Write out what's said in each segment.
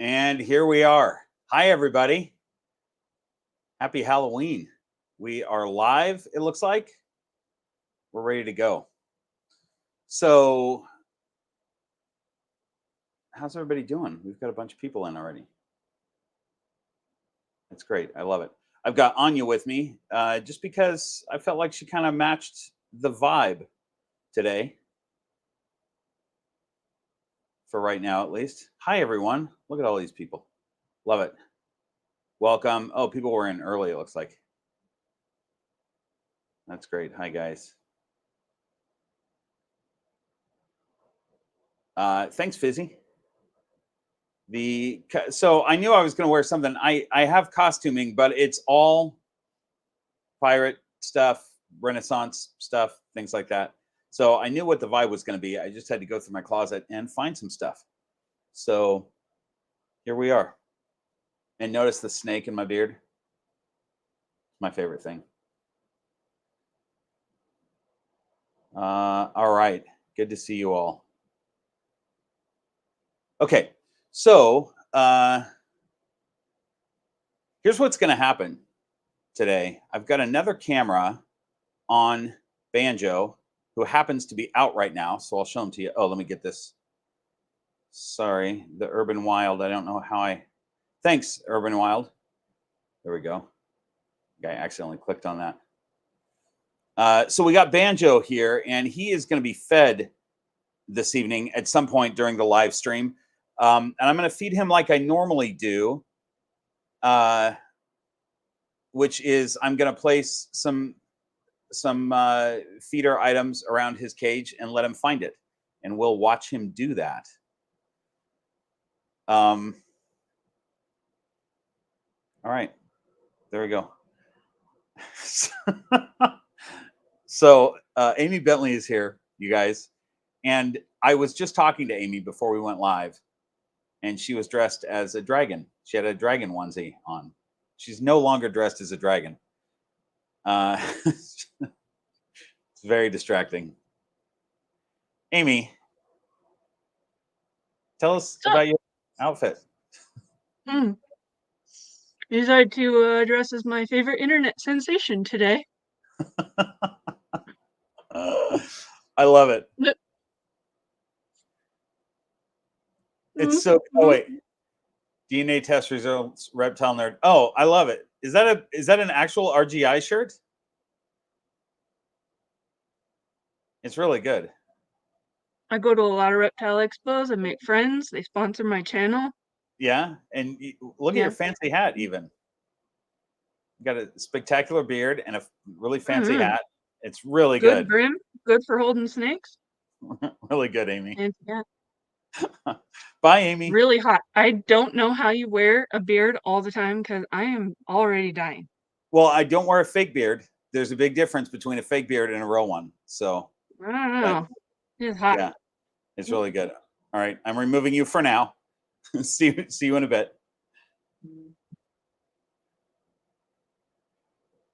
And here we are. Hi, everybody. Happy Halloween. We are live, it looks like. We're ready to go. So, how's everybody doing? We've got a bunch of people in already. That's great. I love it. I've got Anya with me just because I felt like she kind of matched the vibe today. For right now, at least. Hi, everyone. Look at all these people. Love it. Welcome. Oh, people were in early, it looks like. That's great. Hi, guys. Thanks, Fizzy. So I knew I was going to wear something. I have costuming, but it's all pirate stuff, Renaissance stuff, things like that. So I knew what the vibe was going to be. I just had to go through my closet and find some stuff. So here we are. And notice the snake in my beard. My favorite thing. All right. Good to see you all. Okay. So here's what's going to happen today. I've got another camera on Banjo who happens to be out right now. So I'll show him to you. Oh, let me get this. Sorry, the Urban Wild. I don't know how I... Thanks, Urban Wild. There we go. I accidentally clicked on that. So we got Banjo here, and he is going to be fed this evening at some point during the live stream. And I'm going to feed him like I normally do, which is I'm going to place some feeder items around his cage and let him find it. And we'll watch him do that. All right, there we go. So Amy Bentley is here, you guys. And I was just talking to Amy before we went live, and she was dressed as a dragon. She had a dragon onesie on. She's no longer dressed as a dragon. It's very distracting. Amy, tell us about your outfit. Decided to dress as my favorite internet sensation today. I love it. It's so... Oh, wait. DNA test results, Reptile nerd. Oh, I love it. Is that an actual RGI shirt? It's really good. I go to a lot of reptile expos and make friends. They sponsor my channel. Yeah, and look at your fancy hat even. You got a spectacular beard and a really fancy hat. It's really good. Good brim, good for holding snakes. Really good, Amy. And, yeah. Bye, Amy. Really hot. I don't know how you wear a beard all the time because I am already dying. Well, I don't wear a fake beard. There's a big difference between a fake beard and a real one. So I don't know. It's hot. Yeah, it's really good. All right, I'm removing you for now. see you in a bit.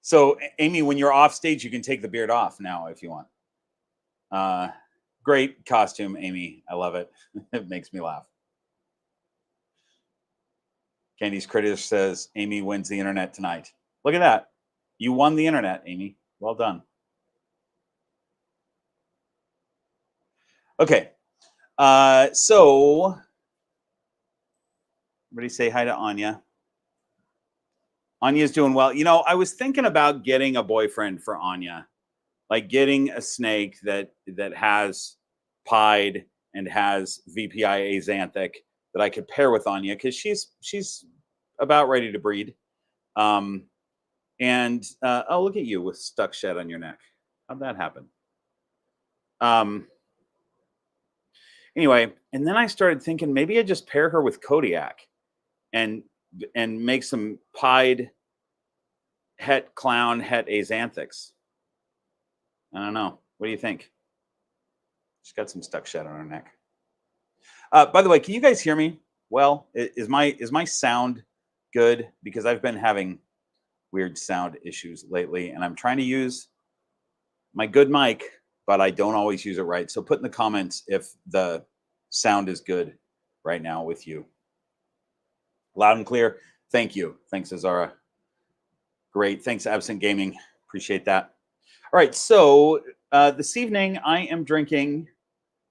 So, Amy, when you're off stage, you can take the beard off now if you want. Great costume, Amy. I love it. It makes me laugh. Candy's Critter says, Amy wins the internet tonight. Look at that. You won the internet, Amy. Well done. Okay. So, everybody say hi to Anya. Anya's doing well. You know, I was thinking about getting a boyfriend for Anya, like getting a snake that has pied and has VPI axanthic that I could pair with Anya because she's about ready to breed. Oh, look at you with stuck shed on your neck. How'd that happen? Anyway, and then I started thinking maybe I just pair her with Kodiak and make some pied het clown het axanthics. I don't know. What do you think? She's got some stuck shed on her neck. By the way, can you guys hear me well? Is my sound good? Because I've been having weird sound issues lately, and I'm trying to use my good mic, but I don't always use it right. So put in the comments if the sound is good right now with you. Loud and clear. Thank you. Thanks, Azara. Great. Thanks, Absent Gaming. Appreciate that. All right. So this evening I am drinking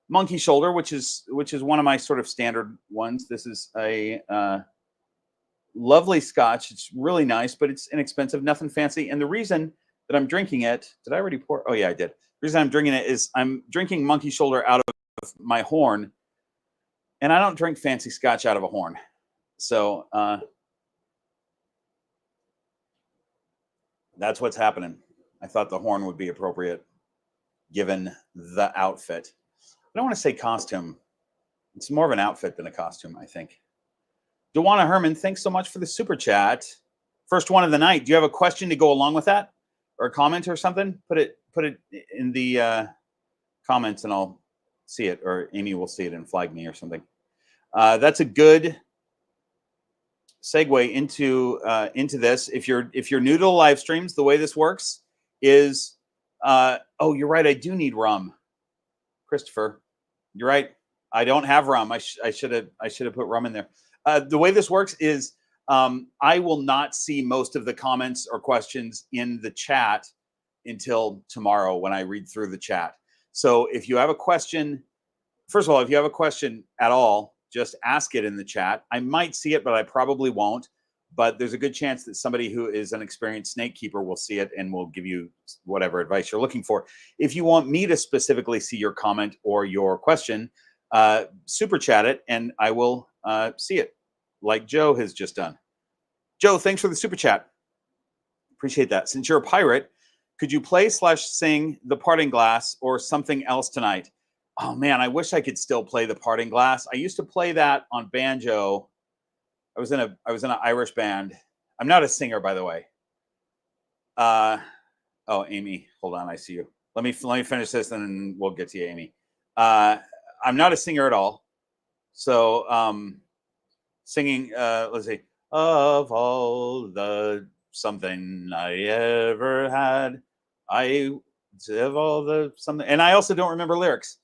Monkey Shoulder, which is one of my sort of standard ones. This is a lovely Scotch. It's really nice, but it's inexpensive, nothing fancy. And the reason that I'm drinking it, did I already pour? Oh yeah, I did. The reason I'm drinking it is I'm drinking Monkey Shoulder out of my horn, and I don't drink fancy Scotch out of a horn. So that's what's happening. I thought the horn would be appropriate given the outfit. I don't want to say costume. It's more of an outfit than a costume, I think. Dewana Herman, thanks so much for the super chat. First one of the night. Do you have a question to go along with that, or a comment or something? Put it in the comments, and I'll see it, or Amy will see it and flag me or something. That's a good segue into this. If you're new to the live streams, the way this works is, oh, you're right. I do need rum, Christopher. You're right. I don't have rum. I should have put rum in there. The way this works is I will not see most of the comments or questions in the chat until tomorrow when I read through the chat. So if you have a question, first of all, if you have a question at all, just ask it in the chat. I might see it, but I probably won't. But there's a good chance that somebody who is an experienced snake keeper will see it and will give you whatever advice you're looking for. If you want me to specifically see your comment or your question, super chat it and I will see it, like Joe has just done. Joe, thanks for the super chat. Appreciate that. Since you're a pirate, could you play / sing The Parting Glass or something else tonight? Oh man, I wish I could still play The Parting Glass. I used to play that on banjo. I was in an Irish band. I'm not a singer, by the way. Oh, Amy, hold on, I see you. Let me finish this, and then we'll get to you, Amy. I'm not a singer at all. So singing, let's see, of all the something I ever had, of all the something, and I also don't remember lyrics.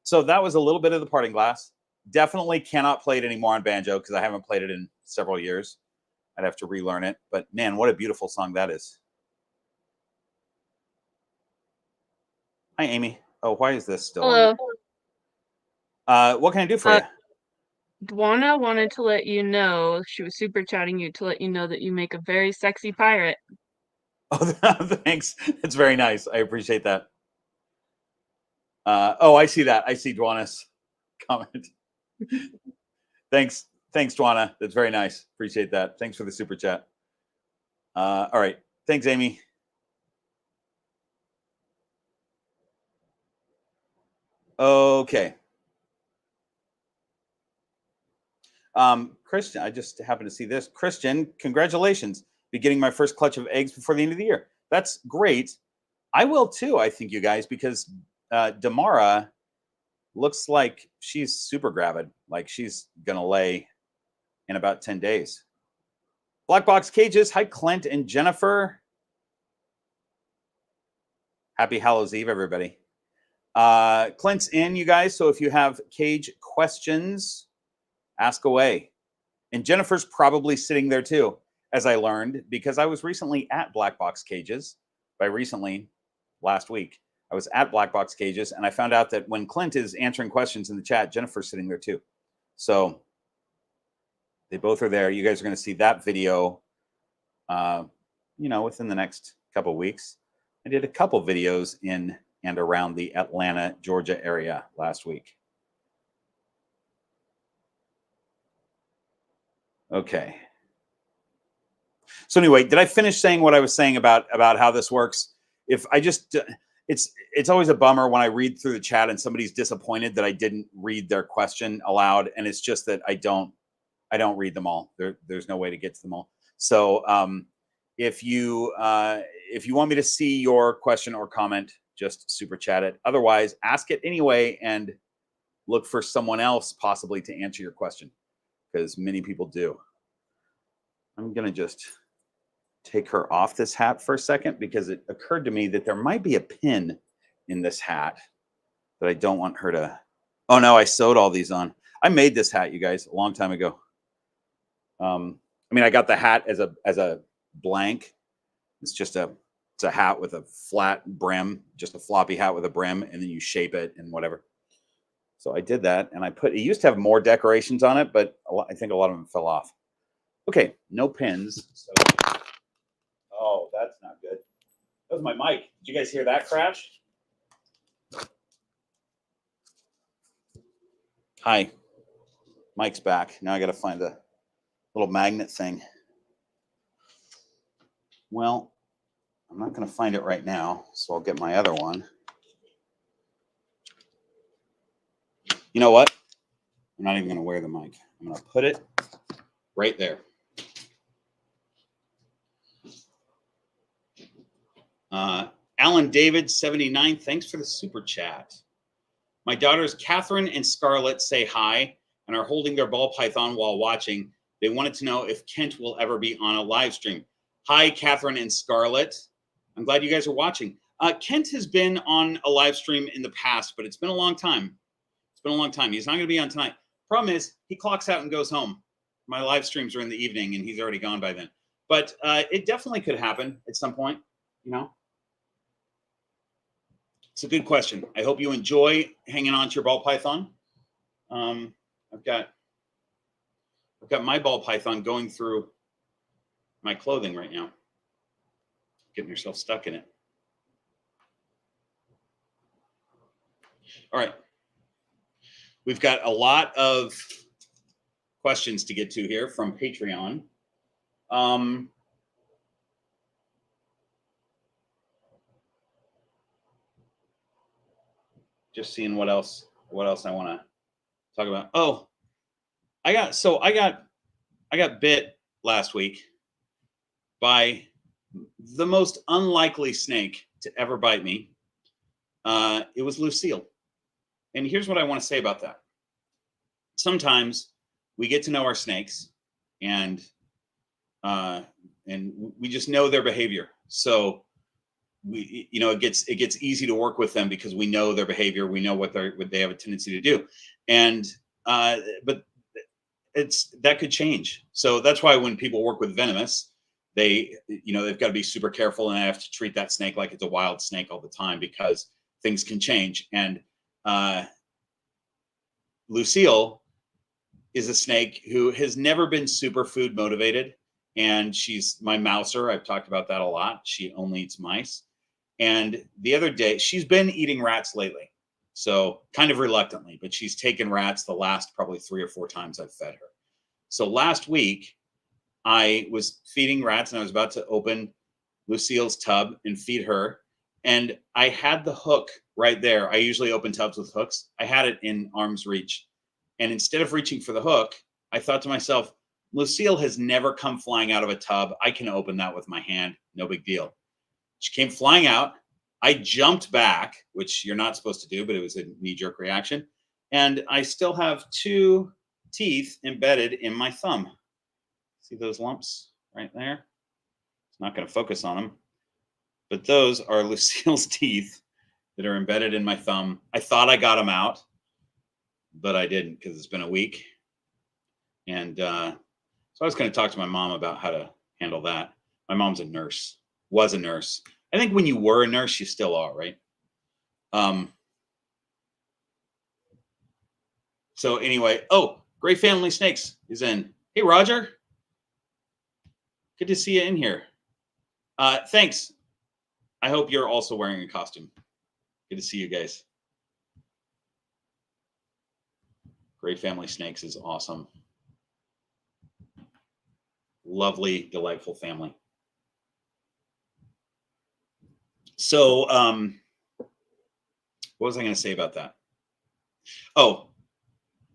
So that was a little bit of The Parting Glass. Definitely cannot play it anymore on banjo because I haven't played it in several years. I'd have to relearn it. But man, what a beautiful song that is. Hi, Amy. Oh, why is this still Hello. on? What can I do for you? Dwana wanted to let you know, she was super chatting you to let you know that you make a very sexy pirate. Oh, thanks. It's very nice. I appreciate that. Oh, I see that. I see Dwana's comment. Thanks, Dwana. That's very nice. Appreciate that. Thanks for the super chat. All right. Thanks, Amy. Okay. Christian, I just happened to see this. Christian, congratulations. Be getting my first clutch of eggs before the end of the year. That's great. I will too, I think, you guys, because Damara looks like she's super gravid. Like she's going to lay in about 10 days. Black Box Cages. Hi, Clint and Jennifer. Happy Hallows Eve, everybody. Clint's in, you guys. So if you have cage questions, ask away. And Jennifer's probably sitting there too, as I learned, because I was recently at Black Box Cages. By recently, last week, I was at Black Box Cages, and I found out that when Clint is answering questions in the chat, Jennifer's sitting there too. So they both are there. You guys are going to see that video, within the next couple of weeks. I did a couple videos in and around the Atlanta, Georgia area last week. Okay. So anyway, did I finish saying what I was saying about how this works? If I just, it's always a bummer when I read through the chat and somebody's disappointed that I didn't read their question aloud, and it's just that I don't read them all. There's no way to get to them all. So if you want me to see your question or comment, just super chat it. Otherwise, ask it anyway and look for someone else possibly to answer your question, because many people do. I'm going to just take her off this hat for a second because it occurred to me that there might be a pin in this hat that I don't want her to. Oh no, I sewed all these on. I made this hat, you guys, a long time ago. I mean, I got the hat as a blank. It's just it's a hat with a flat brim, just a floppy hat with a brim, and then you shape it and whatever. So I did that, and it used to have more decorations on it, but I think a lot of them fell off. Okay, no pins. So, oh, that's not good. That was my mic. Did you guys hear that crash? Hi, mic's back. Now I got to find a little magnet thing. Well, I'm not going to find it right now, so I'll get my other one. You know what? I'm not even going to wear the mic. I'm going to put it right there. Alan David 79, thanks for the super chat. My daughters Catherine and Scarlett say hi and are holding their ball python while watching. They wanted to know if Kent will ever be on a live stream. Hi, Catherine and Scarlett. I'm glad you guys are watching. Kent has been on a live stream in the past, but it's been a long time. It's been a long time. He's not going to be on tonight. Problem is, he clocks out and goes home. My live streams are in the evening, and he's already gone by then. But it definitely could happen at some point, you know. It's a good question. I hope you enjoy hanging on to your ball python. I've got my ball python going through my clothing right now. Getting yourself stuck in it. All right. We've got a lot of questions to get to here from Patreon. Just seeing what else I want to talk about. Oh, I got bit last week by the most unlikely snake to ever bite me. It was Lucille. And here's what I want to say about that. Sometimes we get to know our snakes and we just know their behavior. So it gets easy to work with them because we know their behavior. We know what they have a tendency to do. And but that could change. So that's why when people work with venomous, they've got to be super careful, and they have to treat that snake like it's a wild snake all the time because things can change. And Lucille is a snake who has never been super food motivated, and she's my mouser. I've talked about that a lot. She only eats mice. And the other day, she's been eating rats lately. So kind of reluctantly, but she's taken rats the last probably 3 or 4 times I've fed her. So last week, I was feeding rats and I was about to open Lucille's tub and feed her. And I had the hook right there. I usually open tubs with hooks. I had it in arm's reach. And instead of reaching for the hook, I thought to myself, Lucille has never come flying out of a tub. I can open that with my hand. No big deal. She came flying out. I jumped back, which you're not supposed to do, but it was a knee-jerk reaction. And I still have 2 teeth embedded in my thumb. See those lumps right there? It's not going to focus on them. But those are Lucille's teeth that are embedded in my thumb. I thought I got them out, but I didn't because it's been a week. And so I was going to talk to my mom about how to handle that. My mom's a nurse, was a nurse. I think when you were a nurse, you still are, right? So anyway, Great Family Snakes is in. Hey, Roger. Good to see you in here. Thanks. I hope you're also wearing a costume. Good to see you guys. Great Family Snakes is awesome. Lovely, delightful family. So, what was I going to say about that? Oh,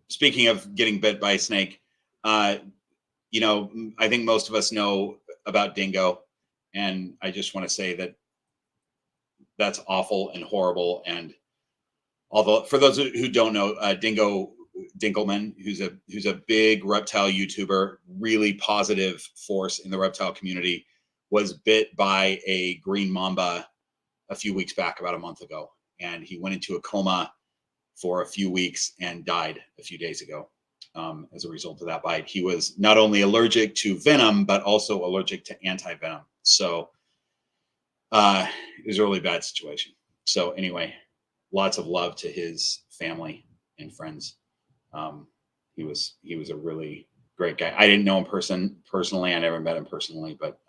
speaking of getting bit by a snake, I think most of us know about dingo, and I just want to say that that's awful and horrible. And although for those who don't know, Dingo Dinkelman, who's a big reptile YouTuber, really positive force in the reptile community, was bit by a green mamba a few weeks back, about a month ago, and he went into a coma for a few weeks and died a few days ago. as a result of that bite. He was not only allergic to venom, but also allergic to anti-venom. So it was a really bad situation. So anyway, lots of love to his family and friends. He was a really great guy. I didn't know him personally. I never met him personally, but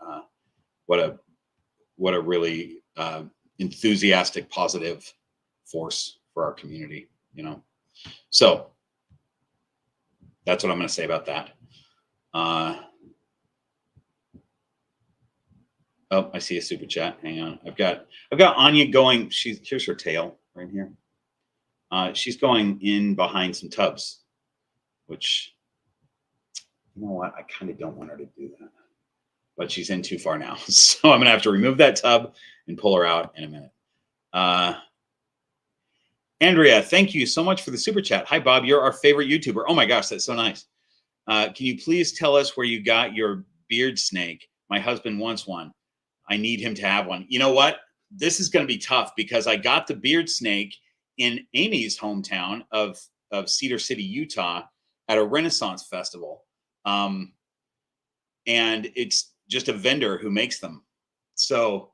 what a really enthusiastic, positive force for our community, you know. So that's what I'm going to say about that. Oh, I see a super chat. Hang on. I've got Anya going. Here's her tail right here. She's going in behind some tubs, which, you know what? I kind of don't want her to do that, but she's in too far now. So I'm going to have to remove that tub and pull her out in a minute. Andrea, thank you so much for the super chat. Hi, Bob. You're our favorite YouTuber. Oh my gosh, that's so nice. Can you please tell us where you got your beard snake? My husband wants one. I need him to have one. You know what? This is going to be tough because I got the beard snake in Amy's hometown of Cedar City, Utah, at a Renaissance festival. And it's just a vendor who makes them. So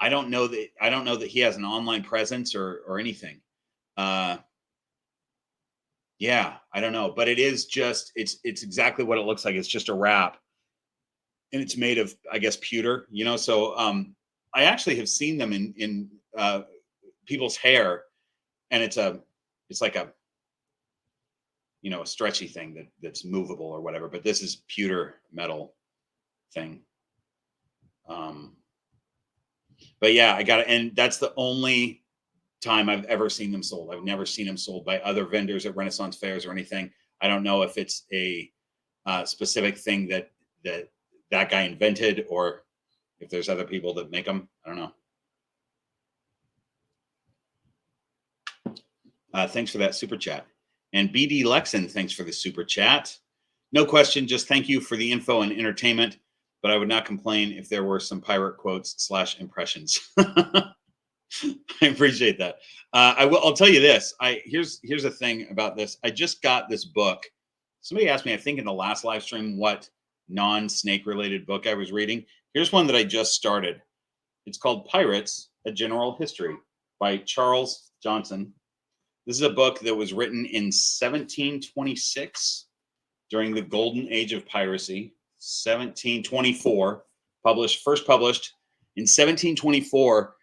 I don't know that he has an online presence or anything. Yeah, I don't know, but it is just, it's exactly what it looks like. It's just a wrap. And it's made of, I guess, pewter, you know. So I actually have seen them in people's hair, and it's like a, you know, a stretchy thing that's movable or whatever. But this is pewter metal thing. But yeah, I got it, and that's the only time I've ever seen them sold. I've never seen them sold by other vendors at Renaissance fairs or anything. I don't know if it's a specific thing that guy invented, or if there's other people that make them. I don't know. Thanks for that super chat. And BD Lexon, thanks for the super chat. No question, just thank you for the info and entertainment, but I would not complain if there were some pirate quotes / impressions. I appreciate that. I'll tell you this. Here's a thing about this. I just got this book. Somebody asked me, I think in the last live stream, what non-snake related book I was reading. Here's one that I just started. It's called Pirates: A General History by Charles Johnson. This is a book that was written in 1726 during the golden age of piracy. 1724, first published in 1724.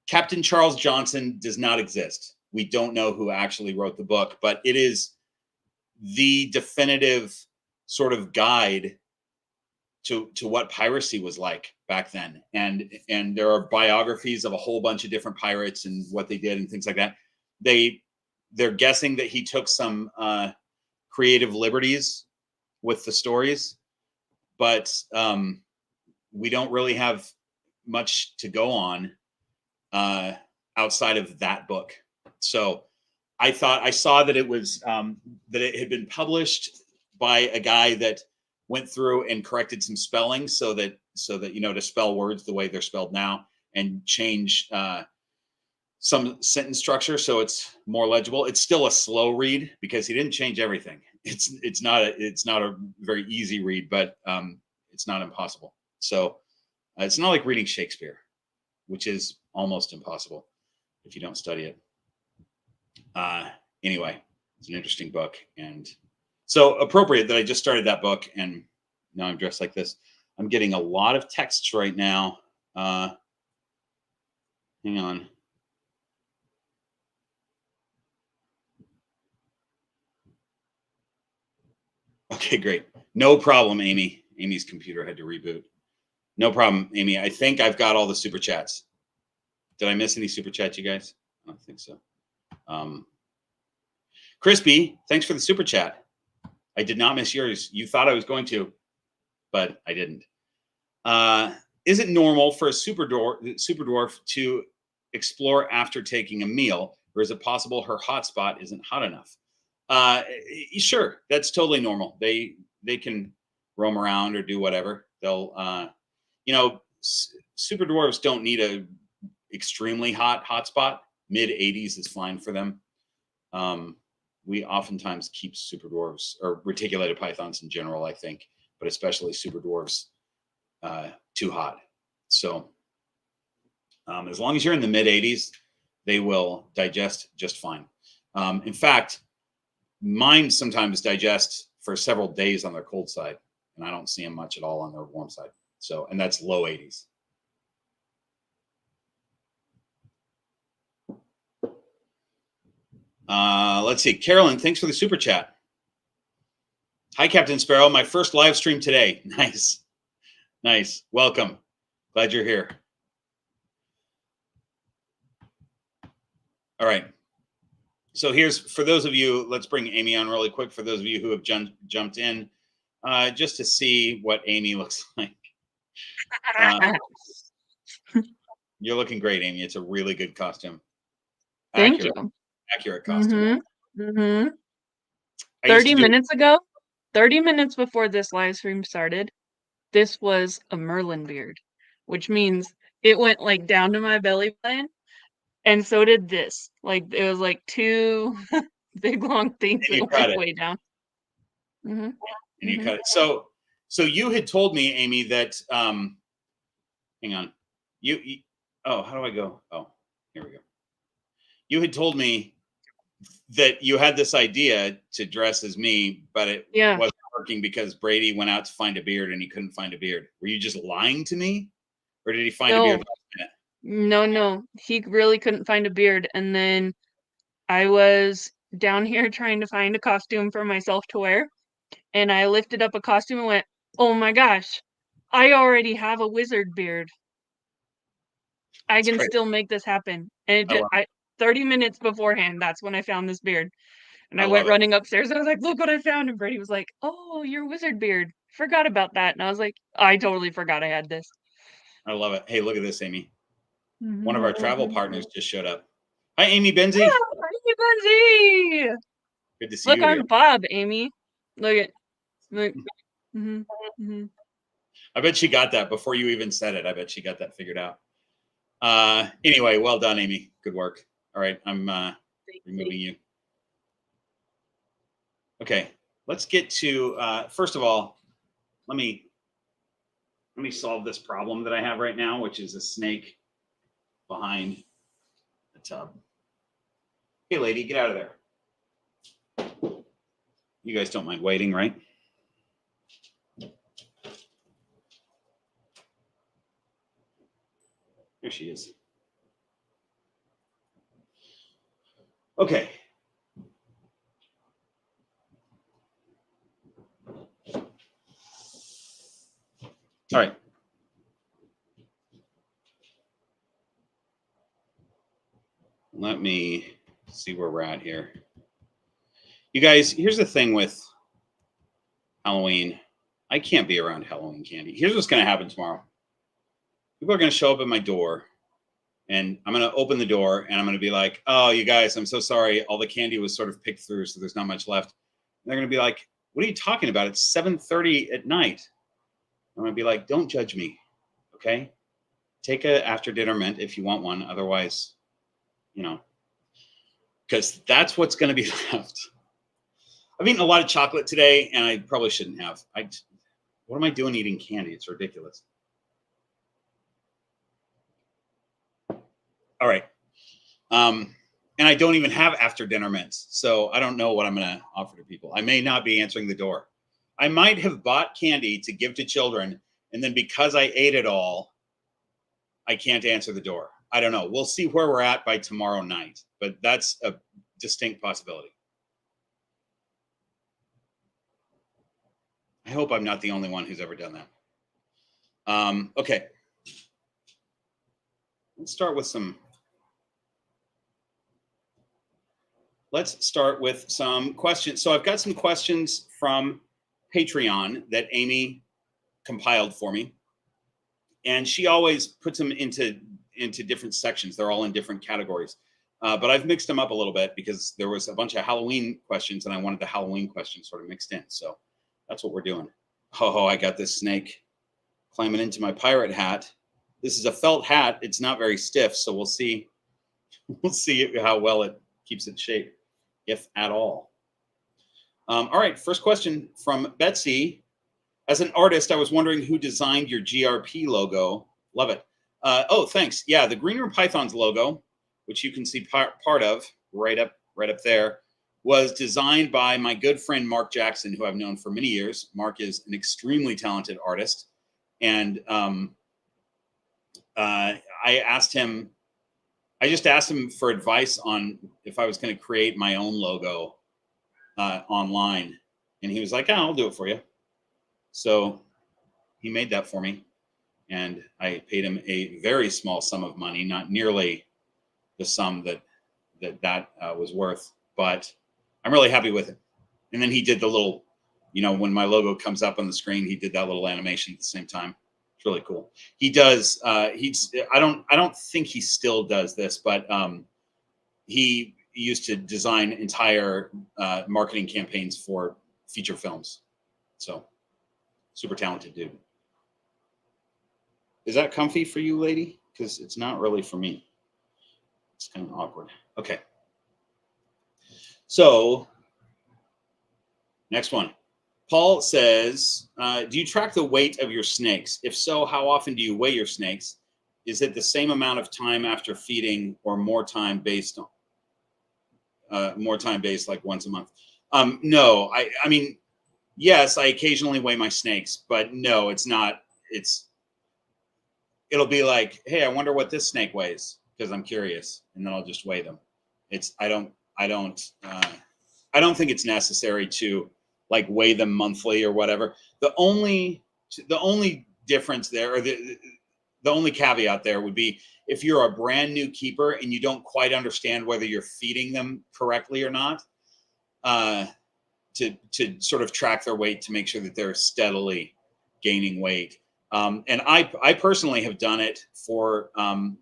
Captain Charles Johnson does not exist. We don't know who actually wrote the book, but it is the definitive sort of guide to what piracy was like back then. And there are biographies of a whole bunch of different pirates and what they did and things like that. They're guessing that he took some creative liberties with the stories, but we don't really have much to go on outside of that book. So I saw that it was that it had been published by a guy that went through and corrected some spelling so that you know, to spell words the way they're spelled now and change some sentence structure so it's more legible. It's still a slow read because he didn't change everything. It's not a very easy read, but it's not impossible. So it's not like reading Shakespeare, which is almost impossible if you don't study it. Anyway, it's an interesting book, and so appropriate that I just started that book and now I'm dressed like this. I'm getting a lot of texts right now. Hang on. Okay, great. No problem, Amy. Amy's computer had to reboot. No problem, Amy. I think I've got all the super chats. Did I miss any super chats, you guys? I don't think so. Crispy, thanks for the super chat. I did not miss yours. You thought I was going to, but I didn't. Is it normal for a super dwarf to explore after taking a meal, or is it possible her hotspot isn't hot enough? Sure, that's totally normal. They can roam around or do whatever. They'll, you know, super dwarves don't need a extremely hot hotspot. Mid 80s is fine for them. we oftentimes keep super dwarves or reticulated pythons in general, I think, but especially super dwarves too hot. So as long as you're in the mid 80s, they will digest just fine. In fact, mine sometimes digest for several days on their cold side, and I don't see them much at all on their warm side. So, and that's low 80s. Let's see. Carolyn, thanks for the super chat. Hi, Captain Sparrow. My first live stream today. Nice. Nice. Welcome. Glad you're here. All right. So here's, for those of you, let's bring Amy on really quick. For those of you who have jumped in, just to see what Amy looks like. You're looking great, Amy. It's a really good costume. Thank you. Accurate costume. 30 minutes ago, 30 minutes before this live stream started, this was a Merlin beard, which means it went like down to my belly button, and so did this. Like it was like two big long things that went way down. And you cut it. So you had told me, Amy, that hang on. You oh, how do I go? Oh, here we go. You had told me that you had this idea to dress as me, but it wasn't working because Brady went out to find a beard and he couldn't find a beard. Were you just lying to me, or did he find a beard last minute? No, he really couldn't find a beard. And then I was down here trying to find a costume for myself to wear, and I lifted up a costume and went, "Oh my gosh, I already have a wizard beard. I can still make this happen." And it 30 minutes beforehand, that's when I found this beard. And I went running upstairs and I was like, "Look what I found." And Brady was like, "Oh, your wizard beard. Forgot about that." And I was like, "I totally forgot I had this." I love it. Hey, look at this, Amy. One of our travel partners just showed up. Hi, Amy Benzie. Yeah, Amy Benzie. Good to see you. Look, I'm Bob, Amy. Look. I bet she got that before you even said it. I bet she got that figured out. Anyway, well done, Amy. Good work. All right, I'm removing you. Okay, let's get to first of all, let me solve this problem that I have right now, which is a snake behind the tub. Hey, lady, get out of there. You guys don't mind waiting, right? There she is. Okay. All right. Let me see where we're at here. You guys, here's the thing with Halloween. I can't be around Halloween candy. Here's what's going to happen tomorrow. People are going to show up at my door, and I'm going to open the door, and I'm going to be like, "Oh, you guys, I'm so sorry. All the candy was sort of picked through, so there's not much left." And they're going to be like, "What are you talking about? It's 7:30 at night." I'm going to be like, "Don't judge me, okay? Take a after dinner mint if you want one. Otherwise, you know, because that's what's going to be left." I've eaten a lot of chocolate today, and I probably shouldn't have. What am I doing eating candy? It's ridiculous. All right. And I don't even have after dinner mints, so I don't know what I'm going to offer to people. I may not be answering the door. I might have bought candy to give to children, and then because I ate it all, I can't answer the door. I don't know. We'll see where we're at by tomorrow night, but that's a distinct possibility. I hope I'm not the only one who's ever done that. Okay. Let's start with some questions. So I've got some questions from Patreon that Amy compiled for me. And she always puts them into different sections. They're all in different categories. But I've mixed them up a little bit because there was a bunch of Halloween questions and I wanted the Halloween questions sort of mixed in. So that's what we're doing. Oh, I got this snake climbing into my pirate hat. This is a felt hat. It's not very stiff, so we'll see how well it keeps its shape, if at all. All right, first question from Betsy. As an artist, I was wondering who designed your GRP logo. Love it. Oh, thanks. Yeah, the Green Room Pythons logo, which you can see part of right up there, was designed by my good friend Mark Jackson, who I've known for many years. Mark is an extremely talented artist, and I just asked him for advice on if I was going to create my own logo online, and he was like, "Oh, I'll do it for you." So he made that for me, and I paid him a very small sum of money, not nearly the sum that was worth, but I'm really happy with it. And then he did the little, when my logo comes up on the screen, he did that little animation at the same time. It's really cool. He does. I don't think he still does this, but he used to design entire marketing campaigns for feature films. So super talented dude. Is that comfy for you, lady? Because it's not really for me. It's kind of awkward. Okay. So next one. Paul says, do you track the weight of your snakes? If so, how often do you weigh your snakes? Is it the same amount of time after feeding or more time based like once a month? No, I mean, yes, I occasionally weigh my snakes, but no, it's not. It'll be like, hey, I wonder what this snake weighs, because I'm curious, and then I'll just weigh them. I don't think it's necessary to like weigh them monthly or whatever. The only difference there, or the only caveat there would be if you're a brand new keeper and you don't quite understand whether you're feeding them correctly or not, to sort of track their weight to make sure that they're steadily gaining weight. And I personally have done it for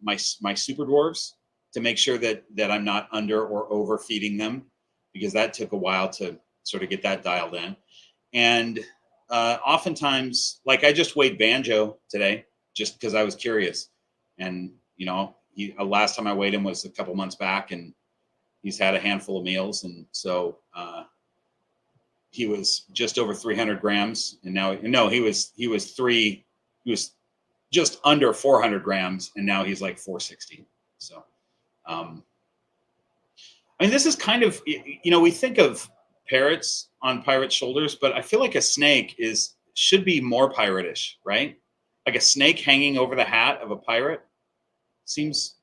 my super dwarves to make sure that I'm not under or overfeeding them, because that took a while to sort of get that dialed in. And oftentimes, like I just weighed Banjo today just because I was curious. And, last time I weighed him was a couple months back, and he's had a handful of meals. And so he was just over 300 grams. And now, no, he was just under 400 grams. And now he's like 460. So, I mean, this is kind of, we think of parrots on pirate shoulders, but I feel like a snake should be more pirate-ish, right? Like a snake hanging over the hat of a pirate seems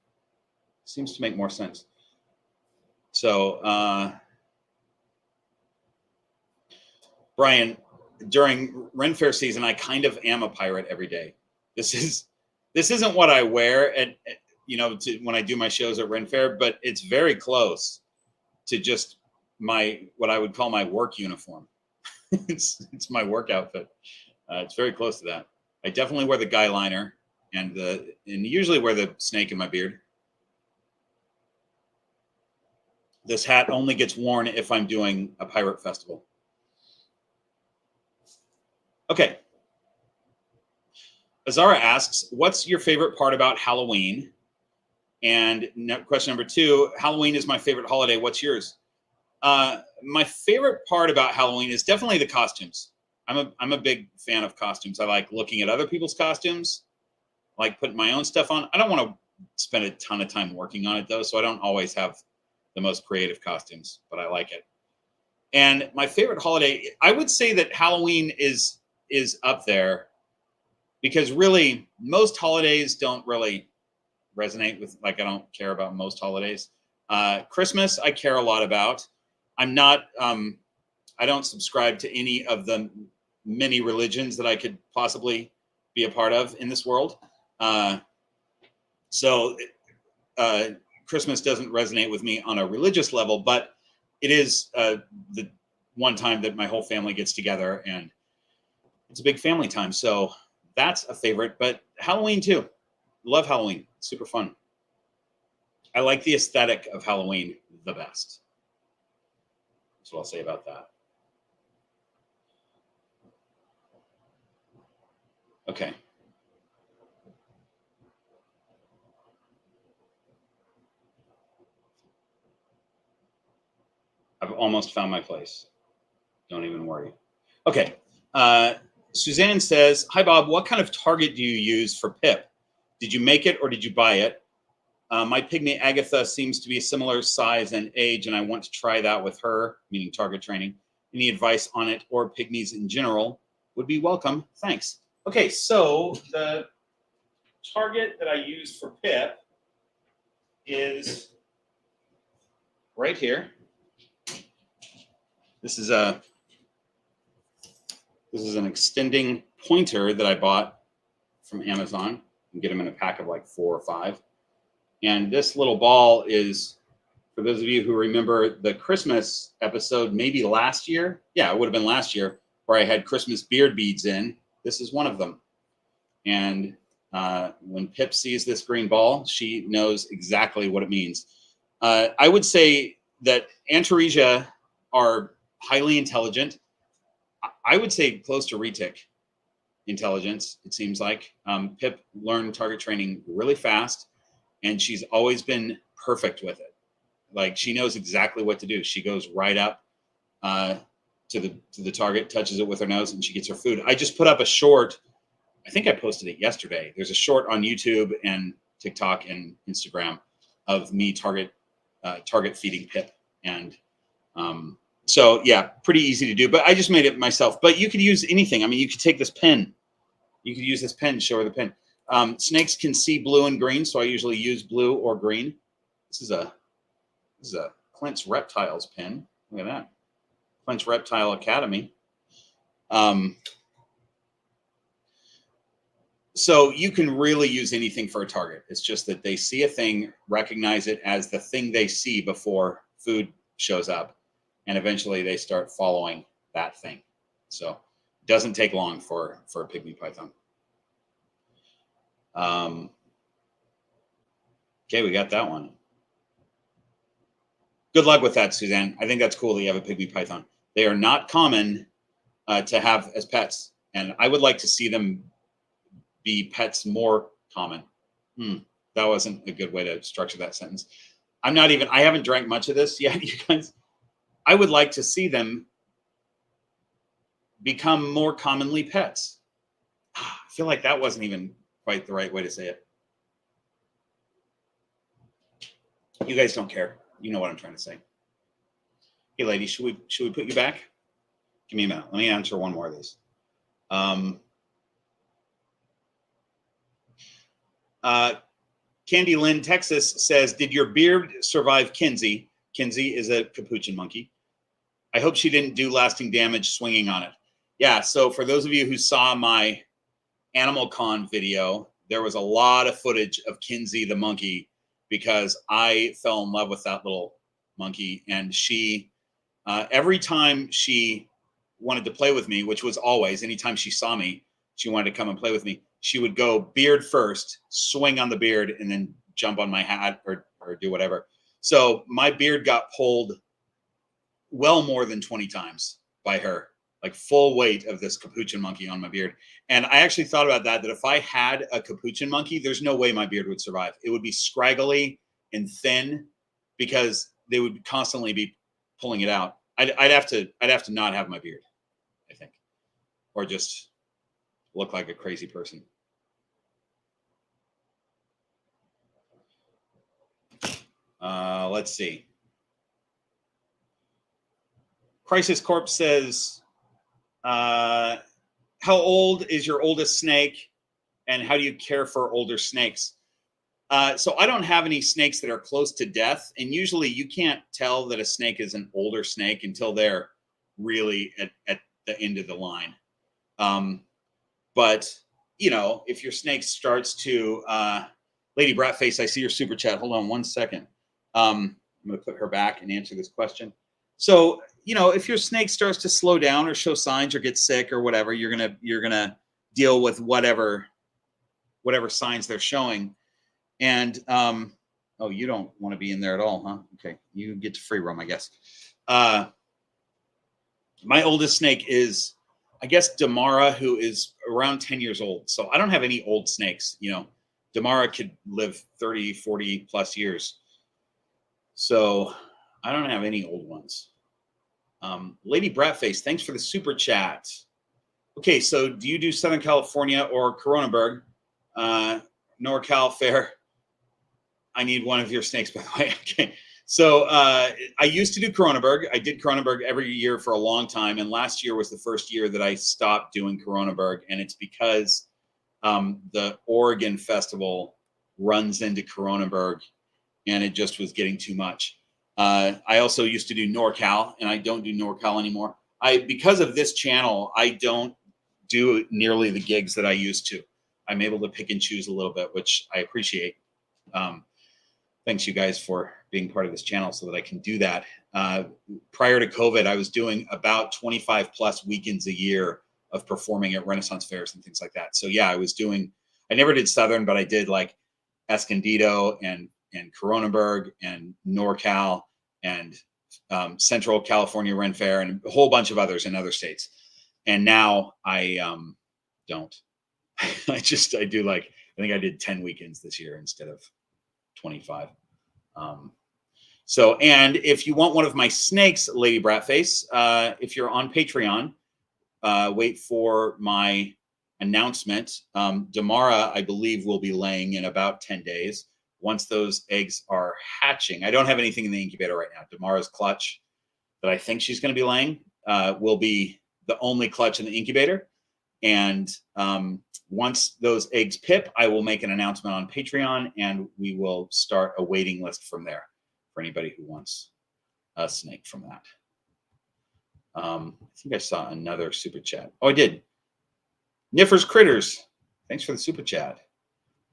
to make more sense. So, Brian, during Ren Fair season, I kind of am a pirate every day. This isn't what I wear when I do my shows at Ren Fair, but it's very close to just what I would call my work uniform. it's my work outfit. It's very close to that. I definitely wear the guy liner and usually wear the snake in my beard. This hat only gets worn if I'm doing a pirate festival. Okay. Azara asks, what's your favorite part about Halloween? And question number 2, Halloween is my favorite holiday. What's yours? My favorite part about Halloween is definitely the costumes. I'm a big fan of costumes. I like looking at other people's costumes, I like putting my own stuff on. I don't want to spend a ton of time working on it though, so I don't always have the most creative costumes, but I like it. And my favorite holiday, I would say that Halloween is up there, because really most holidays don't really resonate with, like, I don't care about most holidays. Christmas, I care a lot about. I'm not, I don't subscribe to any of the many religions that I could possibly be a part of in this world. So Christmas doesn't resonate with me on a religious level, but it is the one time that my whole family gets together, and it's a big family time. So that's a favorite, but Halloween too. Love Halloween. Super fun. I like the aesthetic of Halloween the best. That's what I'll say about that. Okay. I've almost found my place. Don't even worry. Okay. Suzanne says, hi, Bob. What kind of target do you use for Pip? Did you make it or did you buy it? My pygmy Agatha seems to be a similar size and age, and I want to try that with her, meaning target training. Any advice on it or pygmies in general would be welcome. Thanks. Okay, so the target that I use for Pip is right here. This is an extending pointer that I bought from Amazon. You can get them in a pack of like 4 or 5. And this little ball is, for those of you who remember the Christmas episode, maybe last year. Yeah, it would have been last year, where I had Christmas beard beads in. This is one of them. And when Pip sees this green ball, she knows exactly what it means. I would say that Antaresia are highly intelligent. I would say close to retic intelligence, it seems like. Pip learned target training really fast, and she's always been perfect with it. Like, she knows exactly what to do. She goes right up to the target, touches it with her nose, and she gets her food. I just put up a short. I think I posted it yesterday. There's a short on YouTube and TikTok and Instagram of me target feeding Pip. And so, yeah, pretty easy to do. But I just made it myself. But you could use anything. I mean, you could take this pen. You could use this pen, show her the pen. Snakes can see blue and green, so I usually use blue or green. This is a Clint's Reptiles pen. Look at that. Clint's Reptile Academy. So you can really use anything for a target. It's just that they see a thing, recognize it as the thing they see before food shows up, and eventually they start following that thing. So it doesn't take long for a pygmy python. Okay, we got that one. Good luck with that, Suzanne. I think that's cool that you have a pygmy python. They are not common to have as pets, and I would like to see them be pets more common. That wasn't a good way to structure that sentence. I haven't drank much of this yet, you guys. I would like to see them become more commonly pets. I feel like that wasn't even quite the right way to say it. You guys don't care. You know what I'm trying to say. Hey, lady, should we put you back? Give me a minute. Let me answer one more of these. Candy Lynn, Texas says, did your beard survive Kinsey? Kinsey is a capuchin monkey. I hope she didn't do lasting damage swinging on it. Yeah, so for those of you who saw my Animal Con video, there was a lot of footage of Kinsey the monkey because I fell in love with that little monkey. And she, every time she wanted to play with me, which was always, anytime she saw me, she wanted to come and play with me. She would go beard first, swing on the beard, and then jump on my hat or do whatever. So my beard got pulled well more than 20 times by her, like full weight of this capuchin monkey on my beard. And I actually thought about that if I had a capuchin monkey, there's no way my beard would survive. It would be scraggly and thin because they would constantly be pulling it out. I'd have to not have my beard, I think, or just look like a crazy person. Let's see. Crisis Corp says, how old is your oldest snake and how do you care for older snakes? So I don't have any snakes that are close to death. And usually you can't tell that a snake is an older snake until they're really at the end of the line. But, you know, if your snake starts to, Lady Bratface, I see your super chat. Hold on 1 second. I'm going to put her back and answer this question. So, you know, if your snake starts to slow down or show signs or get sick or whatever, you're gonna deal with whatever signs they're showing. And oh, you don't want to be in there at all, huh? Okay, you get to free roam, I guess. My oldest snake is, I guess, Damara, who is around 10 years old. So I don't have any old snakes. You know, Damara could live 30, 40 plus years. So I don't have any old ones. Lady Bratface, thanks for the super chat. Okay, so do you do Southern California or Coronaburg? NorCal fair. I need one of your snakes, by the way. Okay. So I used to do Coronaburg. I did Coronaburg every year for a long time. And last year was the first year that I stopped doing Coronaburg. And it's because the Oregon Festival runs into Coronaburg and it just was getting too much. I also used to do NorCal, and I don't do NorCal anymore. Because of this channel, I don't do nearly the gigs that I used to. I'm able to pick and choose a little bit, which I appreciate. Thanks you guys for being part of this channel so that I can do that. Prior to COVID, I was doing about 25 plus weekends a year of performing at Renaissance fairs and things like that. So yeah, I never did Southern, but I did like Escondido and Coronaburg and NorCal and Central California Ren Fair and a whole bunch of others in other states. And now I don't. I do like, I think I did 10 weekends this year instead of 25. So, and if you want one of my snakes, Lady Bratface, if you're on Patreon, wait for my announcement. Damara, I believe, will be laying in about 10 days. Once those eggs are hatching, I don't have anything in the incubator right now. Damara's clutch that I think she's going to be laying will be the only clutch in the incubator. And once those eggs pip, I will make an announcement on Patreon, and we will start a waiting list from there for anybody who wants a snake from that. I think I saw another super chat. Oh, I did. Niffers Critters, thanks for the super chat.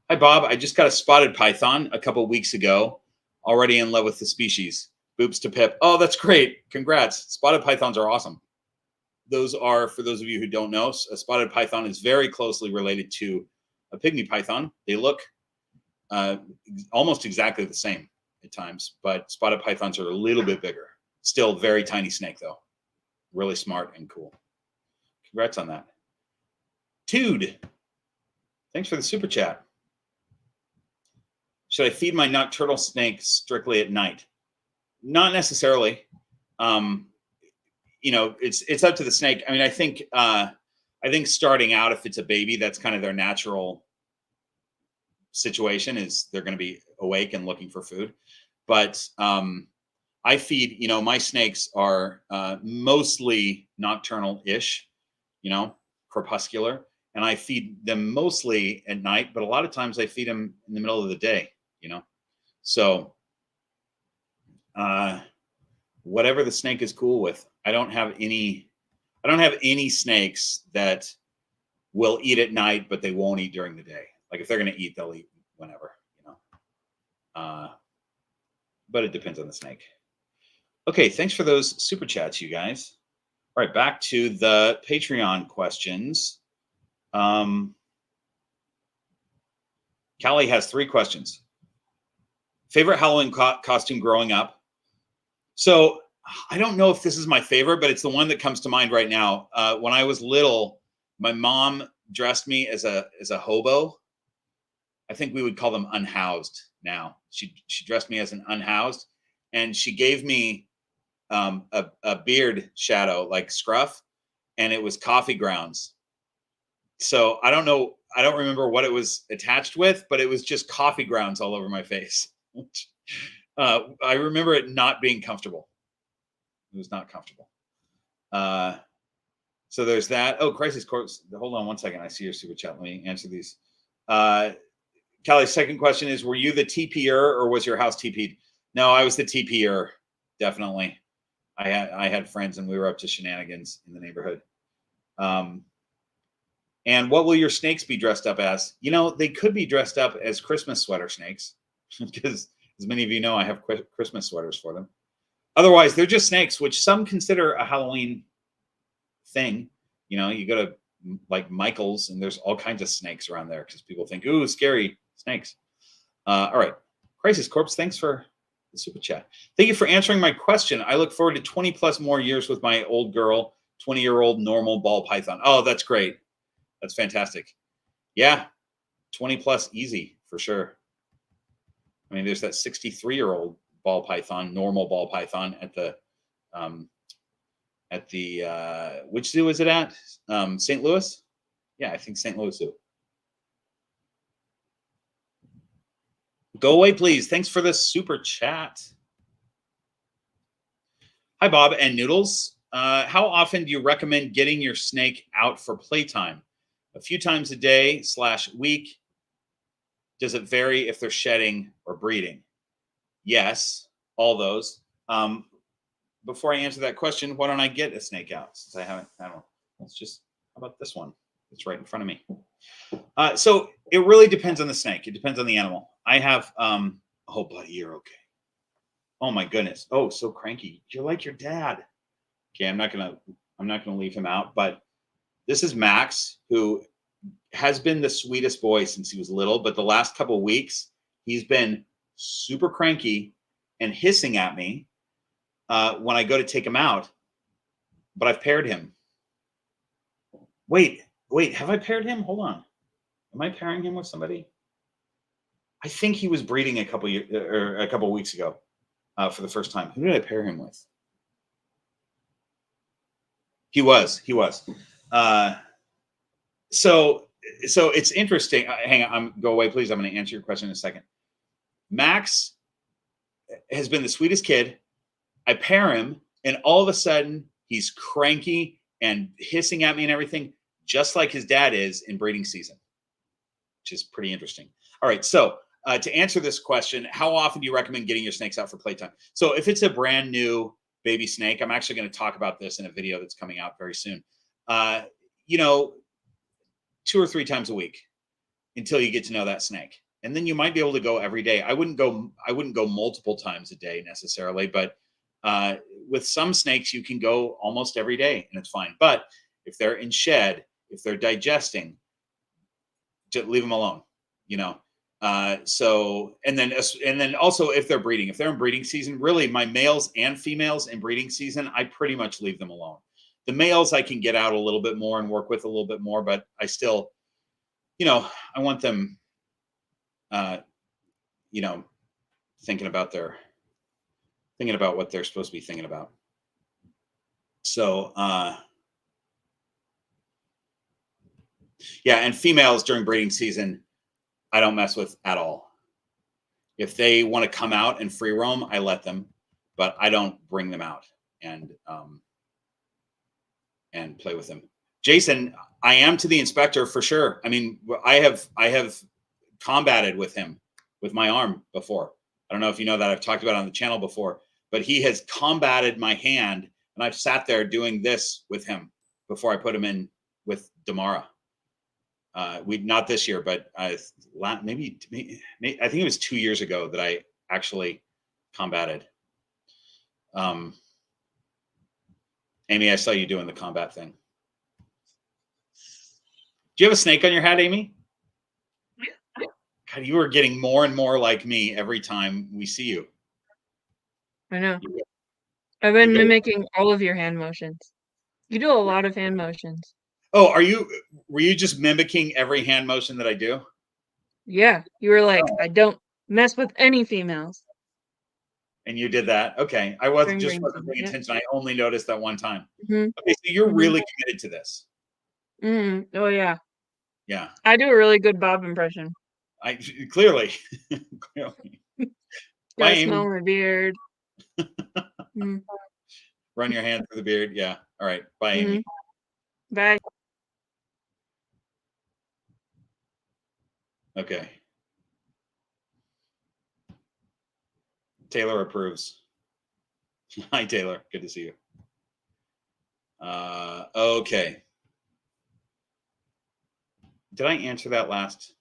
Hi, Bob. I just got a spotted python a couple of weeks ago. Already in love with the species. Boops to Pip. Oh, that's great. Congrats. Spotted pythons are awesome. Those are, for those of you who don't know, a spotted python is very closely related to a pygmy python. They look almost exactly the same at times, but spotted pythons are a little bit bigger. Still very tiny snake, though. Really smart and cool. Congrats on that. Tude, thanks for the super chat. Should I feed my nocturnal snake strictly at night? Not necessarily. You know, it's up to the snake. I mean, I think starting out, if it's a baby, that's kind of their natural situation, is they're going to be awake and looking for food. But I feed, you know, my snakes are mostly nocturnal-ish, you know, crepuscular, and I feed them mostly at night, but a lot of times I feed them in the middle of the day, you know. So whatever the snake is cool with. I don't have any snakes that will eat at night, but they won't eat during the day. Like if they're going to eat, they'll eat whenever, you know. But it depends on the snake. Okay, thanks for those super chats, you guys. All right, back to the Patreon questions. Callie has 3 questions. Favorite Halloween costume growing up? So I don't know if this is my favorite, but it's the one that comes to mind right now. When I was little, my mom dressed me as a hobo. I think we would call them unhoused now. She dressed me as an unhoused, and she gave me a beard shadow like scruff, and it was coffee grounds. So I don't know. I don't remember what it was attached with, but it was just coffee grounds all over my face. I remember it not being comfortable. It was not comfortable. So there's that. Oh, Crisis Course. Hold on one second. I see your super chat. Let me answer these. Callie's second question is, were you the TP'er or was your house TP'd? No, I was the TP'er. Definitely. I had friends and we were up to shenanigans in the neighborhood. And what will your snakes be dressed up as? You know, they could be dressed up as Christmas sweater snakes because, as many of you know, I have Christmas sweaters for them. Otherwise, they're just snakes, which some consider a Halloween thing. You know, you go to like Michael's and there's all kinds of snakes around there because people think, ooh, scary snakes. All right. Crisis Corpse, thanks for the super chat. Thank you for answering my question. I look forward to 20 plus more years with my old girl, 20-year-old normal ball python. Oh, that's great. That's fantastic. Yeah, 20 plus easy for sure. I mean, there's that 63-year-old ball python, normal ball python at the at the which zoo is it at? St. Louis? Yeah, I think St. Louis Zoo. Go away, please. Thanks for the super chat. Hi, Bob and Noodles. How often do you recommend getting your snake out for playtime? A few times a day / week. Does it vary if they're shedding or breeding? Yes, all those. Before I answer that question, why don't I get a snake out since I don't know. Let's just, how about this one? It's right in front of me. So it really depends on the snake. It depends on the animal. I have, oh, buddy, you're okay. Oh my goodness. Oh, so cranky. You're like your dad. Okay, I'm not gonna leave him out, but this is Max, who has been the sweetest boy since he was little, but the last couple of weeks he's been super cranky and hissing at me when I go to take him out. But I've paired him. Wait, have I paired him? Hold on. Am I pairing him with somebody? I think he was breeding a couple weeks ago for the first time. Who did I pair him with? He was. So it's interesting. Hang on, go away, please. I'm going to answer your question in a second. Max has been the sweetest kid. I pair him, and all of a sudden he's cranky and hissing at me and everything, just like his dad is in breeding season, which is pretty interesting. All right, so to answer this question, how often do you recommend getting your snakes out for playtime? So if it's a brand new baby snake, I'm actually going to talk about this in a video that's coming out very soon. 2 or 3 times a week until you get to know that snake. And then you might be able to go every day. I wouldn't go multiple times a day necessarily, but with some snakes you can go almost every day and it's fine. But if they're in shed, if they're digesting, just leave them alone, so and then also if they're breeding, if they're in breeding season, really my males and females in breeding season, I pretty much leave them alone. The males I can get out a little bit more and work with a little bit more, but I still, I want them, thinking about what they're supposed to be thinking about. So, yeah, and females during breeding season, I don't mess with at all. If they want to come out and free roam, I let them, but I don't bring them out and play with them. Jason, I am to the inspector for sure. I mean, I have combated with him with my arm before. I don't know if you know that. I've talked about it on the channel before, but he has combated my hand, and I've sat there doing this with him before I put him in with Damara. Not this year, but maybe I think it was 2 years ago that I actually combated. Amy, I saw you doing the combat thing. Do you have a snake on your hat, Amy? Yeah. God, you are getting more and more like me every time we see you. I know. I've been mimicking all of your hand motions. You do a lot of hand motions. Oh, were you just mimicking every hand motion that I do? Yeah, you were like, I don't mess with any females. And you did that. Okay. I wasn't paying attention. I only noticed that one time. Okay, so you're really committed to this. Oh yeah. Yeah. I do a really good Bob impression. Clearly. Gotta smell my beard. Run your hand through the beard. Yeah. All right. Bye, Amy. Bye. Okay. Taylor approves. Hi, Taylor. Good to see you. Okay. Did I answer that last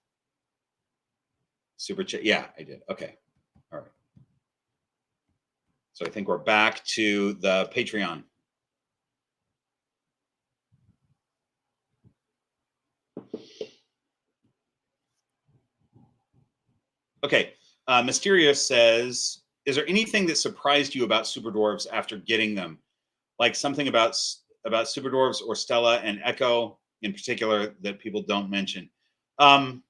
super chat? Yeah, I did. Okay. All right. So I think we're back to the Patreon. Okay. Mysterious says, is there anything that surprised you about super dwarves after getting them? Like something about super dwarves or Stella and Echo in particular that people don't mention? What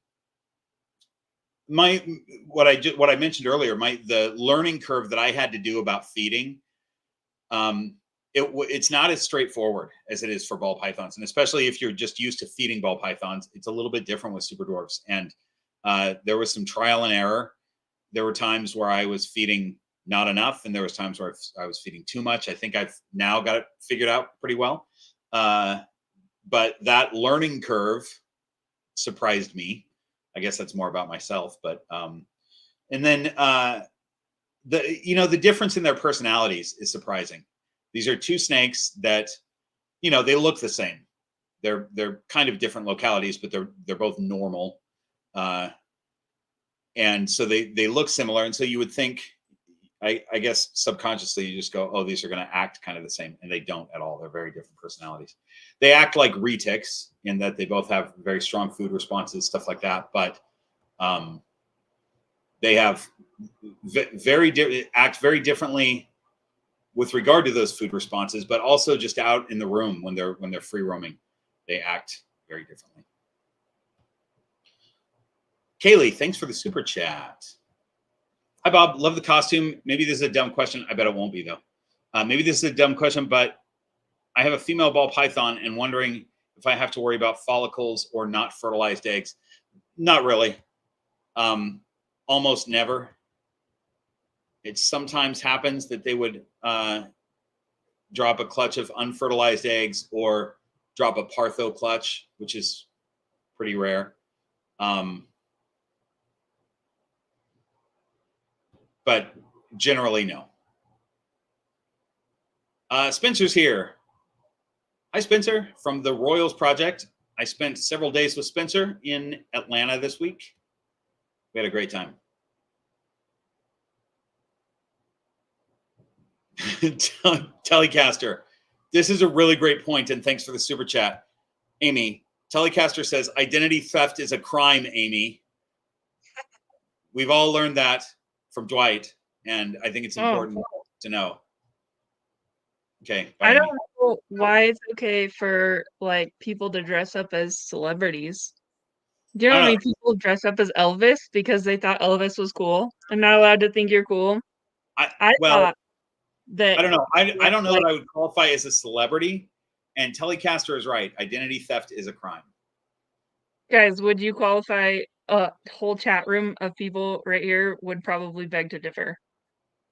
I mentioned earlier, the learning curve that I had to do about feeding. it's not as straightforward as it is for ball pythons, and especially if you're just used to feeding ball pythons, it's a little bit different with super dwarfs. And there was some trial and error. There were times where I was feeding not enough, and there was times where I was feeding too much. I think I've now got it figured out pretty well. But that learning curve surprised me. I guess that's more about myself. But and then the difference in their personalities is surprising. These are two snakes that, they look the same. They're kind of different localities, but they're both normal. And so they look similar. And so you would think, I guess subconsciously you just go, oh, these are going to act kind of the same. And they don't at all. They're very different personalities. They act like retics in that they both have very strong food responses, stuff like that. But they have act very differently with regard to those food responses, but also just out in the room when they're free roaming, they act very differently. Kaylee, thanks for the super chat. Hi, Bob. Love the costume. Maybe this is a dumb question. I bet it won't be, though. Maybe this is a dumb question, but I have a female ball python and wondering if I have to worry about follicles or not fertilized eggs. Not really. Almost never. It sometimes happens that they would drop a clutch of unfertilized eggs or drop a partho clutch, which is pretty rare. But generally, no. Spencer's here. Hi, Spencer, from the Royals Project. I spent several days with Spencer in Atlanta this week. We had a great time. Telecaster, this is a really great point, and thanks for the super chat. Amy, Telecaster says, identity theft is a crime, Amy. We've all learned that from Dwight, and I think it's important to know. Okay. I don't know why it's okay for like people to dress up as celebrities. Do you know how many people dress up as Elvis because they thought Elvis was cool? I'm not allowed to think you're cool. I thought that. I don't know. I don't know that I would qualify as a celebrity. And Telecaster is right. Identity theft is a crime. Guys, would you qualify? A whole chat room of people right here would probably beg to differ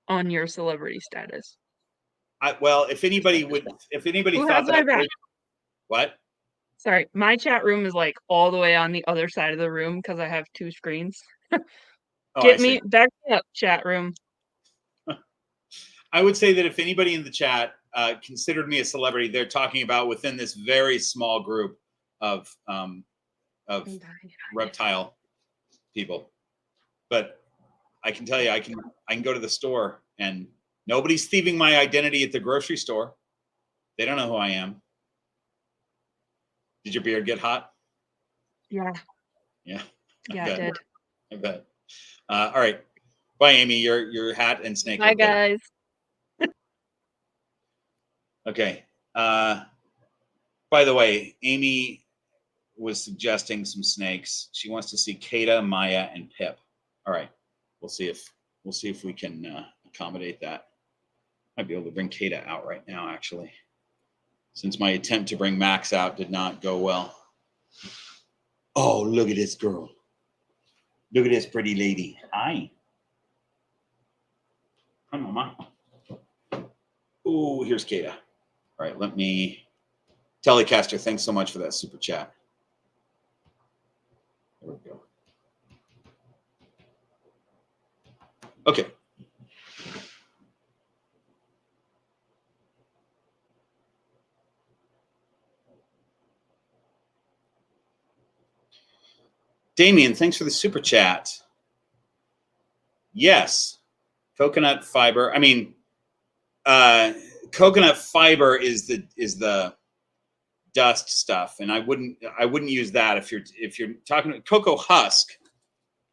on your celebrity status. Well, if anybody thought that, what? Sorry, my chat room is like all the way on the other side of the room because I have two screens. Back me up, chat room. I would say that if anybody in the chat considered me a celebrity, they're talking about within this very small group of reptile people. But I can tell you, I can go to the store and nobody's thieving my identity at the grocery store. They don't know who I am. Did your beard get hot? Yeah. Yeah. Yeah, it did. I bet. All right. Bye, Amy. Your hat and snake. Bye, guys. Okay. By the way, Amy was suggesting some snakes. She wants to see Kata, Maya, and Pip. All right. We'll see if we can accommodate that. Might be able to bring Kata out right now, actually, since my attempt to bring Max out did not go well. Oh, look at this girl. Look at this pretty lady. Hi. Come on, Mama. Oh, here's Kata. All right, let me. Telecaster, thanks so much for that super chat. There we go. Okay. Damien, thanks for the super chat. Yes, coconut fiber. I mean, coconut fiber is the dust stuff, and I wouldn't use that if you're talking. Cocoa husk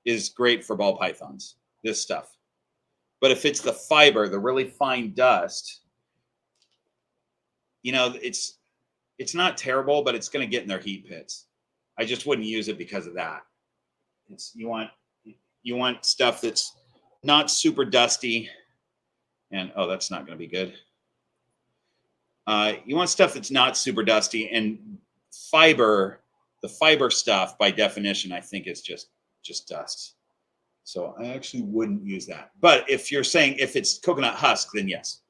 is great for ball pythons. This stuff, but if it's the fiber, the really fine dust, it's not terrible, but it's going to get in their heat pits. I just wouldn't use it because of that. You want stuff that's not super dusty, and oh, that's not going to be good. You want stuff that's not super dusty, and fiber, the fiber stuff by definition, I think is just dust. So I actually wouldn't use that. But if you're saying if it's coconut husk, then yes,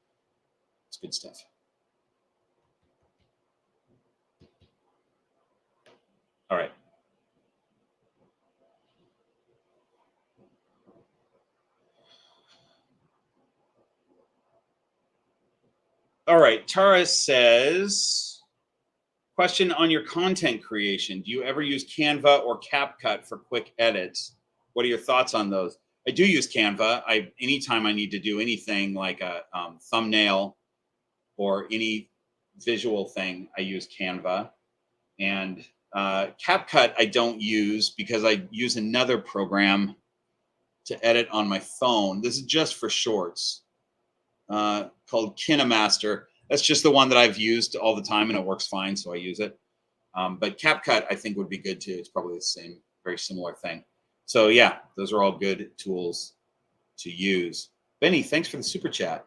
it's good stuff. All right. All right, Tara says, question on your content creation. Do you ever use Canva or CapCut for quick edits? What are your thoughts on those? I do use Canva. Anytime I need to do anything like a thumbnail or any visual thing, I use Canva. And CapCut I don't use because I use another program to edit on my phone. This is just for shorts. Called KineMaster. That's just the one that I've used all the time and it works fine, so I use it. But CapCut I think would be good too. It's probably the same, very similar thing. So yeah, those are all good tools to use. Benny, thanks for the super chat.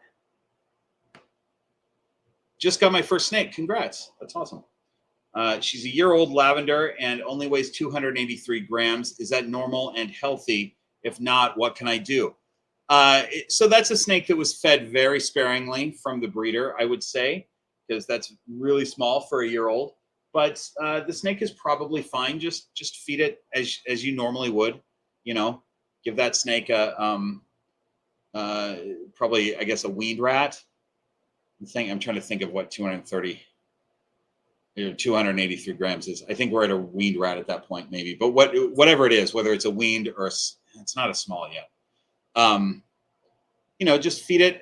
Just got my first snake. Congrats. That's awesome. She's a year-old lavender and only weighs 283 grams. Is that normal and healthy? If not, what can I do? So that's a snake that was fed very sparingly from the breeder, I would say, because that's really small for a year-old. But the snake is probably fine. Just feed it as you normally would. You know, give that snake a probably, I guess, a weaned rat. I'm trying to think of what 283 grams is. I think we're at a weaned rat at that point, maybe. But whatever it is, whether it's a weaned or it's not a small yet. You know, just feed it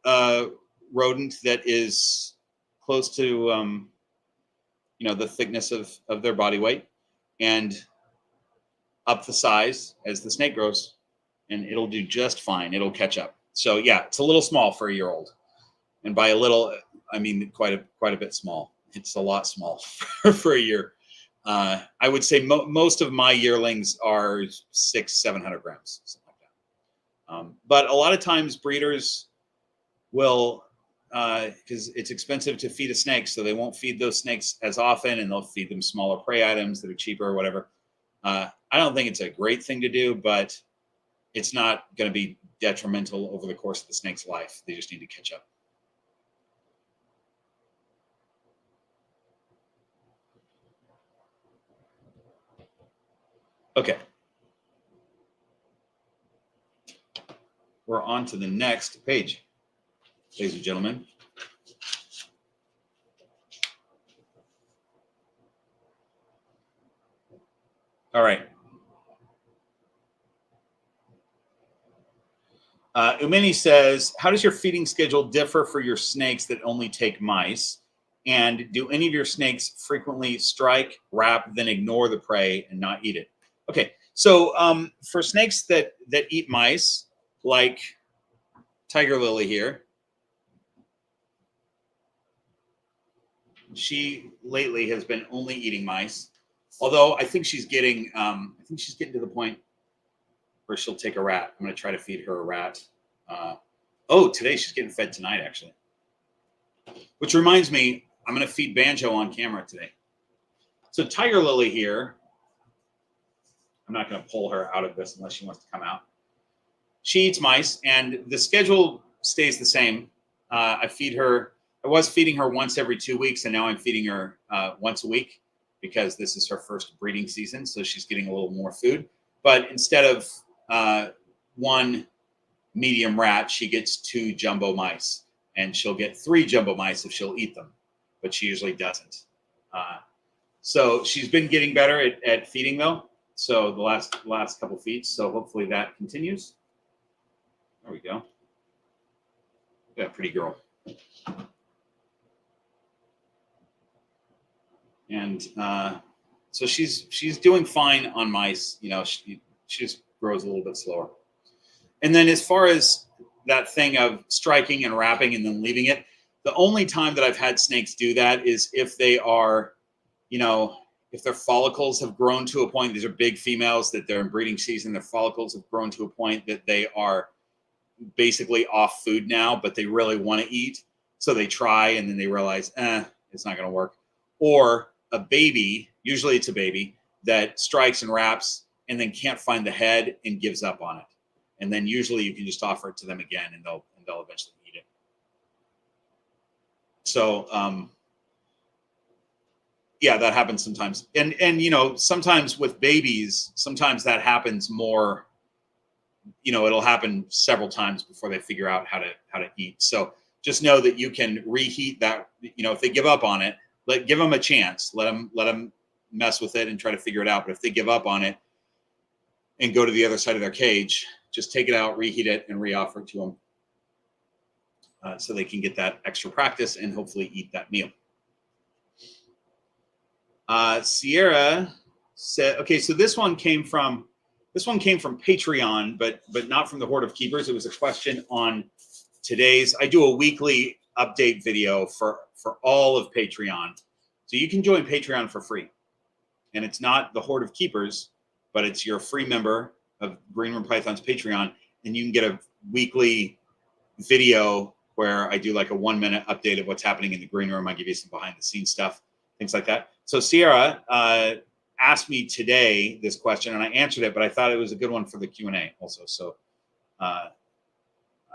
a rodent that is close to, you know, the thickness of their body weight, and up the size as the snake grows, and it'll do just fine. It'll catch up. So yeah, it's a little small for a year-old, and by a little, I mean quite a bit small. It's a lot small for a year. I would say most of my yearlings are 600-700 grams. But a lot of times breeders will, because it's expensive to feed a snake, so they won't feed those snakes as often, and they'll feed them smaller prey items that are cheaper or whatever. I don't think it's a great thing to do, but it's not going to be detrimental over the course of the snake's life. They just need to catch up. Okay. We're on to the next page, ladies and gentlemen. All right. Umini says, how does your feeding schedule differ for your snakes that only take mice? And do any of your snakes frequently strike, wrap, then ignore the prey and not eat it? Okay, so for snakes that eat mice, like Tiger Lily here, she lately has been only eating mice. Although I think she's getting to the point where she'll take a rat. I'm going to try to feed her a rat. Oh, today she's getting fed tonight, actually. Which reminds me, I'm going to feed Banjo on camera today. So Tiger Lily here, I'm not going to pull her out of this unless she wants to come out. She eats mice, and the schedule stays the same. I was feeding her once every 2 weeks, and now I'm feeding her once a week because this is her first breeding season, so she's getting a little more food. But instead of one medium rat, she gets 2 jumbo mice, and she'll get 3 jumbo mice if she'll eat them, but she usually doesn't. So she's been getting better at feeding, though. So the last couple feeds, so hopefully that continues. There we go. Yeah, pretty girl. And so she's doing fine on mice. You know, she just grows a little bit slower. And then as far as that thing of striking and wrapping and then leaving it, the only time that I've had snakes do that is if they are, you know, if their follicles have grown to a point. These are big females that they're in breeding season. Their follicles have grown to a point that they are basically off food now, but they really want to eat. So they try and then they realize, it's not going to work. Or a baby, usually it's a baby, that strikes and wraps and then can't find the head and gives up on it. And then usually you can just offer it to them again and they'll eventually eat it. So, yeah, that happens sometimes. And, you know, sometimes with babies, sometimes that happens more, you know, it'll happen several times before they figure out how to eat. So just know that you can reheat that, you know, if they give up on it, give them a chance, let them mess with it and try to figure it out. But if they give up on it and go to the other side of their cage, just take it out, reheat it, and re-offer it to them so they can get that extra practice and hopefully eat that meal. Sierra said, okay, so this one came from Patreon, but not from the Horde of Keepers. It was a question on today's. I do a weekly update video for all of Patreon, so you can join Patreon for free, and it's not the Horde of Keepers, but it's your free member of Green Room Python's Patreon, and you can get a weekly video where I do like a 1-minute update of what's happening in the green room. I give you some behind the scenes stuff, things like that. So Sierra asked me today this question, and I answered it, but I thought it was a good one for the Q&A also. So I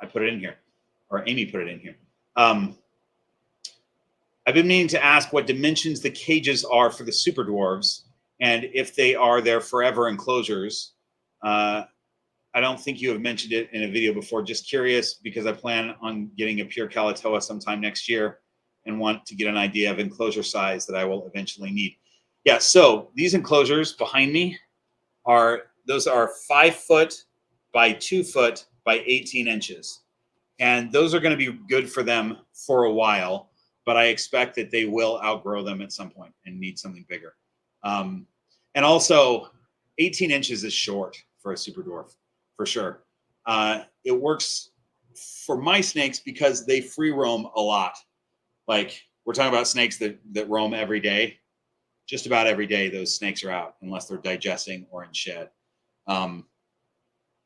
put it in here, or Amy put it in here. I've been meaning to ask what dimensions the cages are for the super dwarves, and if they are their forever enclosures. I don't think you have mentioned it in a video before. Just curious, because I plan on getting a pure Kalatoa sometime next year and want to get an idea of enclosure size that I will eventually need. Yeah, so these enclosures behind me are 5 foot by 2 foot by 18 inches. And those are going to be good for them for a while, but I expect that they will outgrow them at some point and need something bigger. And also 18 inches is short for a super dwarf, for sure. It works for my snakes because they free roam a lot. Like, we're talking about snakes that roam every day. Just about every day, those snakes are out unless they're digesting or in shed.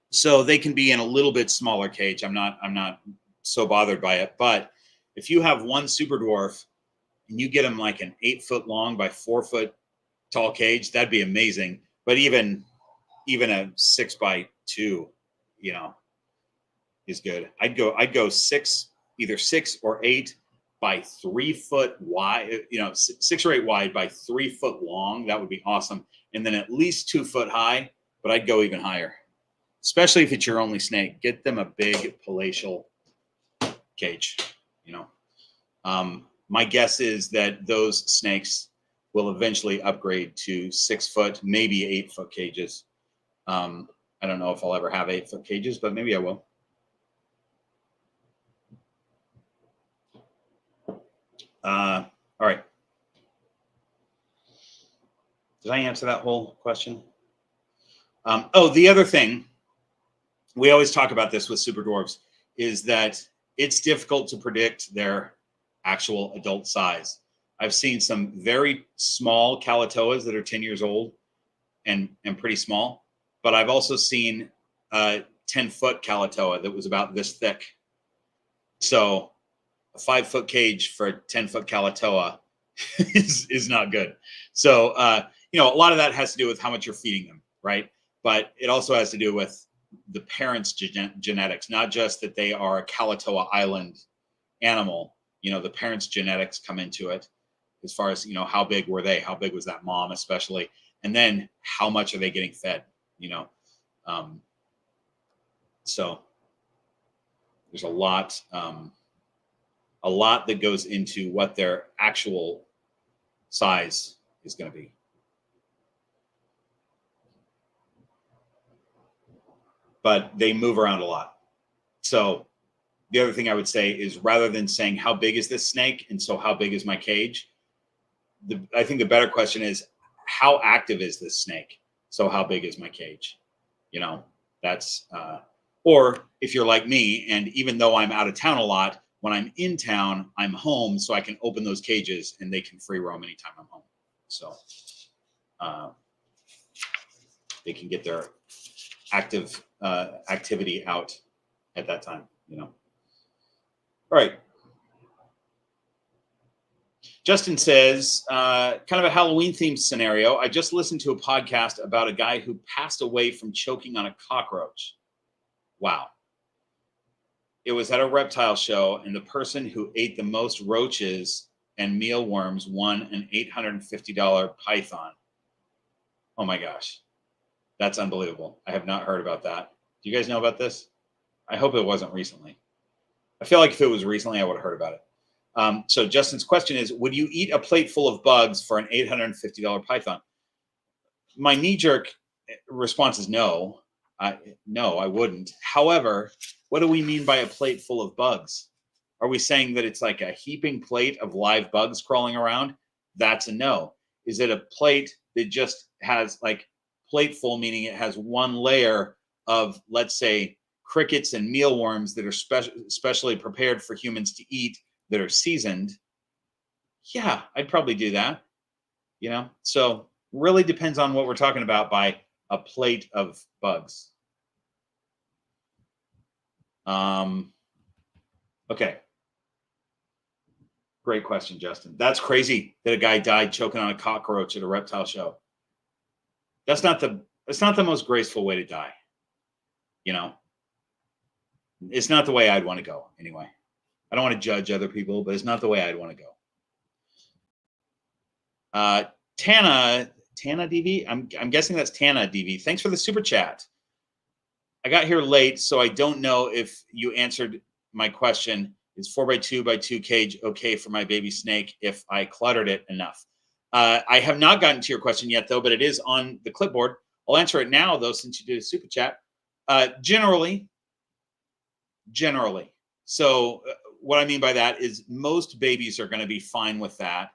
So they can be in a little bit smaller cage. I'm not so bothered by it. But if you have one super dwarf and you get them like an 8 foot long by 4 foot tall cage, that'd be amazing. But even a 6 by 2, you know, is good. I'd go 6, either 6 or 8 by 3 foot wide, you know, 6 or 8 wide by 3 foot long. That would be awesome. And then at least 2 foot high, but I'd go even higher, especially if it's your only snake. Get them a big palatial cage, you know. My guess is that those snakes will eventually upgrade to 6 foot, maybe 8 foot cages. I don't know if I'll ever have 8 foot cages, but maybe I will. All right. Did I answer that whole question? Oh, the other thing, we always talk about this with super dwarves, is that it's difficult to predict their actual adult size. I've seen some very small Kalatoas that are 10 years old and pretty small, but I've also seen a 10-foot Kalatoa that was about this thick. So a 5 foot cage for a 10-foot Kalatoa is not good. So, you know, a lot of that has to do with how much you're feeding them, right? But it also has to do with the parents' genetics, not just that they are a Kalatoa Island animal. You know, the parents' genetics come into it as far as, you know, how big were they? How big was that mom especially? And then how much are they getting fed, you know? So there's a lot that goes into what their actual size is going to be. But they move around a lot. So the other thing I would say is, rather than saying how big is this snake and so how big is my cage, I think the better question is, how active is this snake? So how big is my cage? You know, that's or if you're like me, and even though I'm out of town a lot, when I'm in town, I'm home, so I can open those cages and they can free roam anytime I'm home. So they can get their activity out at that time, you know. All right. Justin says, kind of a Halloween themed scenario. I just listened to a podcast about a guy who passed away from choking on a cockroach. Wow. It was at a reptile show, and the person who ate the most roaches and mealworms won an $850 python. Oh my gosh. That's unbelievable. I have not heard about that. Do you guys know about this? I hope it wasn't recently. I feel like if it was recently, I would have heard about it. So Justin's question is, would you eat a plate full of bugs for an $850 python? My knee-jerk response is no. No, I wouldn't. However, what do we mean by a plate full of bugs? Are we saying that it's like a heaping plate of live bugs crawling around? That's a no. Is it a plate that just has like plateful, meaning it has one layer of, let's say, crickets and mealworms that are specially prepared for humans to eat that are seasoned? Yeah, I'd probably do that. You know, so really depends on what we're talking about by a plate of bugs. Okay. Great question, Justin. That's crazy that a guy died choking on a cockroach at a reptile show. That's not the most graceful way to die. You know, it's not the way I'd want to go anyway. I don't want to judge other people, but it's not the way I'd want to go. Tana DV. I'm guessing that's Tana DV. Thanks for the super chat. I got here late, so I don't know if you answered my question. Is 4x2x2 cage okay for my baby snake if I cluttered it enough? I have not gotten to your question yet, though, but it is on the clipboard. I'll answer it now, though, since you did a super chat. Generally. So what I mean by that is most babies are going to be fine with that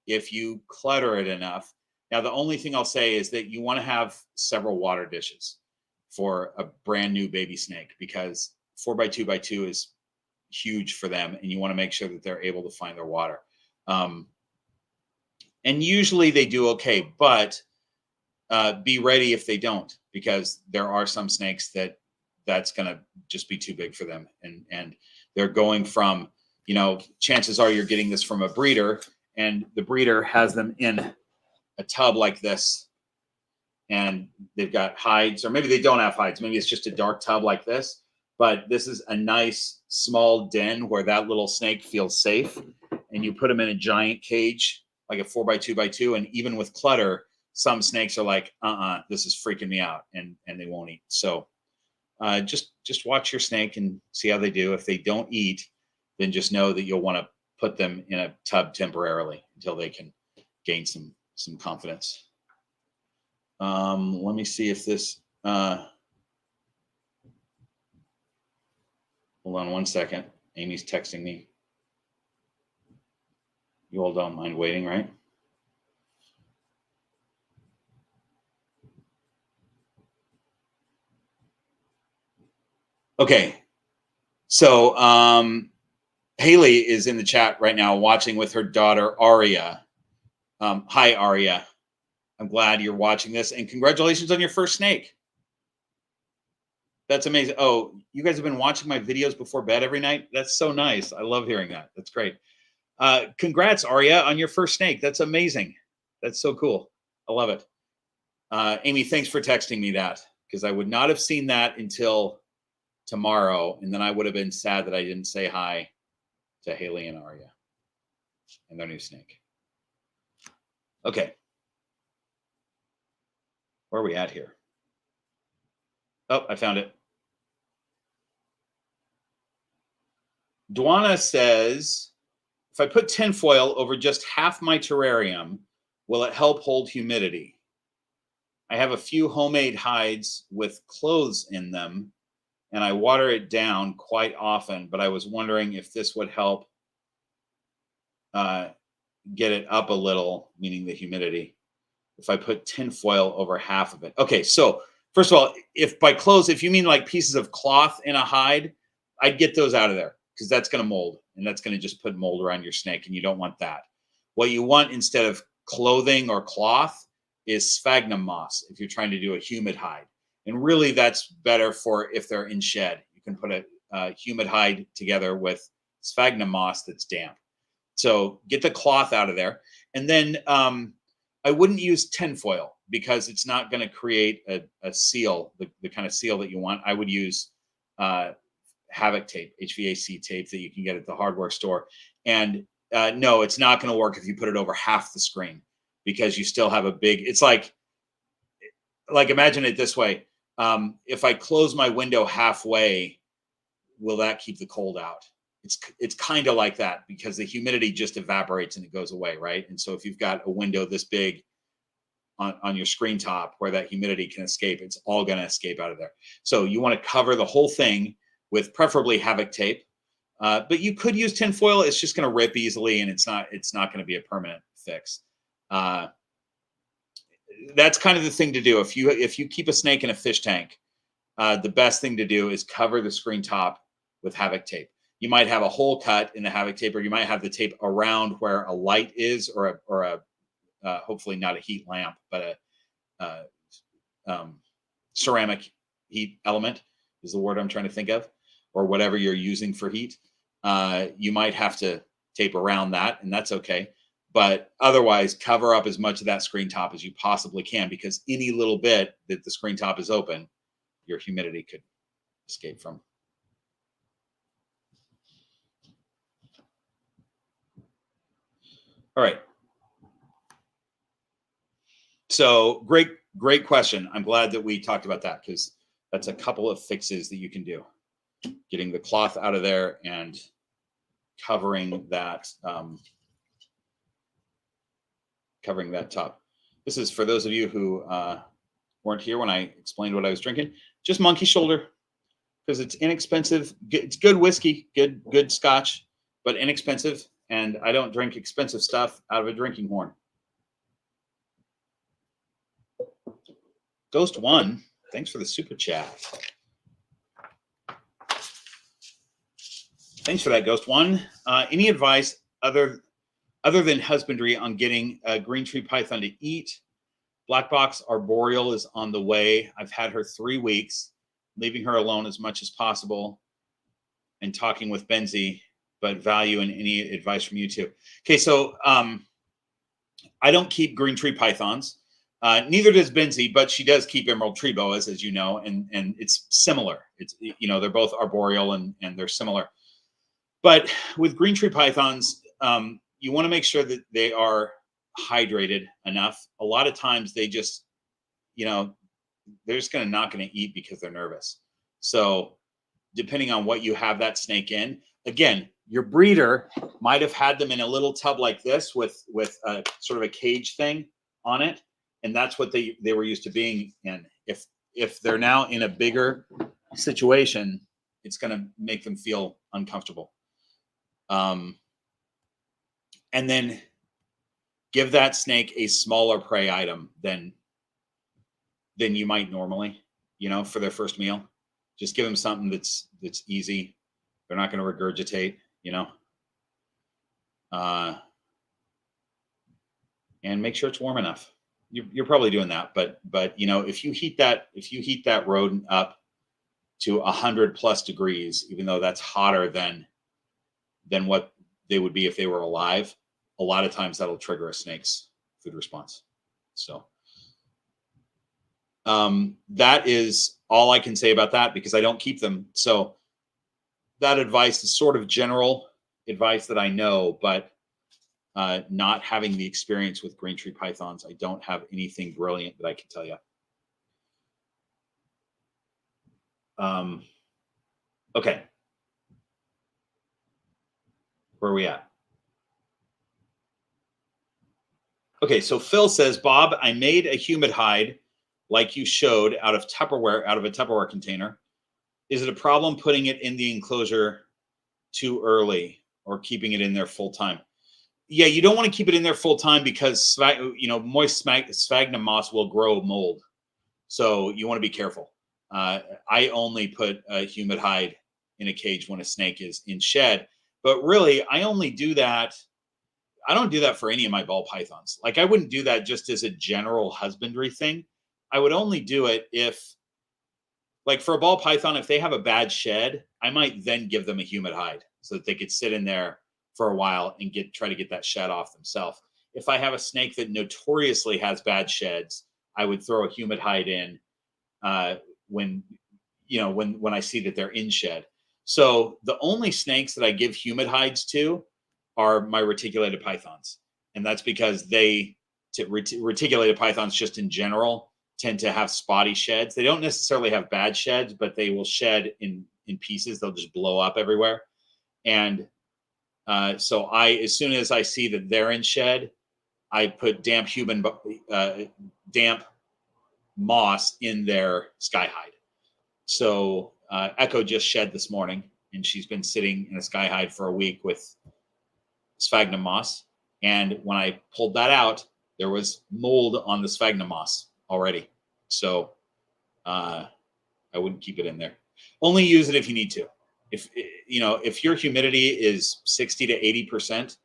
if you clutter it enough. Now, the only thing I'll say is that you want to have several water dishes for a brand new baby snake, because 4x2x2 is huge for them, and you want to make sure that they're able to find their water. And usually they do okay, but be ready if they don't, because there are some snakes that's going to just be too big for them. And they're going from, you know, chances are you're getting this from a breeder, and the breeder has them in a tub like this, and they've got hides, or maybe they don't have hides. Maybe it's just a dark tub like this, but this is a nice small den where that little snake feels safe. And you put them in a giant cage, like a 4x2x2. And even with clutter, some snakes are like, this is freaking me out, and they won't eat. So just watch your snake and see how they do. If they don't eat, then just know that you'll want to put them in a tub temporarily until they can gain some confidence. Let me see if this, hold on one second. Amy's texting me. You all don't mind waiting, right? Okay. So Haley is in the chat right now watching with her daughter, Aria. Hi, Aria. I'm glad you're watching this, and congratulations on your first snake. That's amazing. Oh, you guys have been watching my videos before bed every night? That's so nice. I love hearing that. That's great. Congrats, Aria, on your first snake. That's amazing. That's so cool. I love it. Amy, thanks for texting me that, because I would not have seen that until tomorrow, and then I would have been sad that I didn't say hi to Haley and Aria and their new snake. Okay. Where are we at here? Oh, I found it. Dwana says, if I put tinfoil over just half my terrarium, will it help hold humidity? I have a few homemade hides with clothes in them, and I water it down quite often, but I was wondering if this would help get it up a little, meaning the humidity, if I put tinfoil over half of it. Okay, so first of all, if by clothes, if you mean like pieces of cloth in a hide, I'd get those out of there, because that's going to mold, and that's going to just put mold around your snake, and you don't want that. What you want instead of clothing or cloth is sphagnum moss if you're trying to do a humid hide. And really that's better for if they're in shed. You can put a humid hide together with sphagnum moss that's damp. So get the cloth out of there. And then I wouldn't use tinfoil because it's not going to create a seal, the kind of seal that you want. I would use Havoc tape, HVAC tape that you can get at the hardware store. And no, it's not going to work if you put it over half the screen, because you still have a big, it's like imagine it this way. If I close my window halfway, will that keep the cold out? It's kind of like that, because the humidity just evaporates and it goes away, right? And so if you've got a window this big on your screen top where that humidity can escape, it's all going to escape out of there. So you want to cover the whole thing with preferably Havoc tape, but you could use tinfoil. It's just going to rip easily, and it's not going to be a permanent fix. That's kind of the thing to do. If you keep a snake in a fish tank, the best thing to do is cover the screen top with Havoc tape. You might have a hole cut in the Havoc tape, or you might have the tape around where a light is, or a hopefully not a heat lamp, but a ceramic heat element is the word I'm trying to think of, or whatever you're using for heat. You might have to tape around that, and that's okay. But otherwise, cover up as much of that screen top as you possibly can, because any little bit that the screen top is open, your humidity could escape from. All right. So great question. I'm glad that we talked about that, because that's a couple of fixes that you can do. Getting the cloth out of there and covering that top. This is for those of you who weren't here when I explained what I was drinking. Just monkey shoulder, because it's inexpensive. It's good whiskey, good Scotch, but inexpensive. And I don't drink expensive stuff out of a drinking horn. Ghost One, thanks for the super chat. Thanks for that, Ghost One. Any advice other than husbandry on getting a green tree python to eat? Black box arboreal is on the way. I've had her 3 weeks, leaving her alone as much as possible and talking with Benzie, but value in any advice from you too. Okay, so I don't keep green tree pythons. Neither does Benzie, but she does keep emerald tree boas, as you know, and it's similar. It's, you know, they're both arboreal and they're similar. But with green tree pythons, you want to make sure that they are hydrated enough. A lot of times they just, you know, they're just not going to eat because they're nervous. So depending on what you have that snake in, again, your breeder might have had them in a little tub like this with a sort of a cage thing on it. And that's what they were used to being in. If they're now in a bigger situation, it's going to make them feel uncomfortable. And then give that snake a smaller prey item than you might normally, you know, for their first meal. Just give them something that's easy. They're not going to regurgitate, you know. And make sure it's warm enough. You're probably doing that, but you know, if you heat that rodent up to 100+ degrees, even though that's hotter than what they would be if they were alive, a lot of times that'll trigger a snake's food response. So that is all I can say about that, because I don't keep them. So that advice is sort of general advice that I know, but not having the experience with green tree pythons, I don't have anything brilliant that I can tell you. Okay. Where are we at? Okay, so Phil says, Bob, I made a humid hide like you showed out of a Tupperware container. Is it a problem putting it in the enclosure too early or keeping it in there full time? Yeah, you don't want to keep it in there full time, because, you know, moist sphagnum moss will grow mold. So you want to be careful. I only put a humid hide in a cage when a snake is in shed, but really I only do that. I don't do that for any of my ball pythons. Like, I wouldn't do that just as a general husbandry thing. I would only do it if, like, for a ball python, if they have a bad shed, I might then give them a humid hide so that they could sit in there for a while and try to get that shed off themselves. If I have a snake that notoriously has bad sheds, I would throw a humid hide in when I see that they're in shed. So the only snakes that I give humid hides to are my reticulated pythons, and that's because reticulated pythons just in general tend to have spotty sheds. They don't necessarily have bad sheds, but they will shed in pieces. They'll just blow up everywhere. And so as soon as I see that they're in shed, I put damp moss in their sky hide. So Echo just shed this morning, and she's been sitting in a sky hide for a week with sphagnum moss. And when I pulled that out, there was mold on the sphagnum moss already. So I wouldn't keep it in there. Only use it if you need to. If your humidity is 60 to 80%,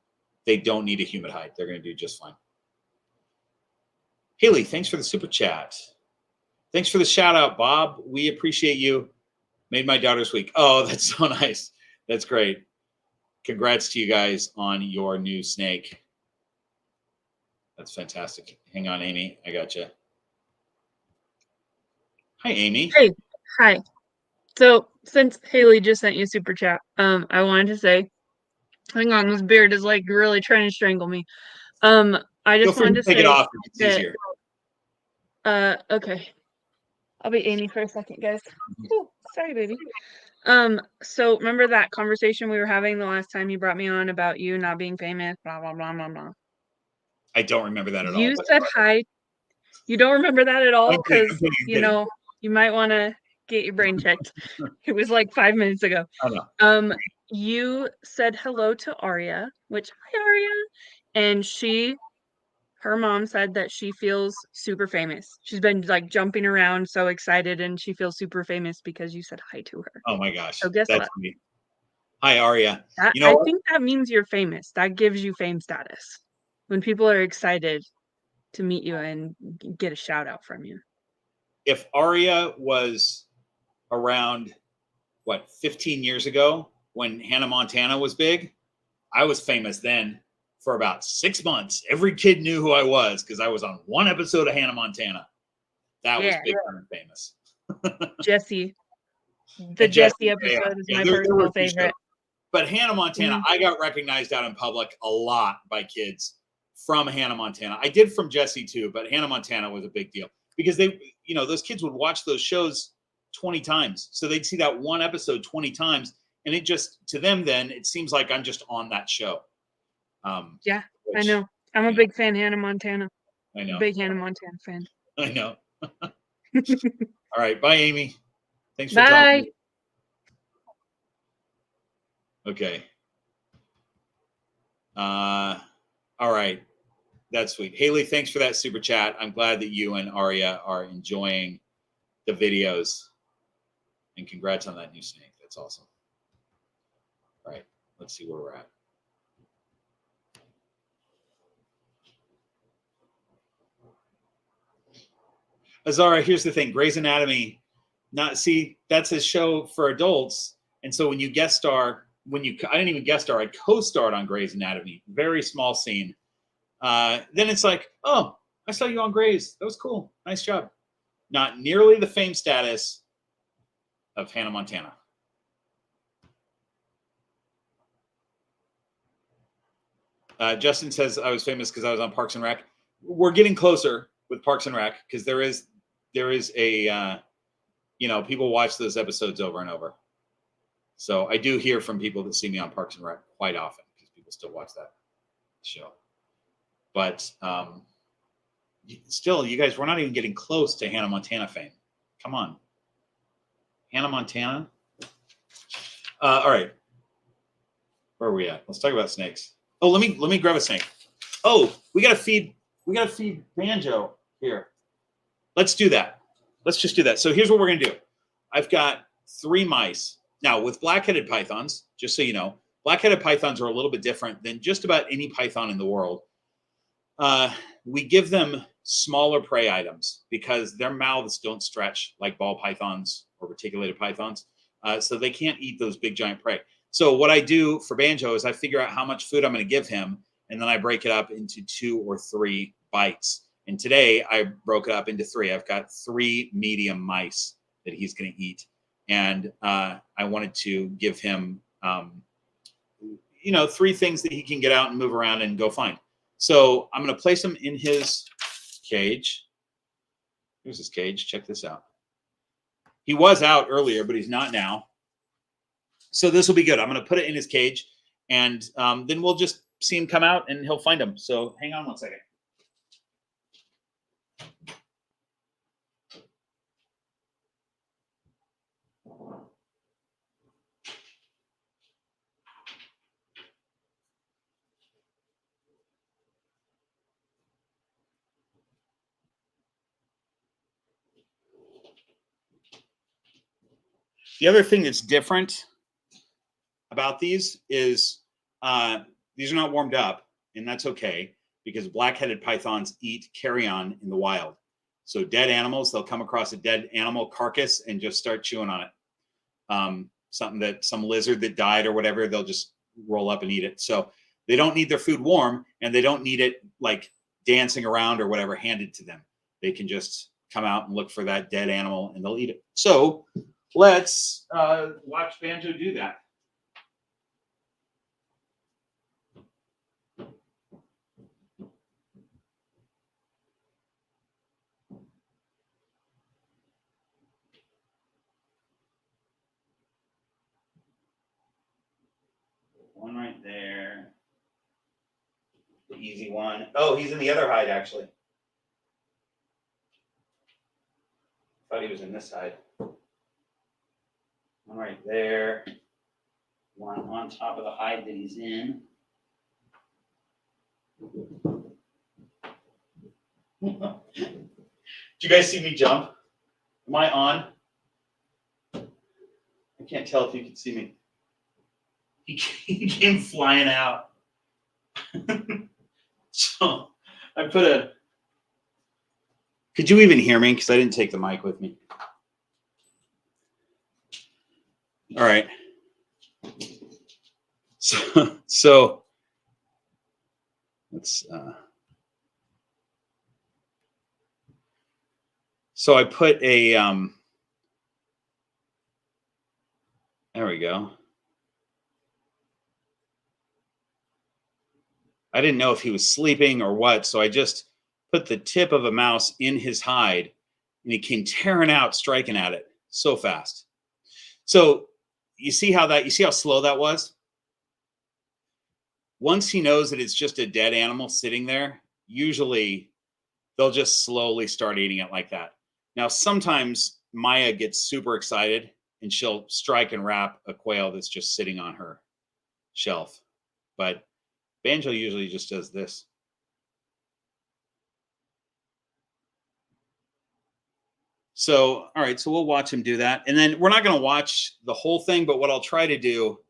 they don't need a humid hide. They're going to do just fine. Haley, thanks for the super chat. Thanks for the shout out, Bob. We appreciate you. Made my daughter's week. Oh, that's so nice. That's great. Congrats to you guys on your new snake. That's fantastic. Hang on, Amy. I got you. Hi, Amy. Hey, hi. So since Haley just sent you a super chat, I wanted to say, hang on, this beard is like really trying to strangle me. I just wanted to take say it off if it's that, easier. Okay. I'll be Amy for a second, guys. Ooh, sorry, baby. So remember that conversation we were having the last time you brought me on about you not being famous, blah, blah, blah, blah, blah. I don't remember that at all. You said hi. You don't remember that at all? Because, you might want to get your brain checked. It was like 5 minutes ago. I know. You said hello to Aria, which, hi, Aria. And her mom said that she feels super famous. She's been like jumping around so excited, and she feels super famous because you said hi to her. Oh my gosh. So guess what? Me. Hi, Aria. I think that means you're famous. That gives you fame status. When people are excited to meet you and get a shout out from you. If Aria was around, 15 years ago when Hannah Montana was big, I was famous then. For about 6 months, every kid knew who I was because I was on one episode of Hannah Montana. That was big and famous. Jesse. The Jesse episode is my personal favorite. But Hannah Montana, I got recognized out in public a lot by kids from Hannah Montana. I did from Jesse too, but Hannah Montana was a big deal because those kids would watch those shows 20 times. So they'd see that one episode 20 times. And it just, to them then, it seems like I'm just on that show. I know. I'm a big fan of Hannah Montana. I know. Big Hannah Montana fan. I know. All right. Bye, Amy. Thanks for talking. Okay. All right. That's sweet. Haley, thanks for that super chat. I'm glad that you and Aria are enjoying the videos. And congrats on that new snake. That's awesome. All right. Let's see where we're at. Azara, here's the thing. Grey's Anatomy, that's a show for adults. And so when you guest star, I didn't even guest star, I co-starred on Grey's Anatomy. Very small scene. Then it's like, oh, I saw you on Grey's. That was cool. Nice job. Not nearly the fame status of Hannah Montana. Justin says I was famous because I was on Parks and Rec. We're getting closer with Parks and Rec because there is a people watch those episodes over and over. So I do hear from people that see me on Parks and Rec quite often because people still watch that show. But still, you guys, we're not even getting close to Hannah Montana fame. Come on. Hannah Montana. All right. Where are we at? Let's talk about snakes. Oh, let me grab a snake. Oh, we gotta feed Banjo here. Let's do that. Let's just do that. So here's what we're gonna do. I've got 3 mice. Now with blackheaded pythons, just so you know, blackheaded pythons are a little bit different than just about any python in the world. We give them smaller prey items because their mouths don't stretch like ball pythons or reticulated pythons. So they can't eat those big giant prey. So what I do for Banjo is I figure out how much food I'm going to give him, and then I break it up into 2 or 3 bites. And today I broke it up into 3. I've got 3 medium mice that he's going to eat. And I wanted to give him, 3 things that he can get out and move around and go find. So I'm going to place him in his cage. Here's his cage. Check this out. He was out earlier, but he's not now. So this will be good. I'm going to put it in his cage, and then we'll just see him come out, and he'll find him. So hang on one second. The other thing that's different about these is these are not warmed up, and that's okay, because black-headed pythons eat carrion in the wild. So dead animals, they'll come across a dead animal carcass and just start chewing on it. Some lizard that died or whatever, they'll just roll up and eat it. So they don't need their food warm, and they don't need it like dancing around or whatever handed to them. They can just come out and look for that dead animal, and they'll eat it. So let's watch Banjo do that. One right there. The easy one. Oh, he's in the other hide, actually. Thought he was in this hide. One right there. One on top of the hide that he's in. Did you guys see me jump? Am I on? I can't tell if you can see me. He came flying out. So I put a. Could you even hear me? Because I didn't take the mic with me. All right. So let's. So I put a. There we go. I didn't know if he was sleeping or what, so I just put the tip of a mouse in his hide, and he came tearing out, striking at it so fast. So you see how slow that was? Once he knows that it's just a dead animal sitting there, usually they'll just slowly start eating it like that. Now, sometimes Maya gets super excited, and she'll strike and wrap a quail that's just sitting on her shelf. But Banjo usually just does this. So, all right, so we'll watch him do that. And then we're not going to watch the whole thing, but what I'll try to do,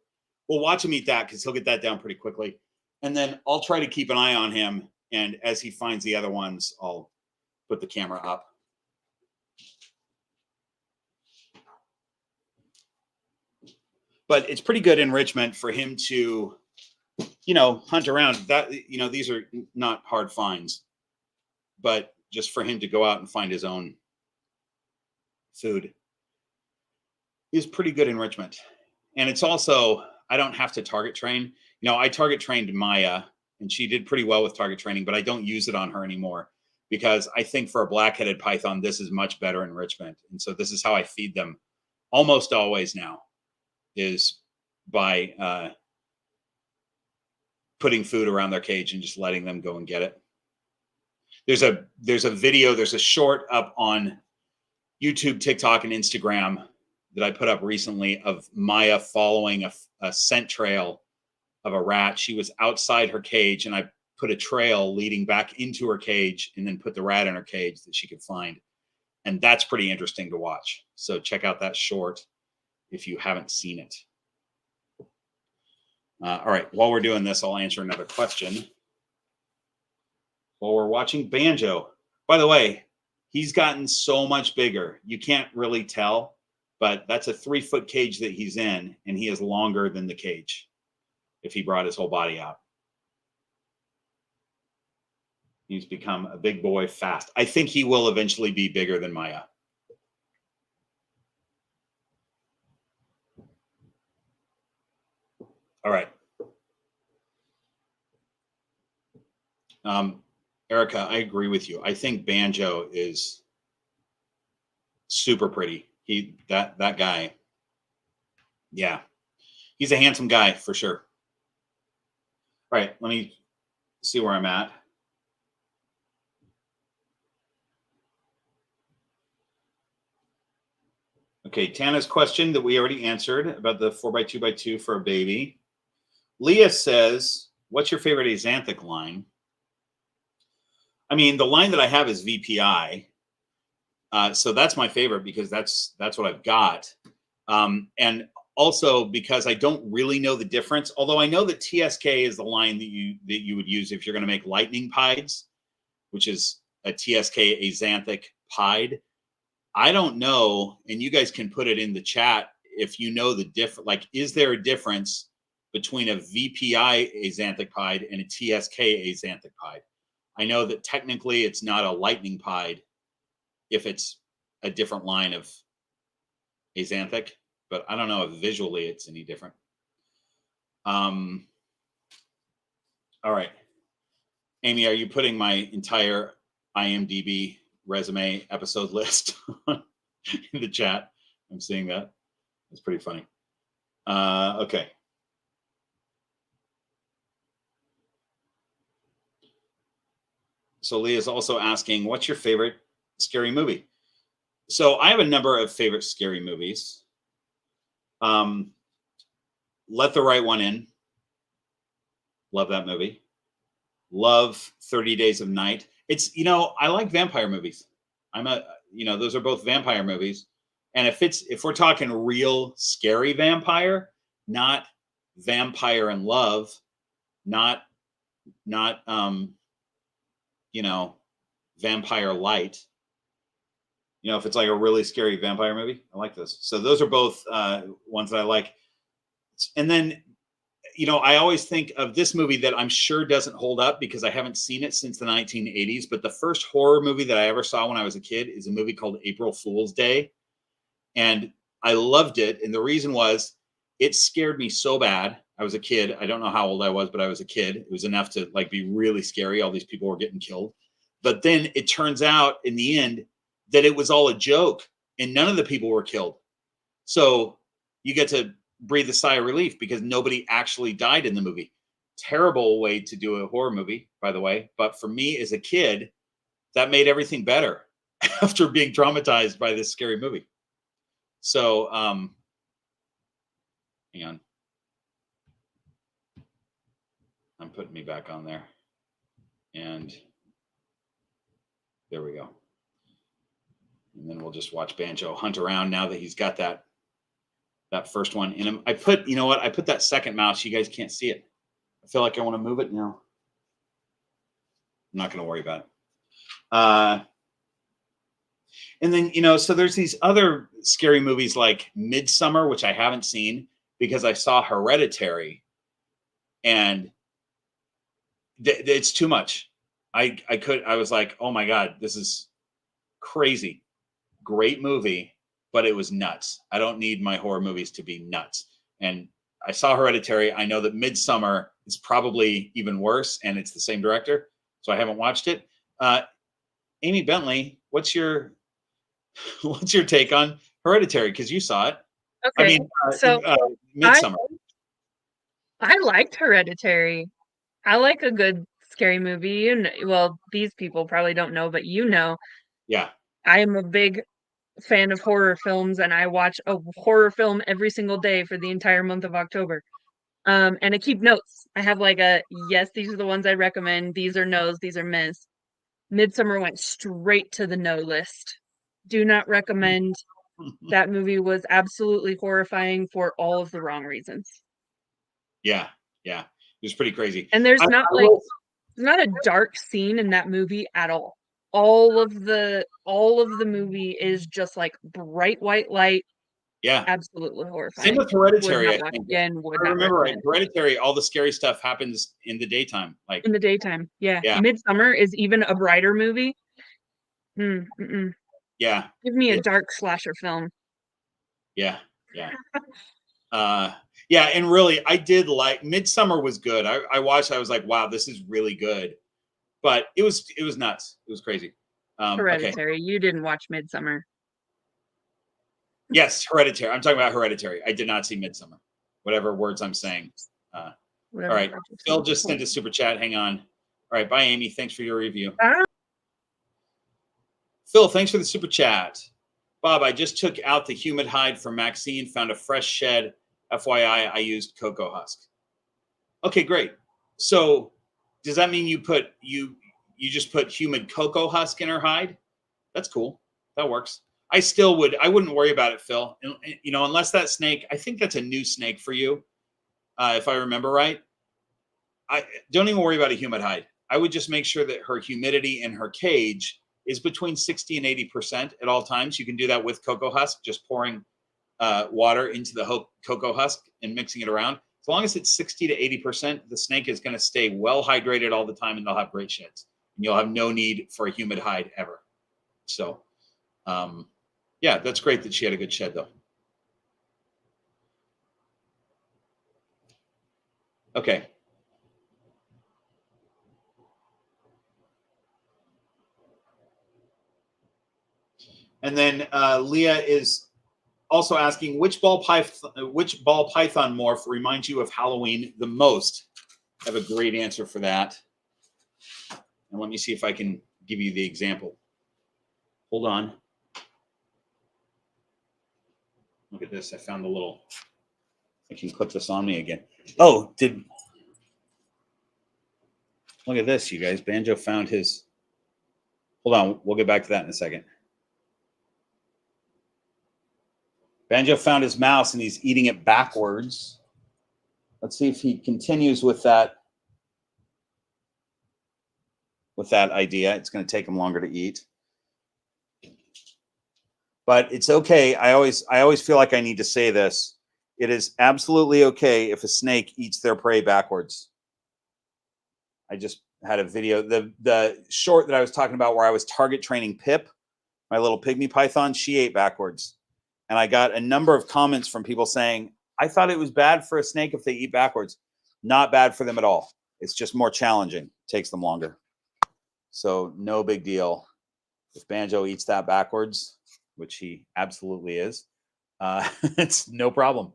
we'll watch him eat that because he'll get that down pretty quickly. And then I'll try to keep an eye on him. And as he finds the other ones, I'll put the camera up. But it's pretty good enrichment for him to, hunt around. That, these are not hard finds, but just for him to go out and find his own food is pretty good enrichment. And it's also, I don't have to target train. I target trained Maya, and she did pretty well with target training, but I don't use it on her anymore because I think for a black-headed python, this is much better enrichment. And so this is how I feed them almost always now, is by putting food around their cage and just letting them go and get it. There's a video, there's a short up on YouTube, TikTok, and Instagram that I put up recently of Maya following a scent trail of a rat. She was outside her cage, and I put a trail leading back into her cage and then put the rat in her cage that she could find. And that's pretty interesting to watch. So check out that short if you haven't seen it. All right, while we're doing this, I'll answer another question. While we're watching Banjo. By the way, he's gotten so much bigger. You can't really tell, but that's a 3-foot cage that he's in, and he is longer than the cage if he brought his whole body out. He's become a big boy fast. I think he will eventually be bigger than Maya. All right. Erica, I agree with you. I think Banjo is super pretty. That guy. Yeah. He's a handsome guy for sure. All right, let me see where I'm at. Okay, Tana's question that we already answered about the 4x2x2 for a baby. Leah says, what's your favorite axanthic line? I mean, the line that I have is VPI. So that's my favorite because that's what I've got. And also because I don't really know the difference, although I know that TSK is the line that you would use if you're going to make lightning pieds, which is a TSK axanthic pied. I don't know, and you guys can put it in the chat if you know the difference. Like, is there a difference between a VPI axanthic pied and a TSK axanthic pied? I know that technically it's not a lightning pied if it's a different line of axanthic, but I don't know if visually it's any different. All right. Amy, are you putting my entire IMDb resume episode list in the chat? I'm seeing that. It's pretty funny. Okay. So Leah's also asking, what's your favorite scary movie? So I have a number of favorite scary movies. Let the Right One In. Love that movie. Love 30 Days of Night. It's, I like vampire movies. Those are both vampire movies. And if we're talking real scary vampire, not Vampire in Love, not Vampire Light. If it's like a really scary vampire movie, I like those. So those are both ones that I like. And then, I always think of this movie that I'm sure doesn't hold up because I haven't seen it since the 1980s. But the first horror movie that I ever saw when I was a kid is a movie called April Fool's Day. And I loved it. And the reason was it scared me so bad. I was a kid. I don't know how old I was, but I was a kid. It was enough to be really scary. All these people were getting killed. But then it turns out in the end that it was all a joke and none of the people were killed. So you get to breathe a sigh of relief because nobody actually died in the movie. Terrible way to do a horror movie, by the way. But for me as a kid, that made everything better after being traumatized by this scary movie. So, hang on. I'm putting me back on there. And there we go. And then we'll just watch Banjo hunt around now that he's got that first one in him. I put that second mouse. You guys can't see it. I feel like I want to move it now. I'm not going to worry about it. And then, so there's these other scary movies like Midsummer, which I haven't seen because I saw Hereditary and it's too much. I was like, oh my God, this is crazy. Great movie, but it was nuts. I don't need my horror movies to be nuts. And I saw Hereditary. I know that Midsummer is probably even worse and it's the same director. So I haven't watched it. Amy Bentley, what's your take on Hereditary? Because you saw it. Okay. Midsummer. I liked Hereditary. I like a good scary movie. Well, these people probably don't know, but Yeah. I am a big fan of horror films and I watch a horror film every single day for the entire month of October. And I keep notes. I have yes, these are the ones I recommend. These are no's, these are mehs. Midsummer went straight to the no list. Do not recommend. That movie was absolutely horrifying for all of the wrong reasons. Yeah. It was pretty crazy. And there's not a dark scene in that movie at all. All of the movie is just bright white light, Yeah. Absolutely Same horrifying. with Would Hereditary, not I watch think. again, would I not remember right. recommend. Hereditary, all the scary stuff happens in the daytime. Like, In the daytime, yeah. yeah, Midsummer is even a brighter movie. yeah, Give me a it- dark slasher film. yeah, yeah. Yeah, and really, I did like Midsummer was good. I watched. I was like, wow, this is really good. But it was nuts. It was crazy. Okay. Hereditary. You didn't watch Midsummer. Yes, Hereditary. I'm talking about Hereditary. I did not see Midsummer. Whatever words I'm saying. All right. Phil just sent a super chat. Hang on. All right. Bye, Amy. Thanks for your review. Phil, thanks for the super chat. Bob, I just took out the humid hide from Maxine, found a fresh shed. FYI, I used cocoa husk. Okay, great. So does that mean you just put humid cocoa husk in her hide? That's cool. That works. I wouldn't worry about it, Phil. You know, unless that snake, I think that's a new snake for you, if I remember right. I don't even worry about a humid hide. I would just make sure that her humidity in her cage is between 60 and 80% at all times. You can do that with cocoa husk, just pouring water into the cocoa husk and mixing it around. As long as it's 60 to 80%, the snake is going to stay well hydrated all the time and they'll have great sheds. And you'll have no need for a humid hide ever. So, yeah, that's great that she had a good shed, though. Okay. And then Leah is also asking, which ball python morph reminds you of Halloween the most? I have a great answer for that. And let me see if I can give you the example. Hold on. Look at this. I found a little. I can clip this on me again. Oh, look at this, you guys. Banjo found his. Hold on. We'll get back to that in a second. Banjo found his mouse and he's eating it backwards. Let's see if he continues with that idea. It's going to take him longer to eat. But it's okay. I always feel like I need to say this. It is absolutely okay if a snake eats their prey backwards. I just had a video, the short that I was talking about where I was target training Pip, my little pygmy python, she ate backwards. And I got a number of comments from people saying, I thought it was bad for a snake if they eat backwards. Not bad for them at all. It's just more challenging. It takes them longer. So no big deal. If Banjo eats that backwards, which he absolutely is, it's no problem.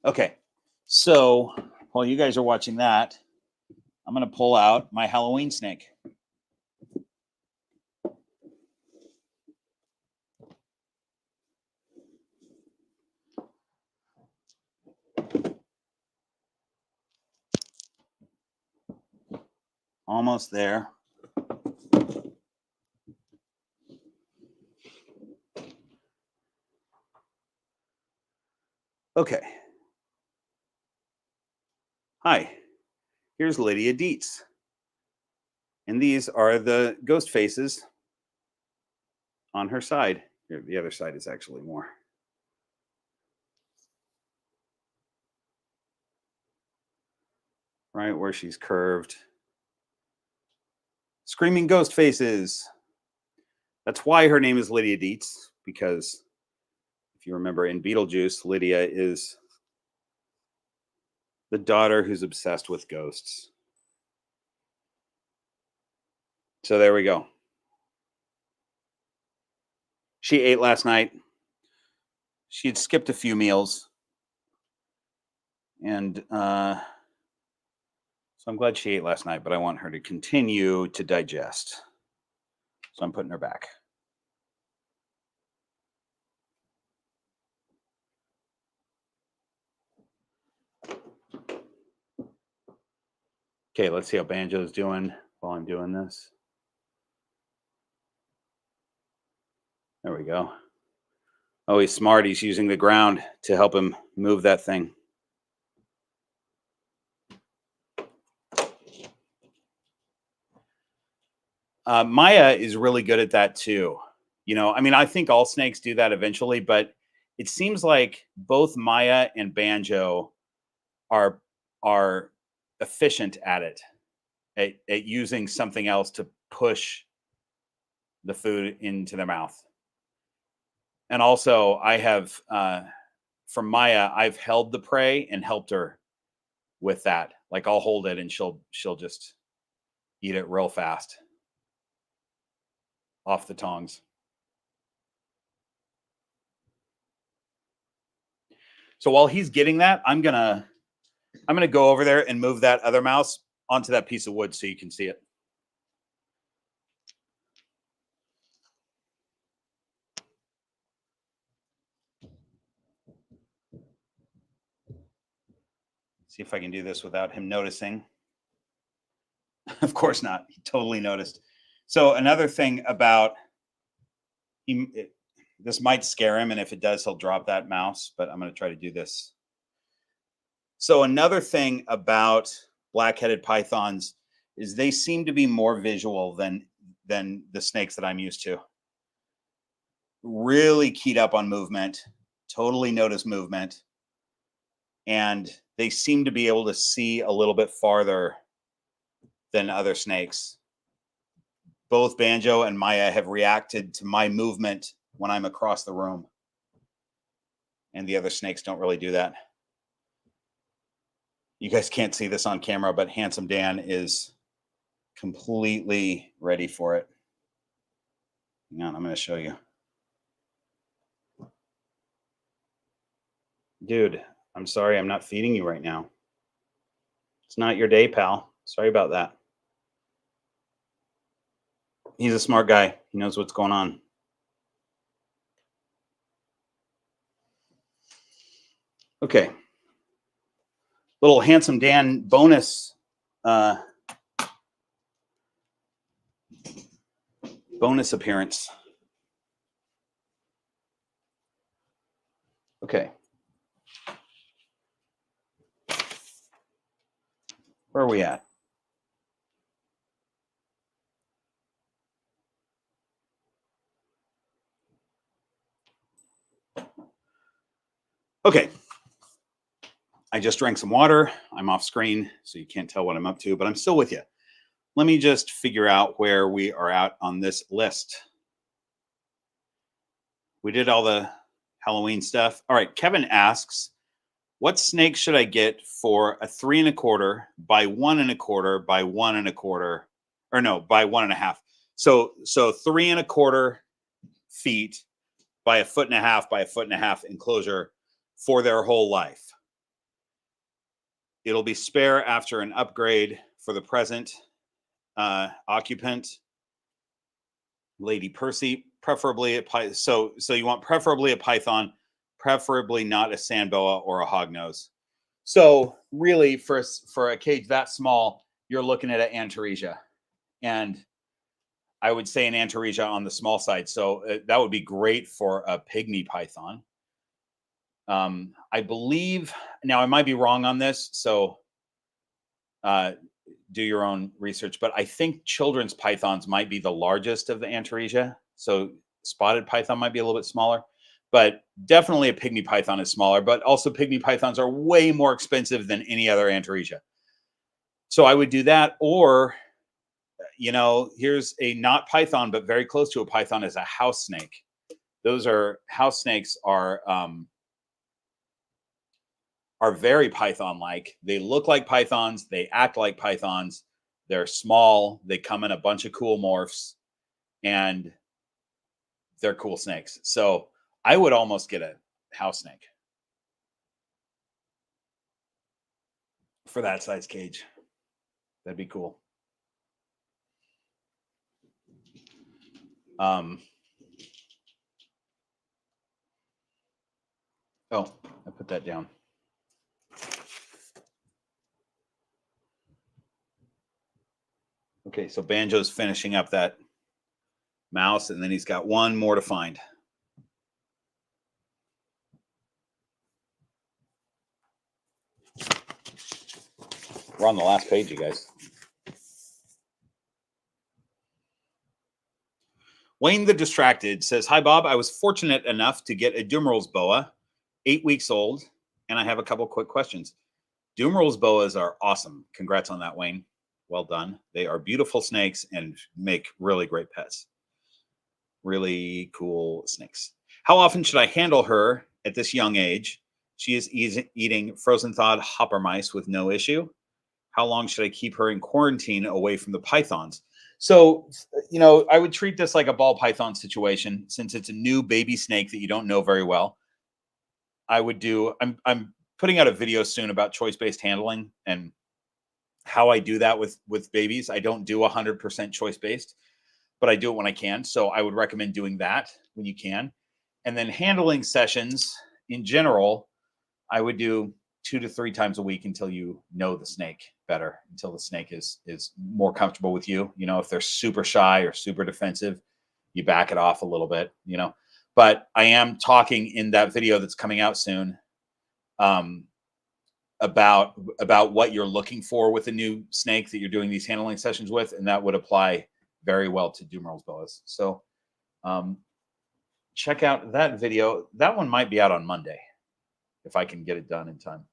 Okay, so while you guys are watching that, I'm going to pull out my Halloween snake. Almost there. Okay. Hi, here's Lydia Dietz. And these are the ghost faces on her side. Here, the other side is actually more. Right where she's curved. Screaming ghost faces. That's why her name is Lydia Dietz, because if you remember in Beetlejuice, Lydia is the daughter who's obsessed with ghosts. So there we go. She ate last night. She had skipped a few meals. And so I'm glad she ate last night, but I want her to continue to digest. So I'm putting her back. Okay, let's see how Banjo's doing while I'm doing this. There we go. Oh, he's smart. He's using the ground to help him move that thing. Maya is really good at that too. You know, I mean, I think all snakes do that eventually, but it seems like both Maya and Banjo are efficient at it, at using something else to push the food into their mouth. And also, I have from Maya, I've held the prey and helped her with that. Like I'll hold it and she'll just eat it real fast off the tongs. So while he's getting that, I'm gonna go over there and move that other mouse onto that piece of wood so you can see it. See if I can do this without him noticing. Of course not. He totally noticed. So another thing about this might scare him, and if it does, he'll drop that mouse, but I'm going to try to do this. So another thing about black-headed pythons is they seem to be more visual than the snakes that I'm used to. Really keyed up on movement, totally notice movement, and they seem to be able to see a little bit farther than other snakes. Both Banjo and Maya have reacted to my movement when I'm across the room, and the other snakes don't really do that. You guys can't see this on camera, but Handsome Dan is completely ready for it. Hang on, I'm going to show you. Dude, I'm sorry, I'm not feeding you right now. It's not your day, pal. Sorry about that. He's a smart guy. He knows what's going on. Okay. Little Handsome Dan bonus appearance. Okay. Where are we at? Okay. I just drank some water. I'm off screen, so you can't tell what I'm up to, but I'm still with you. Let me just figure out where we are at on this list. We did all the Halloween stuff. All right. Kevin asks, what snake should I get for a 3 1/4 by 1 1/4 by 1 1/4, or no, by 1 1/2? So 3 1/4 feet by 1.5 feet by 1.5 feet enclosure for their whole life. It'll be spare after an upgrade for the present occupant, Lady Percy, preferably a so you want preferably a python, preferably not a sand boa or a hognose. So really, for a cage that small, you're looking at an Antaresia, and I would say an Antaresia on the small side. So that would be great for a pygmy python. I believe, now I might be wrong on this, so do your own research, but I think children's pythons might be the largest of the Antaresia. So spotted python might be a little bit smaller, but definitely a pygmy python is smaller, but also pygmy pythons are way more expensive than any other Antaresia. So I would do that, or, you know, here's a not python, but very close to a python, is a house snake. Those are, house snakes are very python-like. They look like pythons. They act like pythons. They're small. They come in a bunch of cool morphs, and they're cool snakes. So I would almost get a house snake for that size cage. That'd be cool. Oh, I put that down. Okay, so Banjo's finishing up that mouse, and then he's got one more to find. We're on the last page, you guys. Wayne the Distracted says, hi, Bob. I was fortunate enough to get a Dumerals boa, 8 weeks old, and I have a couple quick questions. Dumerals boas are awesome. Congrats on that, Wayne. Well done. They are beautiful snakes and make really great pets. Really cool snakes. How often should I handle her at this young age? She is eating frozen thawed hopper mice with no issue. How long should I keep her in quarantine away from the pythons? So, you know, I would treat this like a ball python situation since it's a new baby snake that you don't know very well. I would do, I'm putting out a video soon about choice-based handling and how I do that with babies. I don't do 100% choice-based, but I do it when I can. So I would recommend doing that when you can. And then handling sessions in general, I would do 2 to 3 times a week until you know the snake better, until the snake is more comfortable with you. You know, if they're super shy or super defensive, you back it off a little bit, you know. But I am talking in that video that's coming out soon about what you're looking for with a new snake that you're doing these handling sessions with, and that would apply very well to Dumerals boas. So check out that video. That one might be out on Monday if I can get it done in time.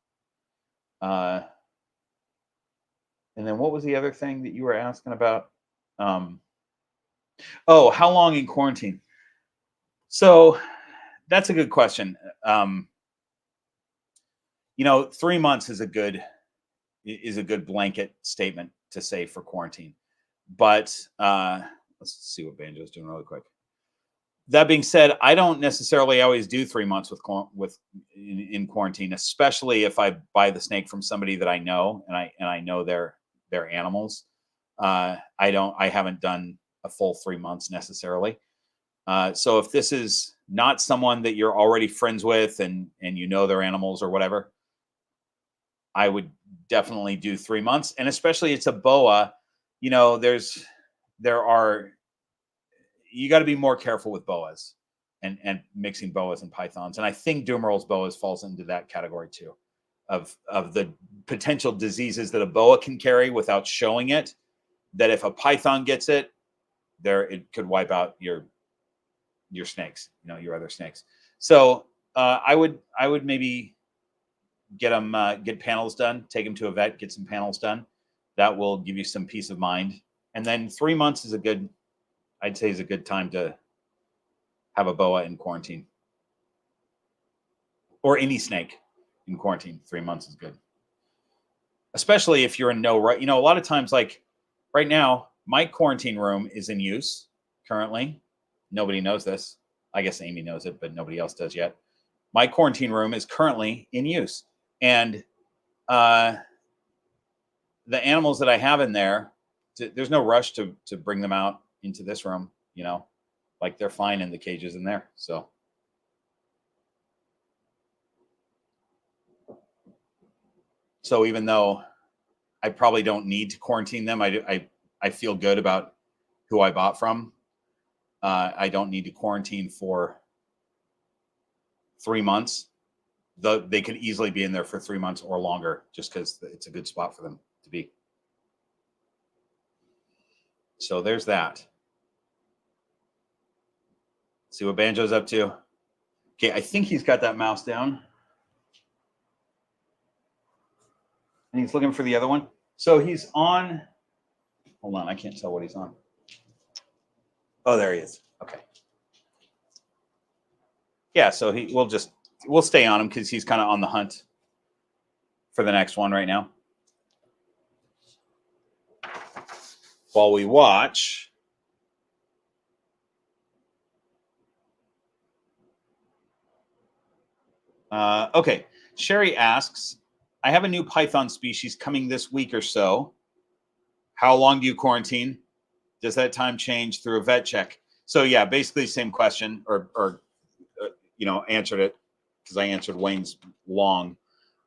And then what was the other thing that you were asking about? Oh, how long in quarantine? So that's a good question. You know, 3 months is a good blanket statement to say for quarantine. But let's see what Banjo's doing really quick. That being said, I don't necessarily always do 3 months in quarantine, especially if I buy the snake from somebody that I know and I know their animals. I haven't done a full 3 months necessarily. So if this is not someone that you're already friends with and you know their animals or whatever, I would definitely do 3 months. And especially it's a boa, you know, you got to be more careful with boas and mixing boas and pythons. And I think Dumerals boas falls into that category too, of the potential diseases that a boa can carry without showing it, that if a python gets it, it could wipe out your snakes, you know, your other snakes. So I would maybe get panels done, take them to a vet, get some panels done. That will give you some peace of mind. And then 3 months is I'd say is a good time to have a boa in quarantine, or any snake in quarantine. 3 months is good, especially if you're in you know, a lot of times, like right now, my quarantine room is in use currently. Nobody knows this. I guess Amy knows it, but nobody else does yet. My quarantine room is currently in use. And the animals that I have in there, there's no rush to bring them out into this room, you know, like they're fine in the cages in there. So even though I probably don't need to quarantine them, I feel good about who I bought from. I don't need to quarantine for 3 months. They could easily be in there for 3 months or longer, just because it's a good spot for them to be. So there's that. See what Banjo's up to. Okay, I think he's got that mouse down. And he's looking for the other one. So he's on. Hold on, I can't tell what he's on. Oh, there he is. Okay. Yeah, so we'll stay on him because he's kind of on the hunt for the next one right now. While we watch. Okay, Sherry asks, I have a new python species coming this week or so. How long do you quarantine? Does that time change through a vet check? So yeah, basically same question, or you know, answered it because I answered Wayne's long.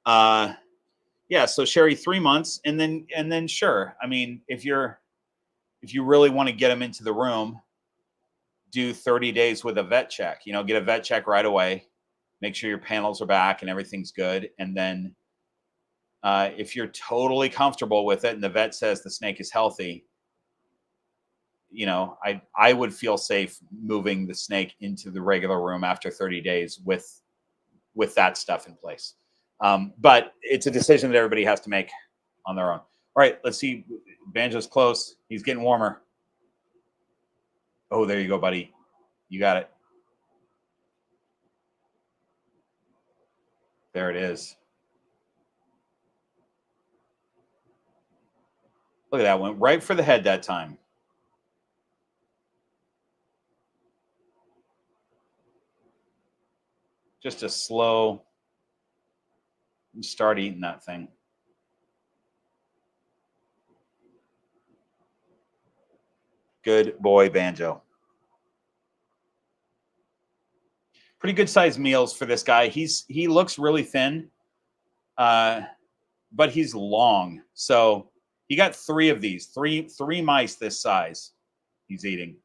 Yeah, so Sherry, 3 months, and then sure. I mean, if you really want to get them into the room, do 30 days with a vet check. You know, get a vet check right away. Make sure your panels are back and everything's good. And then if you're totally comfortable with it and the vet says the snake is healthy, you know, I would feel safe moving the snake into the regular room after 30 days with that stuff in place. But it's a decision that everybody has to make on their own. All right, let's see. Banjo's close. He's getting warmer. Oh, there you go, buddy. You got it. There it is. Look at that one. Right for the head that time. Just a slow start eating that thing. Good boy, Banjo. Pretty good sized meals for this guy. He looks really thin, but he's long. So he got 3 of these, three mice this size he's eating.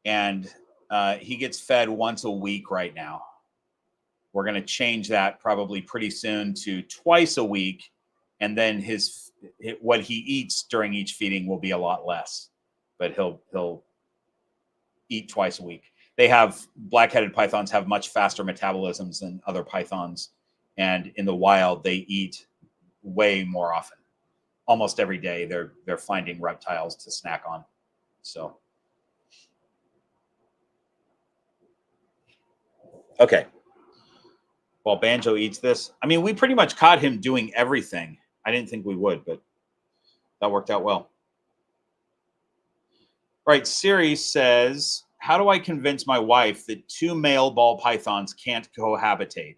And he gets fed once a week right now. We're going to change that probably pretty soon to twice a week. And then what he eats during each feeding will be a lot less, but he'll eat twice a week. They have blackheaded pythons have much faster metabolisms than other pythons. And in the wild, they eat way more often. Almost every day, they're finding reptiles to snack on. So, okay. While Banjo eats this, I mean, we pretty much caught him doing everything. I didn't think we would, but that worked out well. All right, Siri says, how do I convince my wife that 2 male ball pythons can't cohabitate?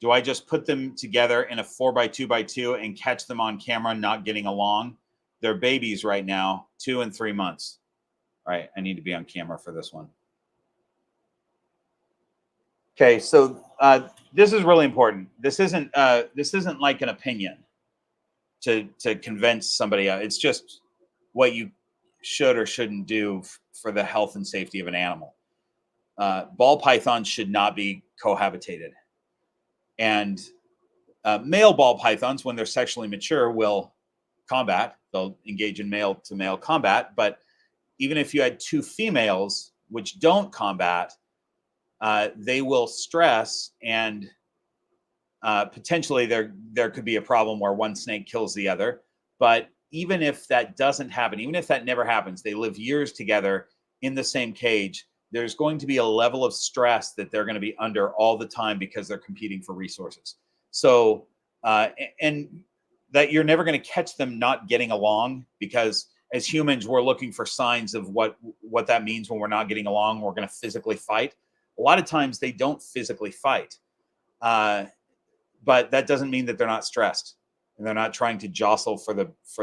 Do I just put them together in a 4x2x2 and catch them on camera not getting along? They're babies right now, 2 and 3 months. All right, I need to be on camera for this one. Okay, so this is really important. This isn't like an opinion to convince somebody. It's just what you should or shouldn't do for the health and safety of an animal. Ball pythons should not be cohabitated. And male ball pythons, when they're sexually mature, will combat. They'll engage in male-to-male combat. But even if you had 2 females which don't combat, they will stress, and potentially there could be a problem where one snake kills the other. But even if that doesn't happen, even if that never happens, they live years together in the same cage, there's going to be a level of stress that they're going to be under all the time because they're competing for resources. So, and that you're never going to catch them not getting along, because as humans, we're looking for signs of what that means when we're not getting along. We're going to physically fight. A lot of times they don't physically fight, but that doesn't mean that they're not stressed and they're not trying to jostle for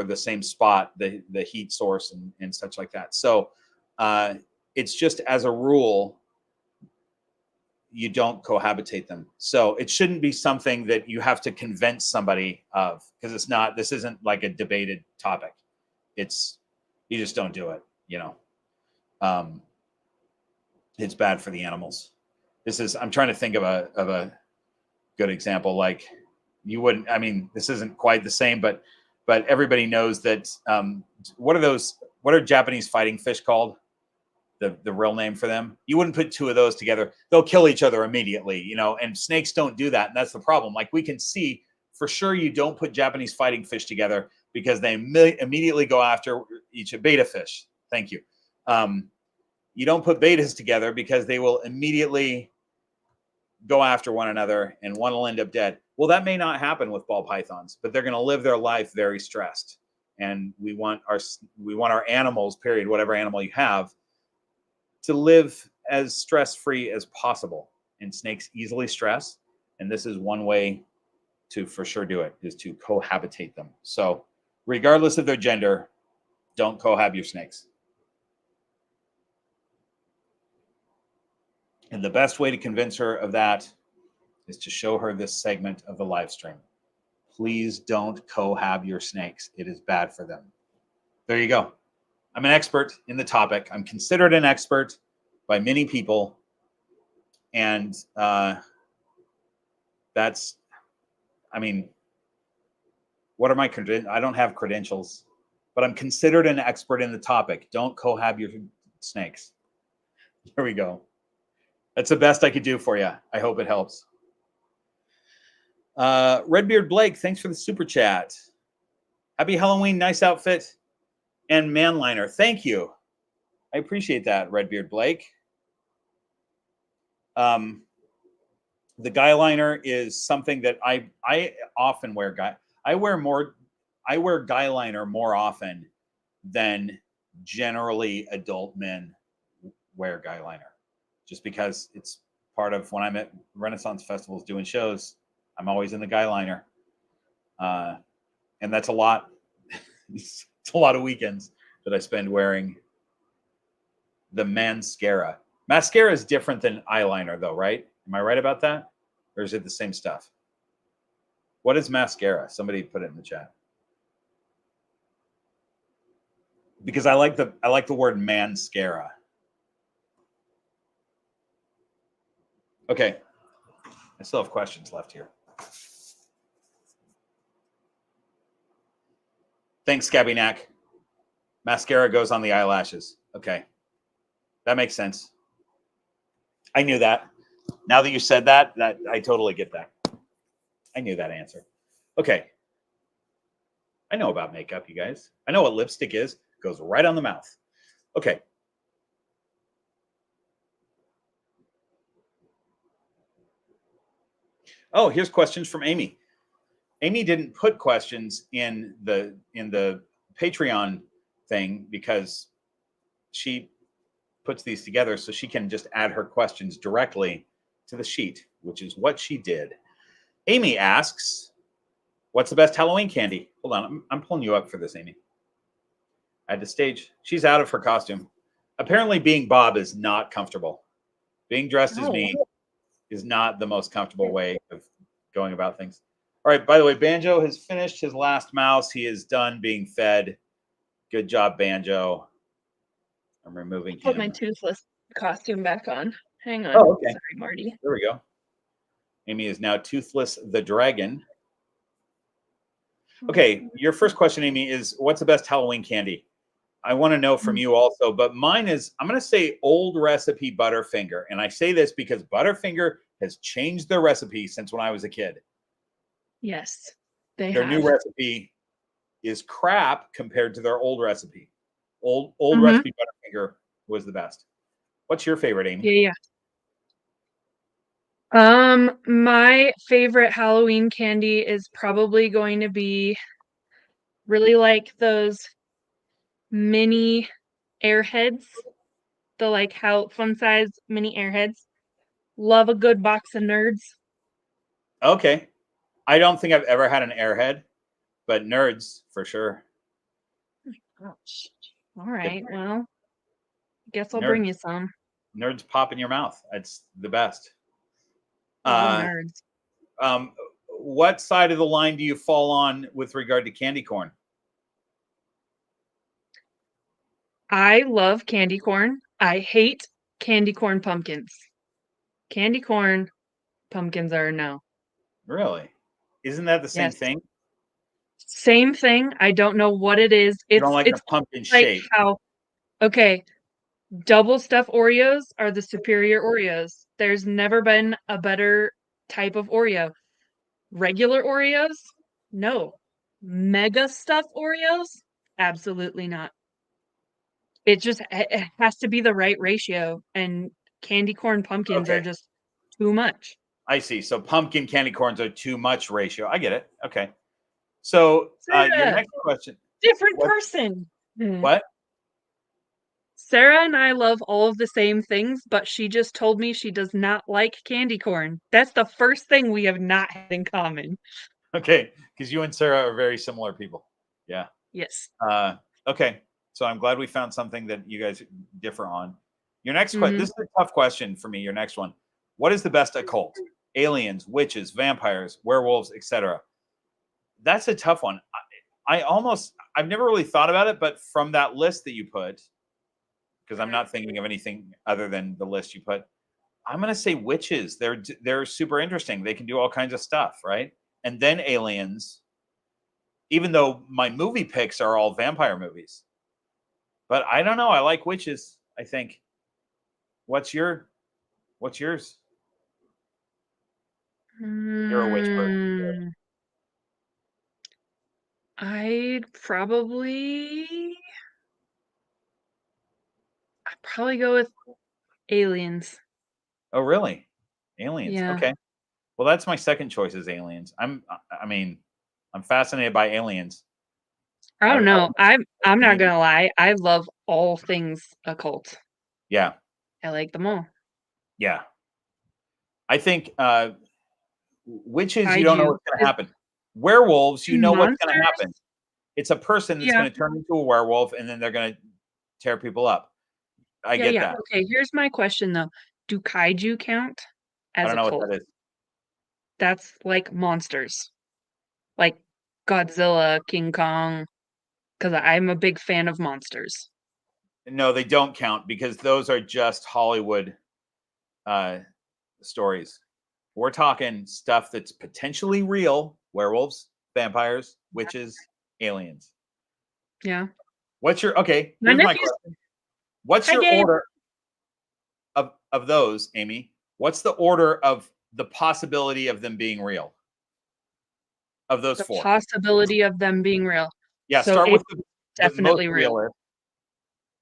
the same spot, the heat source and such like that. So it's just, as a rule, you don't cohabitate them. So it shouldn't be something that you have to convince somebody of, because it's not. This isn't like a debated topic. It's, you just don't do it. You know, it's bad for the animals. This is. I'm trying to think of a good example. Like, you wouldn't. I mean, this isn't quite the same, but everybody knows that. What are those? What are Japanese fighting fish called? The real name for them. You wouldn't put 2 of those together. They'll kill each other immediately, you know, and snakes don't do that. And that's the problem. Like, we can see for sure you don't put Japanese fighting fish together because they immediately go after each beta fish. Thank you. You don't put betas together because they will immediately go after one another and one will end up dead. Well, that may not happen with ball pythons, but they're going to live their life very stressed. And we want our animals, period, whatever animal you have, to live as stress-free as possible. And snakes easily stress. And this is one way to for sure do it, is to cohabitate them. So regardless of their gender, don't cohab your snakes. And the best way to convince her of that is to show her this segment of the live stream. Please don't cohab your snakes. It is bad for them. There you go. I'm an expert in the topic. I'm considered an expert by many people. And that's, I mean, what are my credentials? I don't have credentials. but I'm considered an expert in the topic. Don't cohab your snakes. Here we go. That's the best I could do for you. I hope it helps. Redbeard Blake, thanks for the super chat. Happy Halloween, nice outfit and manliner. Thank you. I appreciate that, Redbeard Blake. The guy liner is something that I often wear. I wear guy liner more often than generally adult men wear guy liner, just because it's part of when I'm at Renaissance festivals doing shows. I'm always in the guy liner, and that's a lot. It's a lot of weekends that I spend wearing the mascara. Mascara is different than eyeliner, though, right? Am I right about that? Or is it the same stuff? What is mascara? Somebody put it in the chat. Because I like the word mascara. Okay. I still have questions left here. Thanks, Scabby Knack. Mascara goes on the eyelashes. Okay. That makes sense. I knew that. Now that you said that I totally get that. I knew that answer. Okay. I know about makeup, you guys. I know what lipstick is. It goes right on the mouth. Okay. Oh, here's questions from Amy. Amy didn't put questions in the Patreon thing because she puts these together so she can just add her questions directly to the sheet, which is what she did. Amy asks, what's the best Halloween candy? Hold on, I'm pulling you up for this, Amy. At the stage, she's out of her costume. Apparently being Bob is not comfortable. Being dressed as me is not the most comfortable way of going about things. All right, by the way, Banjo has finished his last mouse. He is done being fed. Good job, Banjo. I'm removing him. Put my toothless costume back on. Hang on. Oh, okay. Sorry, Marty. There we go. Amy is now Toothless the Dragon. Okay, your first question, Amy, is what's the best Halloween candy? I want to know from you also, but mine is, I'm going to say old recipe Butterfinger. And I say this because Butterfinger has changed their recipe since when I was a kid. Yes, Their new recipe is crap compared to their old recipe. Old recipe Butterfinger was the best. What's your favorite, Amy? My favorite Halloween candy is probably going to be really like those mini airheads, the like how fun size mini airheads. Love a good box of nerds. Okay. I don't think I've ever had an airhead, but nerds for sure. Gosh. All right. Well, I guess I'll Nerds. bring you some. Nerds pop in your mouth. It's the best. Love nerds. What side of the line do you fall on with regard to candy corn? I love candy corn. I hate candy corn pumpkins. Candy corn pumpkins are a no. Really? Isn't that the same thing? Same thing. I don't know what it is. You don't like the pumpkin shape. How, okay, double stuffed Oreos are the superior Oreos. There's never been a better type of Oreo. Regular Oreos? No. Mega stuffed Oreos? Absolutely not. It has to be the right ratio, and candy corn pumpkins are just too much. I see. So pumpkin candy corns are too much ratio. I get it. Okay. So your next question. Different person. What? Sarah and I love all of the same things, but she just told me she does not like candy corn. That's the first thing we have not had in common. Okay, because you and Sarah are very similar people. Yeah. Yes. Okay. So I'm glad we found something that you guys differ on. Your next question. This is a tough question for me. Your next one. What is the best occult? Aliens, witches, vampires, werewolves, etc. That's a tough one. I've never really thought about it, but from that list that you put, because I'm not thinking of anything other than the list you put, I'm going to say witches. They're super interesting. They can do all kinds of stuff, right? And then aliens. even though my movie picks are all vampire movies. But I don't know. I like witches, I think. What's yours? You're a witch person. I'd probably go with aliens. Oh, really? Aliens. Yeah. Okay. Well, that's my second choice is aliens. I'm fascinated by aliens. I don't know. I'm not mean, gonna lie. I love all things occult. yeah. I like them all. Yeah. I think witches, you don't know Kaiju. what's going to happen. Werewolves, you know what's going to Monsters? happen. It's a person that's Yeah. going to turn into a werewolf and then they're going to tear people up. I get that. Okay, here's my question though. Do kaiju count I as don't a know what cult? that is. That's like monsters. Like Godzilla, King Kong, because I'm a big fan of monsters. No, they don't count because those are just Hollywood stories. We're talking stuff that's potentially real: werewolves, vampires, witches, aliens. Yeah. What's your okay? My Here's my nephew's question. What's Hi, your Gabe. order of those, Amy? What's the order of the possibility of them being real? Of those The four. possibility of them being real. Yeah, So start with it's the most definitely real. realist.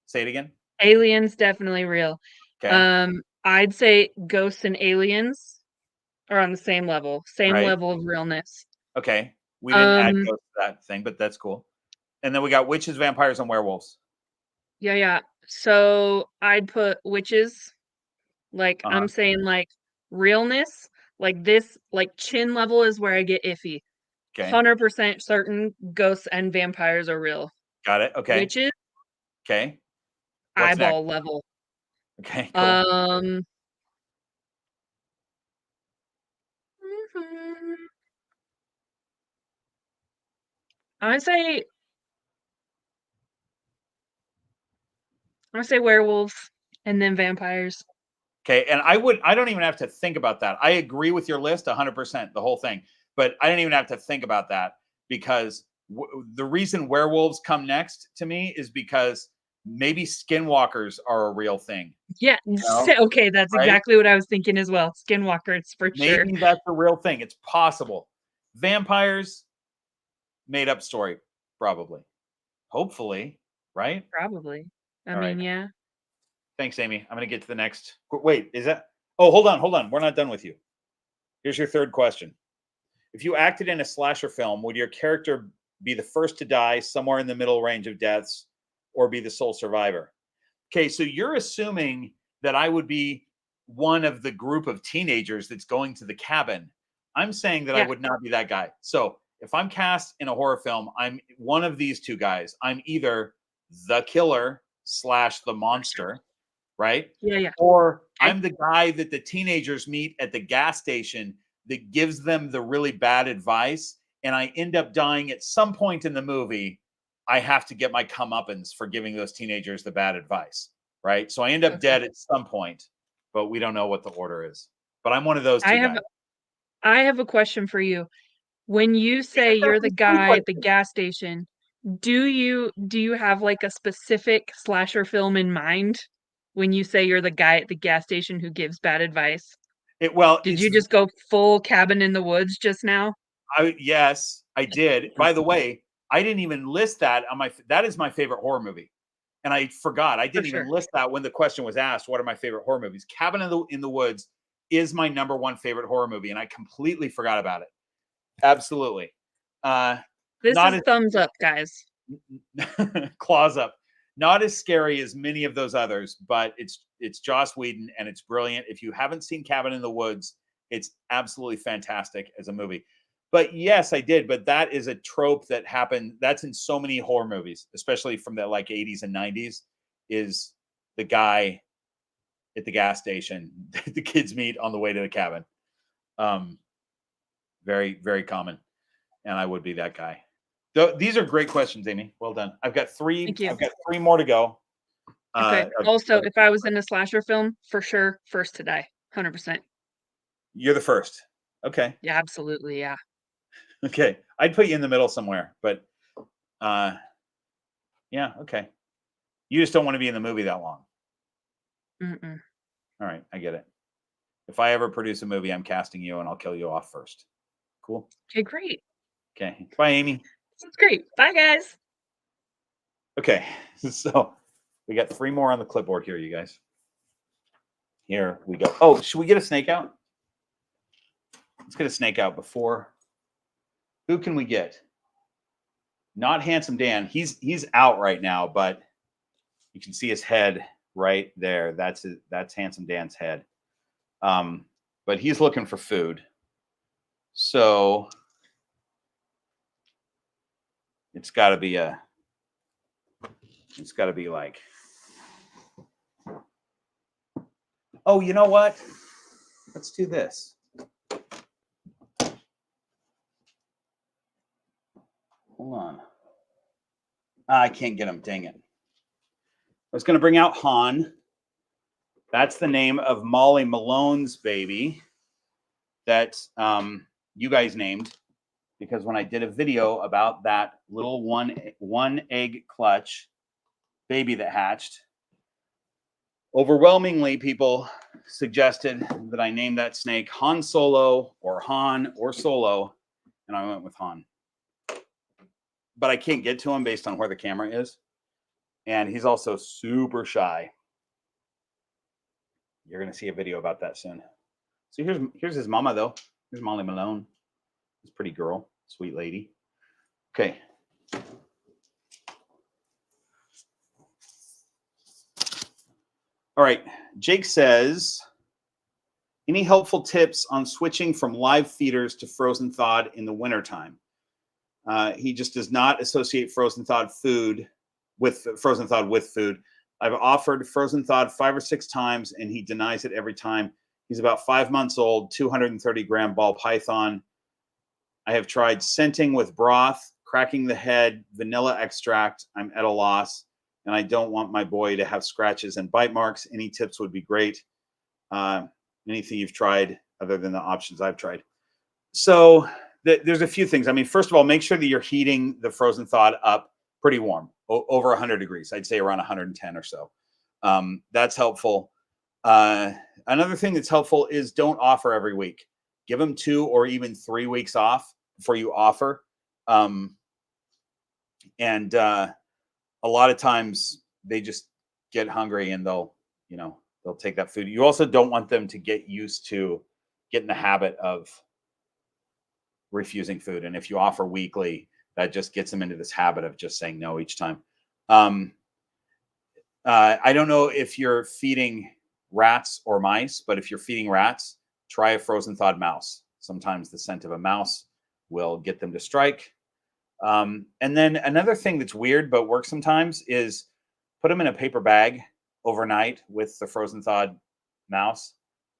Say it again. Aliens definitely real. Okay. I'd say ghosts and aliens are on the same level Right. level of realness. Okay. We didn't add Um, ghosts to that thing, but that's cool. And then we got witches, vampires, and werewolves. yeah. So I'd put witches, like Uh-huh. I'm saying like realness, like this, like chin level is where I get iffy. Okay. 100% certain ghosts and vampires are real. Got it. Okay. Witches, Okay. What's next? eyeball level. Okay, cool. Um, I would say werewolves and then vampires. Okay, and I don't even have to think about that. I agree with your list 100%, the whole thing. But I don't even have to think about that because the reason werewolves come next to me is because maybe skinwalkers are a real thing. Yeah, know, okay, that's right? exactly what I was thinking as well. Skinwalkers for sure. Maybe that's a real thing. It's possible. Vampires, made up story, probably. Hopefully, right? Probably. I All right. mean, yeah. Thanks, Amy. I'm going to get to the next. Wait, is that? Oh, hold on. We're not done with you. Here's your third question. If you acted in a slasher film, would your character be the first to die, somewhere in the middle range of deaths, or be the sole survivor? Okay, so you're assuming that I would be one of the group of teenagers that's going to the cabin. I'm saying that I Yeah. would not be that guy. So if I'm cast in a horror film, I'm one of these two guys. I'm either the killer / the monster, right? Yeah. Or Okay. I'm the guy that the teenagers meet at the gas station that gives them the really bad advice. And I end up dying at some point in the movie. I have to get my comeuppance for giving those teenagers the bad advice, right? So I end up dead at some point, but we don't know what the order is. But I'm one of those two guys. I have a question for you. When you say you're the guy at the gas station, do you have like a specific slasher film in mind when you say you're the guy at the gas station who gives bad advice? Did you just go full cabin in the woods just now? Yes, I did. By the way, I didn't even list that on my. That is my favorite horror movie, and I forgot. I didn't even list that when the question was asked. What are my favorite horror movies? Cabin in the Woods is my number one favorite horror movie, and I completely forgot about it. Absolutely. This is thumbs up, guys. Claws up. Not as scary as many of those others, but it's Joss Whedon and it's brilliant. If you haven't seen Cabin in the Woods, it's absolutely fantastic as a movie. But yes, I did. But that is a trope that happened. That's in so many horror movies, especially from the like 80s and 90s, is the guy at the gas station that the kids meet on the way to the cabin. Very, very common. And I would be that guy. These are great questions, Amy. Well done. I've got three. Thank you. I've got three more to go. Okay. Also, if I was in a slasher film, for sure, first to die, 100%. You're the first. Okay. Yeah, absolutely. Yeah. Okay. I'd put you in the middle somewhere, but yeah, okay. You just don't want to be in the movie that long. Mm-mm. All right, I get it. If I ever produce a movie, I'm casting you and I'll kill you off first. Cool. Okay, great. Okay. Bye, Amy. Sounds great. Bye, guys. Okay, so we got 3 more on the clipboard here, you guys. Here we go. Oh, should we get a snake out? Let's get a snake out before. Who can we get? Not Handsome Dan. He's out right now, but you can see his head right there. That's Handsome Dan's head. But he's looking for food. So it's got to be like, oh, you know what? Let's do this. Hold on. I can't get him. Dang it. I was going to bring out Han. That's the name of Molly Malone's baby that you guys named, because when I did a video about that little one egg clutch baby that hatched, overwhelmingly people suggested that I name that snake Han Solo or Han or Solo, and I went with Han. But I can't get to him based on where the camera is, and he's also super shy. You're going to see a video about that soon. So here's his mama, though. Here's Molly Malone. This pretty girl, sweet lady. Okay. All right. Jake says, any helpful tips on switching from live feeders to frozen thawed in the wintertime? He just does not associate frozen thawed with food. I've offered frozen thawed 5 or 6 times, and he denies it every time. He's about 5 months old, 230-gram ball python. I have tried scenting with broth, cracking the head, vanilla extract. I'm at a loss, and I don't want my boy to have scratches and bite marks. Any tips would be great. Anything you've tried other than the options I've tried. So there's a few things. I mean, first of all, make sure that you're heating the frozen thawed up pretty warm, over 100 degrees. I'd say around 110 or so. That's helpful. Another thing that's helpful is don't offer every week. Give them 2 or even 3 weeks off before you offer. A lot of times they just get hungry and they'll take that food. You also don't want them to get used to get in the habit of refusing food. And if you offer weekly, that just gets them into this habit of just saying no each time. I don't know if you're feeding rats or mice, but if you're feeding rats, try a frozen thawed mouse. Sometimes the scent of a mouse will get them to strike. And then another thing that's weird but works sometimes is put them in a paper bag overnight with the frozen thawed mouse,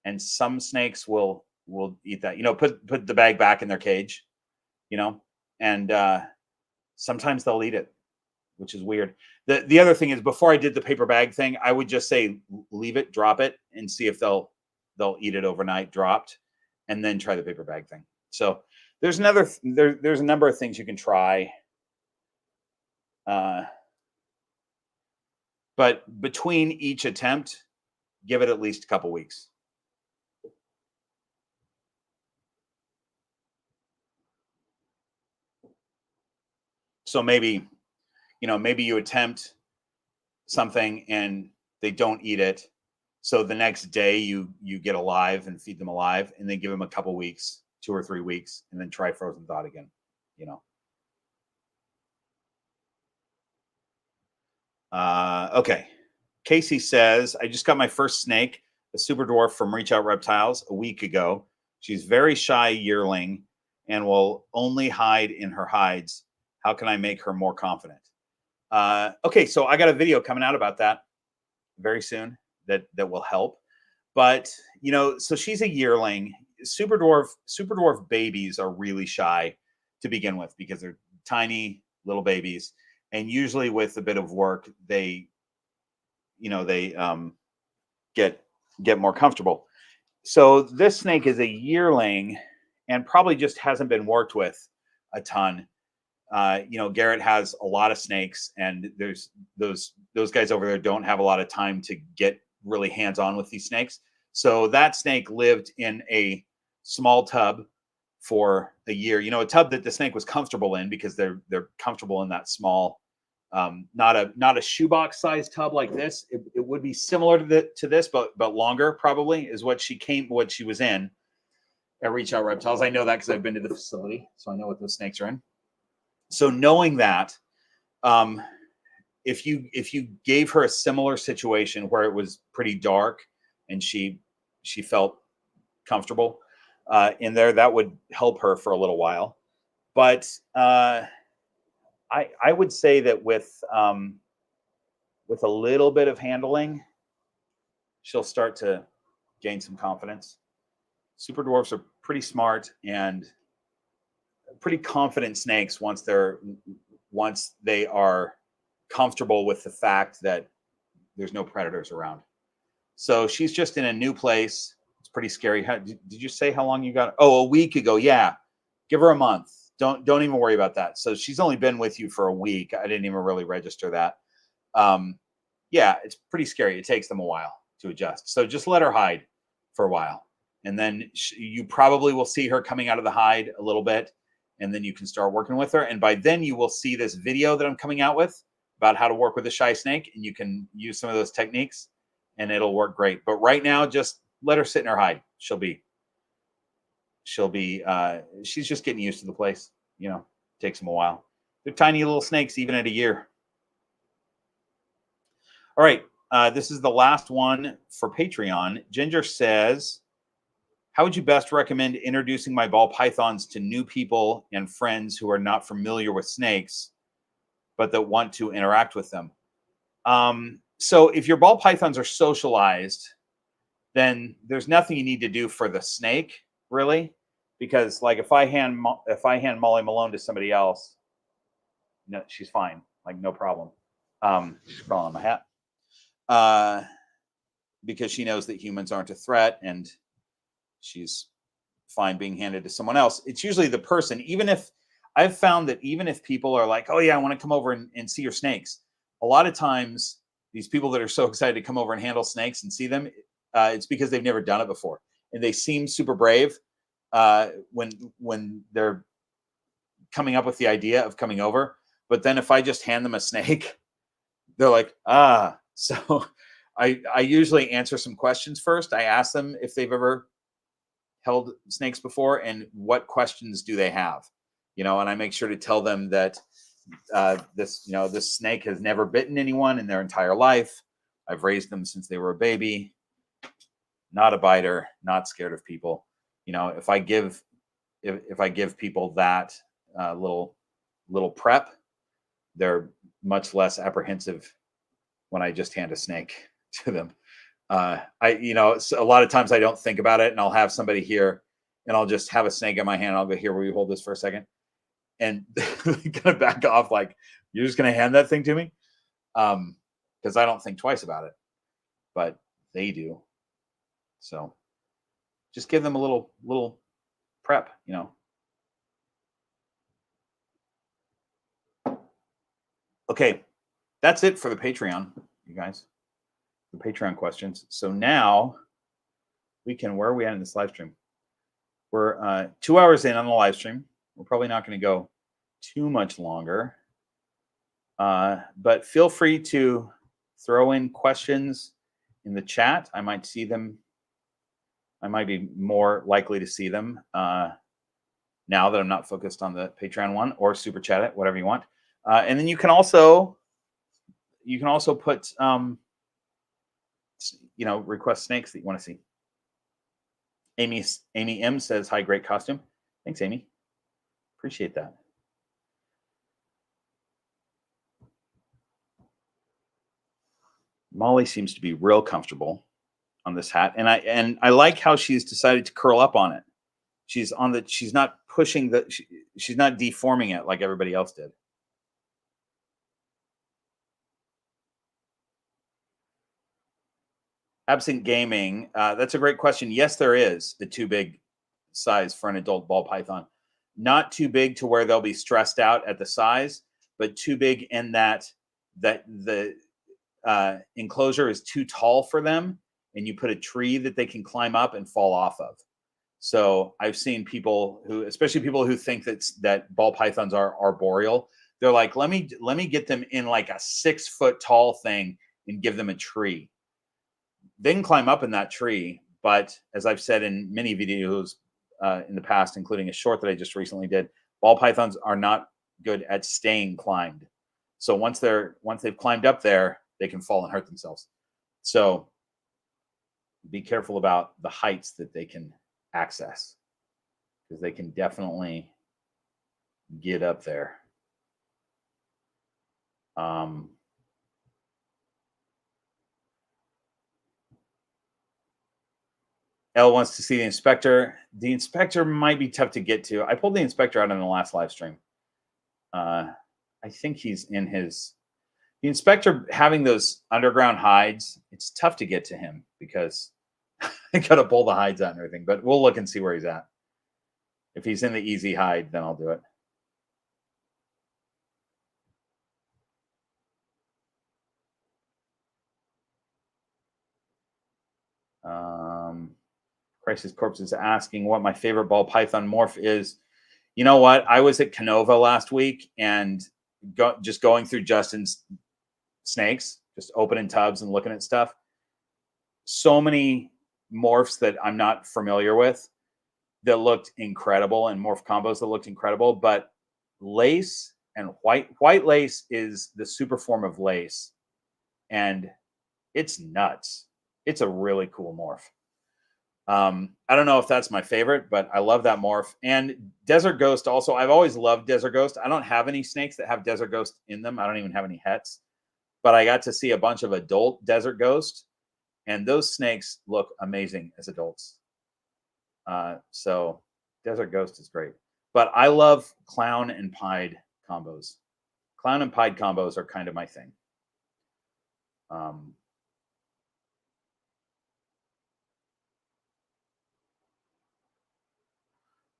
and some snakes will eat that. Put the bag back in their cage, and sometimes they'll eat it, which is weird. The other thing is, before I did the paper bag thing, I would just say leave it, drop it, and see if they'll eat it overnight dropped, and then try the paper bag thing. So there's a number of things you can try. But between each attempt, give it at least a couple weeks. So maybe you attempt something and they don't eat it. So the next day you get alive and feed them alive, and then give them a couple weeks, 2 or 3 weeks, and then try frozen thawed again, Okay. Casey says, I just got my first snake, a super dwarf from Reach Out Reptiles, a week ago. She's very shy yearling and will only hide in her hides. How can I make her more confident? Okay, so I got a video coming out about that very soon that will help. But so she's a yearling. Super dwarf babies are really shy to begin with because they're tiny little babies, and usually with a bit of work they get more comfortable. So this snake is a yearling and probably just hasn't been worked with a ton. You know, Garrett has a lot of snakes, and there's those guys over there don't have a lot of time to get really hands-on with these snakes. So that snake lived in a small tub for a year. You know, a tub that the snake was comfortable in, because they're comfortable in that small, not a shoebox sized tub like this. It would be similar to this, but longer probably is what she was in at Reach Out Reptiles. I know that because I've been to the facility, so I know what those snakes are in. So knowing that, if you gave her a similar situation where it was pretty dark and she felt comfortable in there, that would help her for a little while. But I would say that with a little bit of handling, she'll start to gain some confidence. Super dwarfs are pretty smart and pretty confident snakes once they are comfortable with the fact that there's no predators around. So she's just in a new place. It's pretty scary. Did you say how long you got? Oh, a week ago. Yeah. Give her a month. Don't even worry about that. So she's only been with you for a week. I didn't even really register that. Yeah, it's pretty scary. It takes them a while to adjust. So just let her hide for a while. And then you probably will see her coming out of the hide a little bit. And then you can start working with her. And by then you will see this video that I'm coming out with about how to work with a shy snake. And you can use some of those techniques and it'll work great. But right now, just let her sit in her hide. She's just getting used to the place. You know, takes them a while. They're tiny little snakes, even at a year. All right. This is the last one for Patreon. Ginger says, how would you best recommend introducing my ball pythons to new people and friends who are not familiar with snakes, but that want to interact with them? So if your ball pythons are socialized, then there's nothing you need to do for the snake, really, because like if I hand Molly Malone to somebody else, no, she's fine, like no problem. She's crawling on my hat because she knows that humans aren't a threat, and she's fine being handed to someone else. It's usually the person. Even if I've found that even if people are like, oh yeah, I want to come over and see your snakes, a lot of times these people that are so excited to come over and handle snakes and see them, it's because they've never done it before, and they seem super brave when they're coming up with the idea of coming over. But then if I just hand them a snake, they're like, ah. So I usually answer some questions first. I ask them if they've ever held snakes before and what questions do they have, you know, and I make sure to tell them that this snake has never bitten anyone in their entire life. I've raised them since they were a baby, not a biter, not scared of people. You know, if I give people that little prep, they're much less apprehensive when I just hand a snake to them. A lot of times I don't think about it, and I'll have somebody here and I'll just have a snake in my hand. I'll go, here, will you hold this for a second? And they're gonna back off, like, you're just gonna hand that thing to me? Because I don't think twice about it, but they do. So just give them a little prep, you know. Okay, that's it for the Patreon, you guys. The Patreon questions. So now we can, where are we at in this live stream? We're 2 hours in on the live stream. We're probably not going to go too much longer. But feel free to throw in questions in the chat. I might see them. I might be more likely to see them now that I'm not focused on the Patreon one, or super chat it, whatever you want. And then you can also put request snakes that you want to see. Amy M says, hi, great costume. Thanks, Amy. Appreciate that. Molly seems to be real comfortable on this hat, and I like how she's decided to curl up on it. She's not pushing she's not deforming it like everybody else did. Absent gaming, that's a great question. Yes, there is the too big size for an adult ball python. not too big to where they'll be stressed out at the size, but too big in that the enclosure is too tall for them, and you put a tree that they can climb up and fall off of. So I've seen people who, especially people who think that ball pythons are arboreal, they're like, let me get them in like a 6 foot tall thing and give them a tree. They can climb up in that tree, but as I've said in many videos in the past, including a short that I just recently did, ball pythons are not good at staying climbed. So once they've climbed up there, they can fall and hurt themselves. So be careful about the heights that they can access, because they can definitely get up there. Elle wants to see the inspector. The inspector might be tough to get to. I pulled the inspector out in the last live stream. I think he's in his... The inspector, having those underground hides, it's tough to get to him because I got to pull the hides out and everything. But we'll look and see where he's at. If he's in the easy hide, then I'll do it. Crisis Corpse is asking what my favorite ball python morph is. You know what? I was at Canova last week and just going through Justin's snakes, just opening tubs and looking at stuff. So many morphs that I'm not familiar with that looked incredible, and morph combos that looked incredible. But lace and white lace is the super form of lace, and it's nuts. It's a really cool morph. I don't know if that's my favorite, but I love that morph. And Desert Ghost also. I've always loved Desert Ghost. I don't have any snakes that have Desert Ghost in them. I don't even have any hets, but I got to see a bunch of adult Desert Ghost, and those snakes look amazing as adults. So Desert Ghost is great, but I love clown and pied combos. Clown and pied combos are kind of my thing.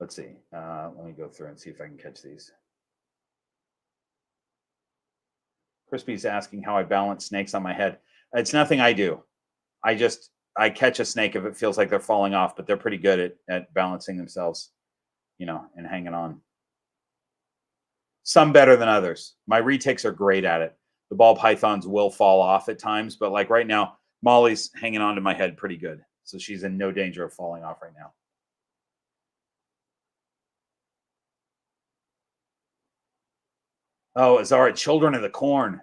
Let's see. Let me go through and see if I can catch these. Crispy's asking how I balance snakes on my head. It's nothing I do. I catch a snake if it feels like they're falling off, but they're pretty good at balancing themselves, you know, and hanging on. Some better than others. My retics are great at it. The ball pythons will fall off at times, but like right now, Molly's hanging on to my head pretty good. So she's in no danger of falling off right now. Oh, Azara, Children of the Corn.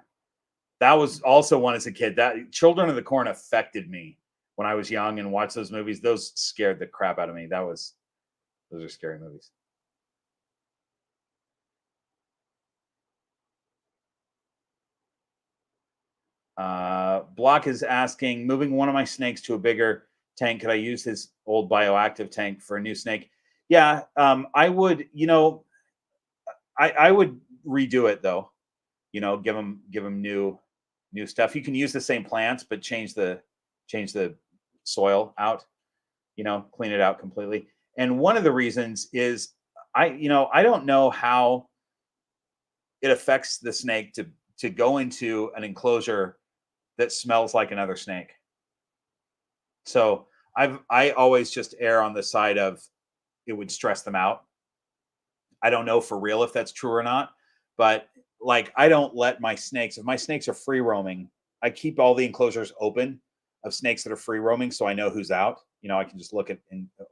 That was also one as a kid. That Children of the Corn affected me when I was young and watched those movies. Those scared the crap out of me. Those are scary movies. Block is asking, moving one of my snakes to a bigger tank, could I use his old bioactive tank for a new snake? Yeah, I would. You know, I would redo it though. You know, give him new stuff. You can use the same plants, but change the soil out. You know, clean it out completely. And one of the reasons is I don't know how it affects the snake to go into an enclosure that smells like another snake. So I always just err on the side of it would stress them out. I don't know for real if that's true or not, but like I don't let my snakes, if my snakes are free roaming, I keep all the enclosures open of snakes that are free roaming so I know who's out. You know, I can just look at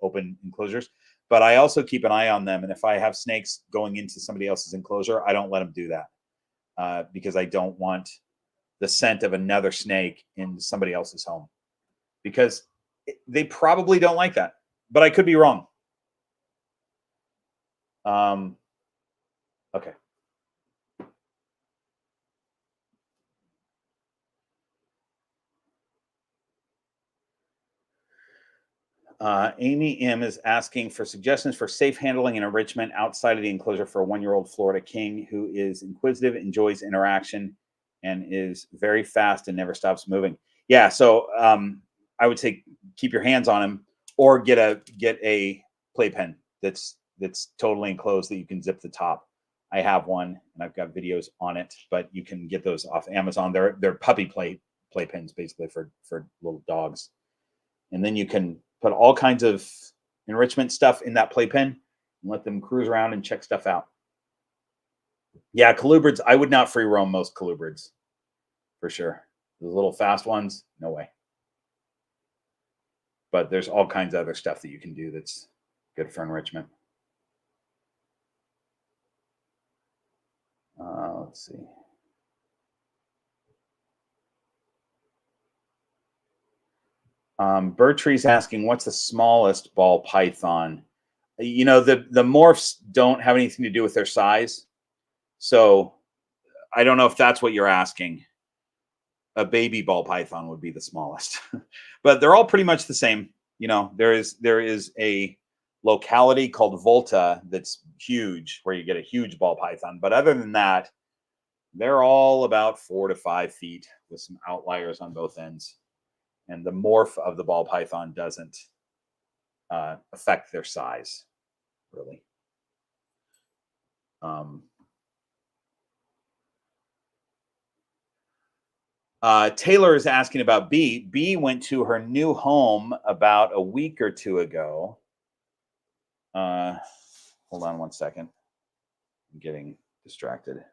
open enclosures, but I also keep an eye on them. And if I have snakes going into somebody else's enclosure, I don't let them do that because I don't want the scent of another snake in somebody else's home, because they probably don't like that, but I could be wrong. Okay. Amy M is asking for suggestions for safe handling and enrichment outside of the enclosure for a 1-year-old Florida King who is inquisitive, enjoys interaction, and is very fast and never stops moving. Yeah, so I would say keep your hands on him, or get a playpen that's that's totally enclosed that you can zip the top. I have one and I've got videos on it, but you can get those off Amazon. They're puppy playpens basically for little dogs. And then you can put all kinds of enrichment stuff in that playpen and let them cruise around and check stuff out. Yeah, colubrids, I would not free roam most colubrids for sure. The little fast ones, no way. But there's all kinds of other stuff that you can do that's good for enrichment. Let's see. Bertree's asking, what's the smallest ball python? You know, the morphs don't have anything to do with their size. So I don't know if that's what you're asking. A baby ball python would be the smallest, but they're all pretty much the same. You know, there is a locality called Volta that's huge where you get a huge ball python. But other than that, they're all about 4 to 5 feet with some outliers on both ends. And the morph of the ball python doesn't affect their size, really. Taylor is asking about Bee. Bee went to her new home about a week or two ago. Hold on one second. I'm getting distracted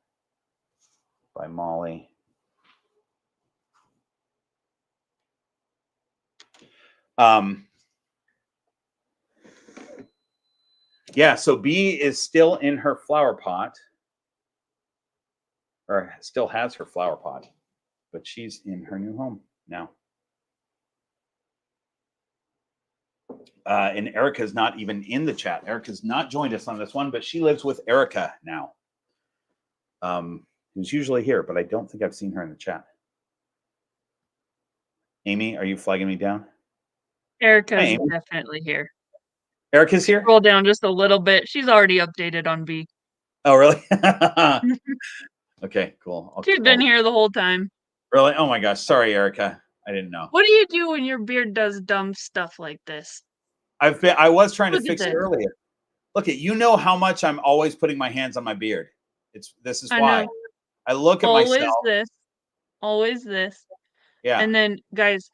by Molly. Yeah, so Bee is still in her flower pot, or still has her flower pot, but she's in her new home now. And Erica's not even in the chat. Erica's not joined us on this one, but she lives with Erica now, who's usually here, but I don't think I've seen her in the chat. Amy, are you flagging me down? Erica's definitely here. Erica's here? Scroll down just a little bit. She's already updated on B. Oh, really? Okay, cool. She's been here the whole time. Really? Oh my gosh. Sorry, Erica. I didn't know. What do you do when your beard does dumb stuff like this? I was trying to fix it earlier. Look at, you know how much I'm always putting my hands on my beard. This is why. I look at myself. Always this. Yeah. And then guys,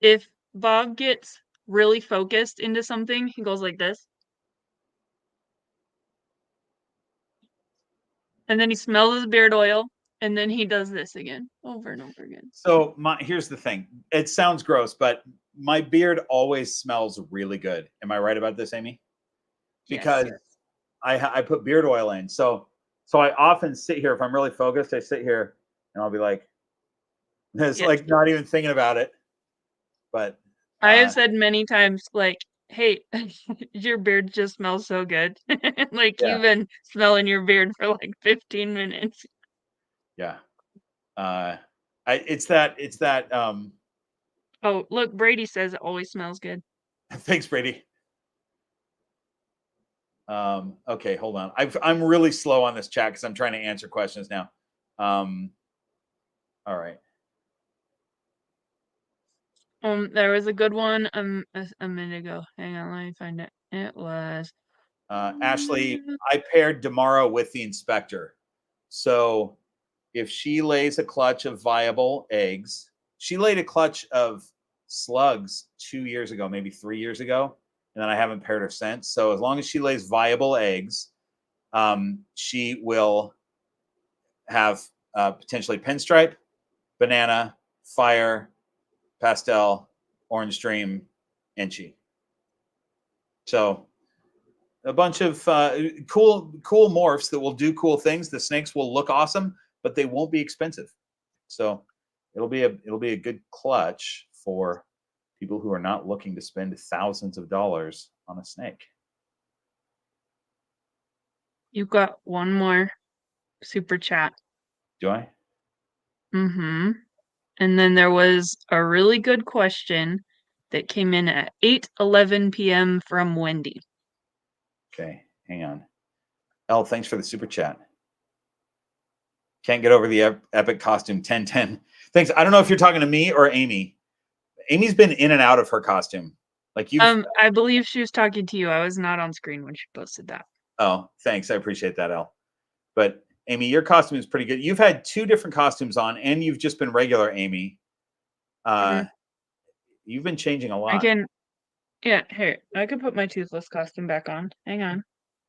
if Bob gets really focused into something, he goes like this. And then he smells his beard oil, and then he does this again, over and over again. So here's the thing. It sounds gross, but my beard always smells really good. Am I right about this, Amy? Because yes. I put beard oil in. So I often sit here, if I'm really focused, I sit here and I'll be like, it's like not even thinking about it. But I have said many times, like, hey, your beard just smells so good. Like you've been smelling your beard for like 15 minutes. Yeah. It's that Oh, look, Brady says it always smells good. Thanks, Brady. Okay, hold on. I'm really slow on this chat because I'm trying to answer questions now. All right. There was a good one a minute ago. Hang on, let me find it. It was Ashley, I paired Damara with the inspector. So if she lays a clutch of viable eggs, she laid a clutch of slugs 2 years ago, maybe 3 years ago, and then I haven't paired her since. So as long as she lays viable eggs, she will have potentially pinstripe, banana, fire, pastel, orange dream, inchy. So a bunch of cool morphs that will do cool things. The snakes will look awesome, but they won't be expensive. So it'll be a good clutch for people who are not looking to spend thousands of dollars on a snake. You've got one more super chat. Do I? Mm-hmm. And then there was a really good question that came in at 8:11 p.m. from Wendy. Okay, hang on. Elle, thanks for the super chat. Can't get over the epic costume 1010. Thanks. I don't know if you're talking to me or Amy. Amy's been in and out of her costume Like you've. I believe she was talking to you. I was not on screen when she posted that. Oh, thanks. I appreciate that, Elle. But Amy, your costume is pretty good. You've had 2 different costumes on, and you've just been regular Amy. You've been changing a lot. Yeah, here. I can put my toothless costume back on. Hang on.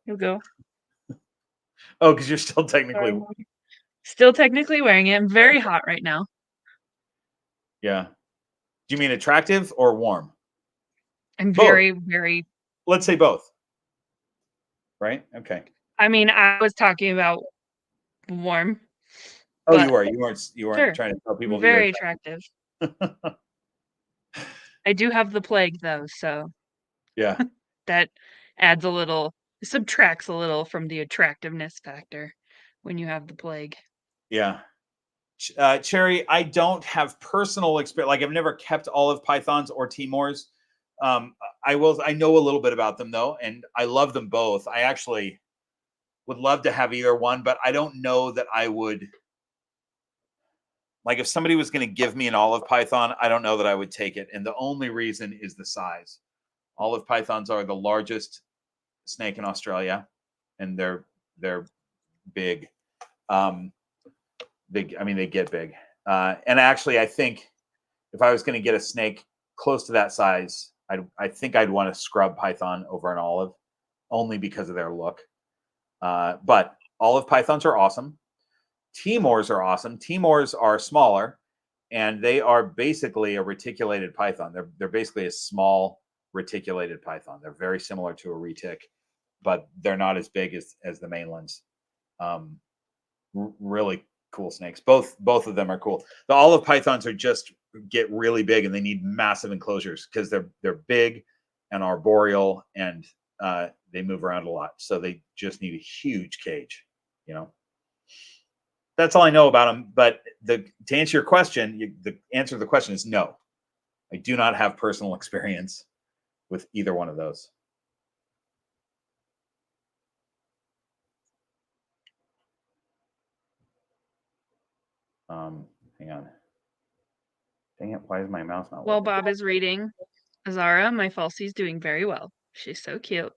Here we go. Oh, because you're still technically. Still technically wearing it. I'm very hot right now. Yeah. Do you mean attractive or warm? I'm Both. very, very. Let's say both. Right? Okay. I mean, I was talking about warm. Oh, but you were. You weren't Sure. trying to tell people that Very you're attractive. I do have the plague though, so Yeah. that adds a little, subtracts a little from the attractiveness factor when you have the plague. Yeah. Cherry, I don't have personal experience. Like I've never kept olive pythons or Timors. I know a little bit about them though, and I love them both. I actually would love to have either one, but I don't know that I would. Like if somebody was going to give me an olive python, I don't know that I would take it. And the only reason is the size. Olive pythons are the largest snake in Australia, and they're big. Big. I mean, they get big. And actually, I think if I was going to get a snake close to that size, I think I'd want a scrub python over an olive, only because of their look. But olive pythons are awesome. Timors are awesome. Timors are smaller, and they are basically a reticulated python. They're basically a small reticulated python. They're very similar to a retic, but they're not as big as the mainlands. Really cool snakes. Both of them are cool. The olive pythons are just get really big, and they need massive enclosures because they're big and arboreal, and they move around a lot. So they just need a huge cage. You know. That's all I know about them. But to answer your question, the answer to the question is no. I do not have personal experience with either one of those. Hang on. Dang it! Why is my mouse not While working? Bob is reading, Azara, my falsie's doing very well. She's so cute.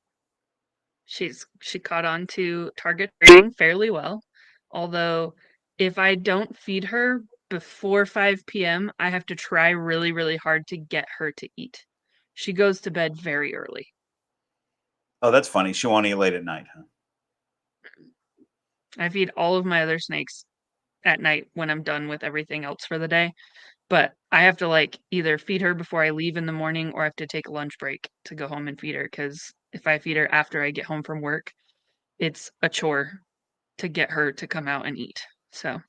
She caught on to target training fairly well. Although if I don't feed her before 5 p.m., I have to try really, really hard to get her to eat. She goes to bed very early. Oh, that's funny. She won't eat late at night, huh? I feed all of my other snakes at night when I'm done with everything else for the day. But I have to like either feed her before I leave in the morning or I have to take a lunch break to go home and feed her, because if I feed her after I get home from work, it's a chore to get her to come out and eat. So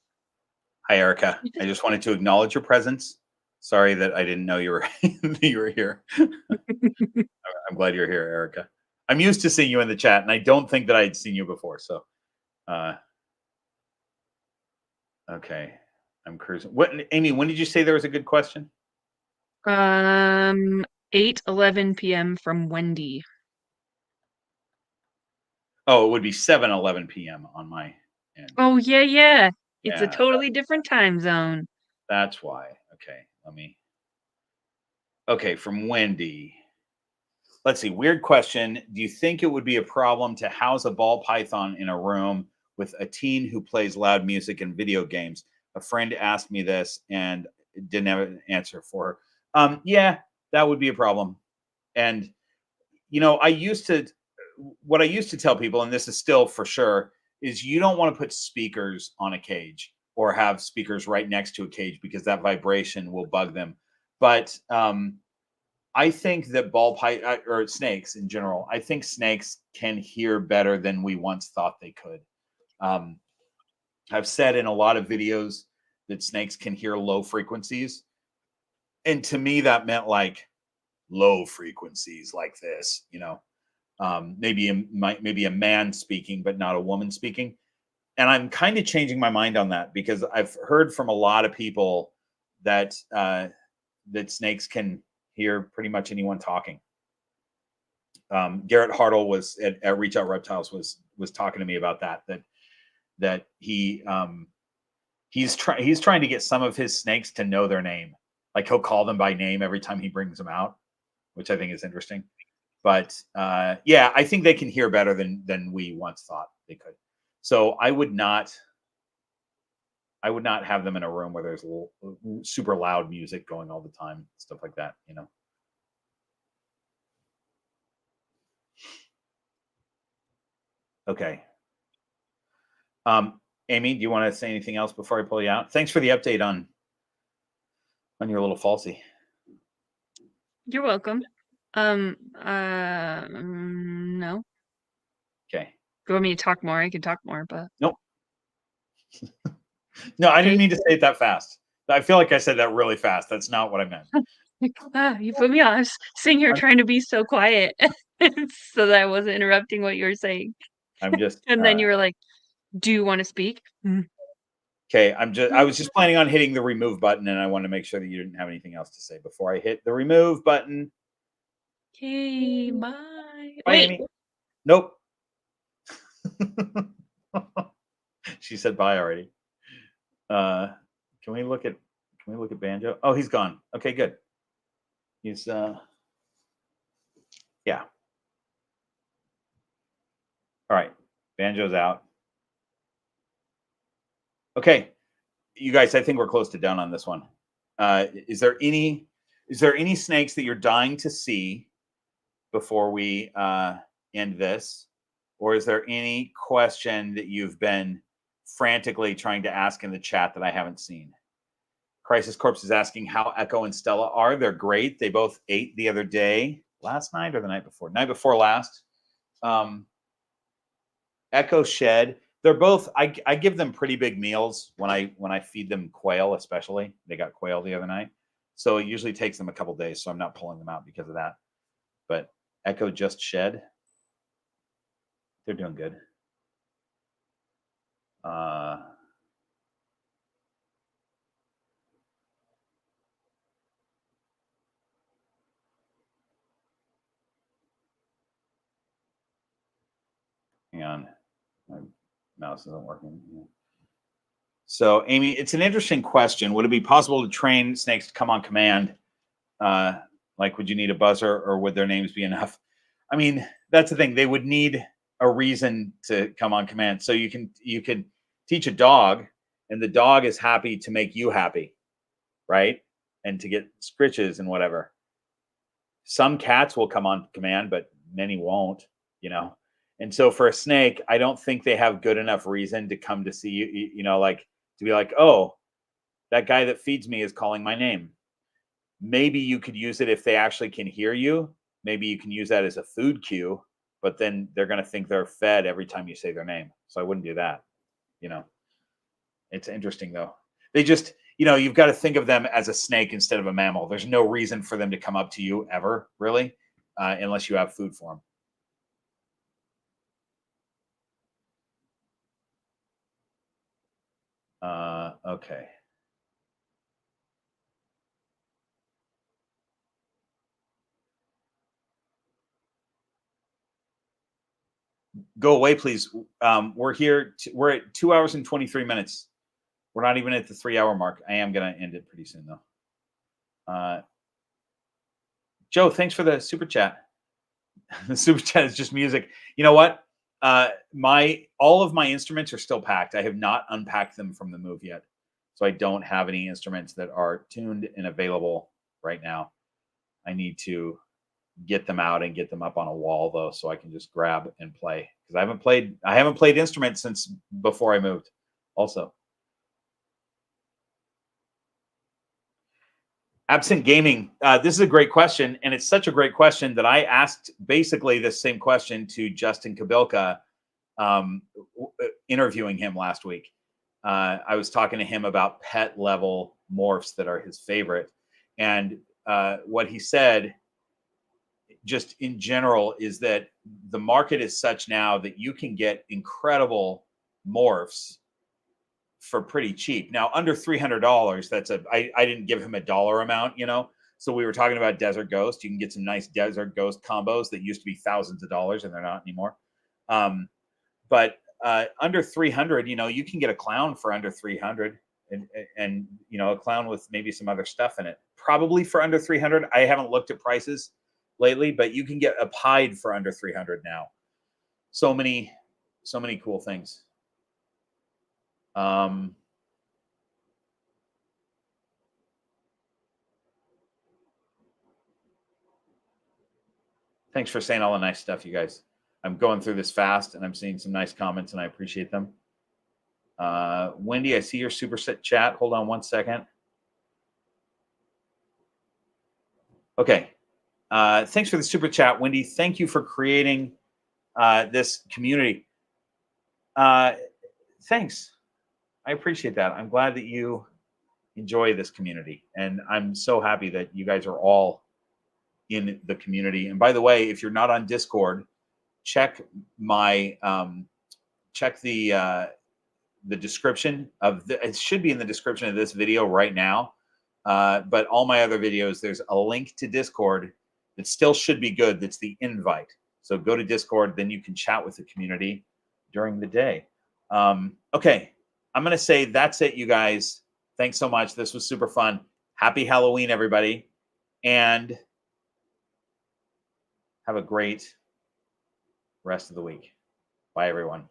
Hi, Erica. I just wanted to acknowledge your presence. Sorry that I didn't know you were you were here. I'm glad you're here, Erica. I'm used to seeing you in the chat, and I don't think that I had seen you before. So, okay, I'm cruising. What, Amy? When did you say there was a good question? 8:11 p.m. from Wendy. Oh, it would be 7:11 p.m. on my end. Oh yeah. It's a Yeah, totally different time zone. that's why. Okay, let me. Okay, from Wendy. Let's see. Weird question. Do you think it would be a problem to house a ball python in a room with a teen who plays loud music and video games? A friend asked me this and didn't have an answer for her. Yeah, that would be a problem. And what I used to tell people, and this is still for sure, is you don't want to put speakers on a cage or have speakers right next to a cage because that vibration will bug them. But I think that or snakes in general, I think snakes can hear better than we once thought they could. I've said in a lot of videos that snakes can hear low frequencies. And to me, that meant like low frequencies like this, maybe a man speaking, but not a woman speaking. And I'm kind of changing my mind on that because I've heard from a lot of people that that snakes can hear pretty much anyone talking. Garrett Hartle was at Reach Out Reptiles was talking to me about that he's trying to get some of his snakes to know their name. Like he'll call them by name every time he brings them out. which I think is interesting. But yeah, I think they can hear better than we once thought they could. So I would not have them in a room where there's super loud music going all the time, stuff like that, you know. Okay. Amy, do you want to say anything else before I pull you out? Thanks for the update on your little falsie. You're welcome. No. Okay. You want me to talk more? I can talk more, but nope. No, I didn't mean to say it that fast. I feel like I said that really fast. That's not what I meant. You put me on. I was sitting here trying to be so quiet so that I wasn't interrupting what you were saying. I'm just and then you were like, do you want to speak? Okay, I was just planning on hitting the remove button, and I wanted to make sure that you didn't have anything else to say before I hit the remove button. Okay, bye. Bye, Wait. Amy. Nope. She said bye already. Can we look at Banjo? Oh, he's gone. Okay, good. He's yeah. All right. Banjo's out. Okay. You guys, I think we're close to done on this one. Is there any snakes that you're dying to see before we end this? Or is there any question that you've been frantically trying to ask in the chat that I haven't seen? Crisis Corpse is asking how Echo and Stella are. They're great. They both ate the other day, last night or the night before? Night before last. Echo shed. They're both, I give them pretty big meals when I feed them quail, especially. They got quail the other night. So it usually takes them a couple days, so I'm not pulling them out because of that. But Echo just shed. They're doing good. Hang on. My mouse isn't working. So, Amy, it's an interesting question. Would it be possible to train snakes to come on command? Like, would you need a buzzer, or would their names be enough? I mean, that's the thing. They would need a reason to come on command. So you can teach a dog, and the dog is happy to make you happy, right? And to get scritches and whatever. Some cats will come on command, but many won't, you know. And so for a snake, I don't think they have good enough reason to come to see you, you know, like to be like, oh, that guy that feeds me is calling my name. Maybe you could use it if they actually can hear you. Maybe you can use that as a food cue, but then they're going to think they're fed every time you say their name. So I wouldn't do that. You know, it's interesting though. They just, you know, you've got to think of them as a snake instead of a mammal. There's no reason for them to come up to you ever, really, unless you have food for them. Okay. Go away, please. We're here. We're at 2 hours and 23 minutes. We're not even at the 3 hour mark. I am going to end it pretty soon, though. Joe, thanks for the super chat. The super chat is just music. You know what? All of my instruments are still packed. I have not unpacked them from the move yet. So I don't have any instruments that are tuned and available right now. I need to get them out and get them up on a wall though, so I can just grab and play, because I haven't played instruments since before I moved also. Absent gaming. This is a great question, and it's such a great question that I asked basically the same question to Justin Kabilka, interviewing him last week. I was talking to him about pet level morphs that are his favorite, and what he said just in general is that the market is such now that you can get incredible morphs for pretty cheap. Now, under $300, I didn't give him a dollar amount, you know. So we were talking about Desert Ghost. You can get some nice Desert Ghost combos that used to be thousands of dollars, and they're not anymore. But under 300, you know, you can get a clown for under 300, and you know, a clown with maybe some other stuff in it, probably for under 300. I haven't looked at prices, lately, but you can get a pied for under 300 now. So many cool things. Thanks for saying all the nice stuff, you guys. I'm going through this fast, and I'm seeing some nice comments, and I appreciate them. Wendy, I see your super set chat. Hold on one second. Okay. Thanks for the super chat, Wendy. Thank you for creating this community. Thanks. I appreciate that. I'm glad that you enjoy this community, and I'm so happy that you guys are all in the community. And by the way, if you're not on Discord, check my check the description of it should be in the description of this video right now. But all my other videos, there's a link to Discord that still should be good. That's the invite. So go to Discord, then you can chat with the community during the day. Okay, I'm gonna say that's it, you guys. Thanks so much. This was super fun. Happy Halloween, everybody, and have a great rest of the week. Bye, everyone.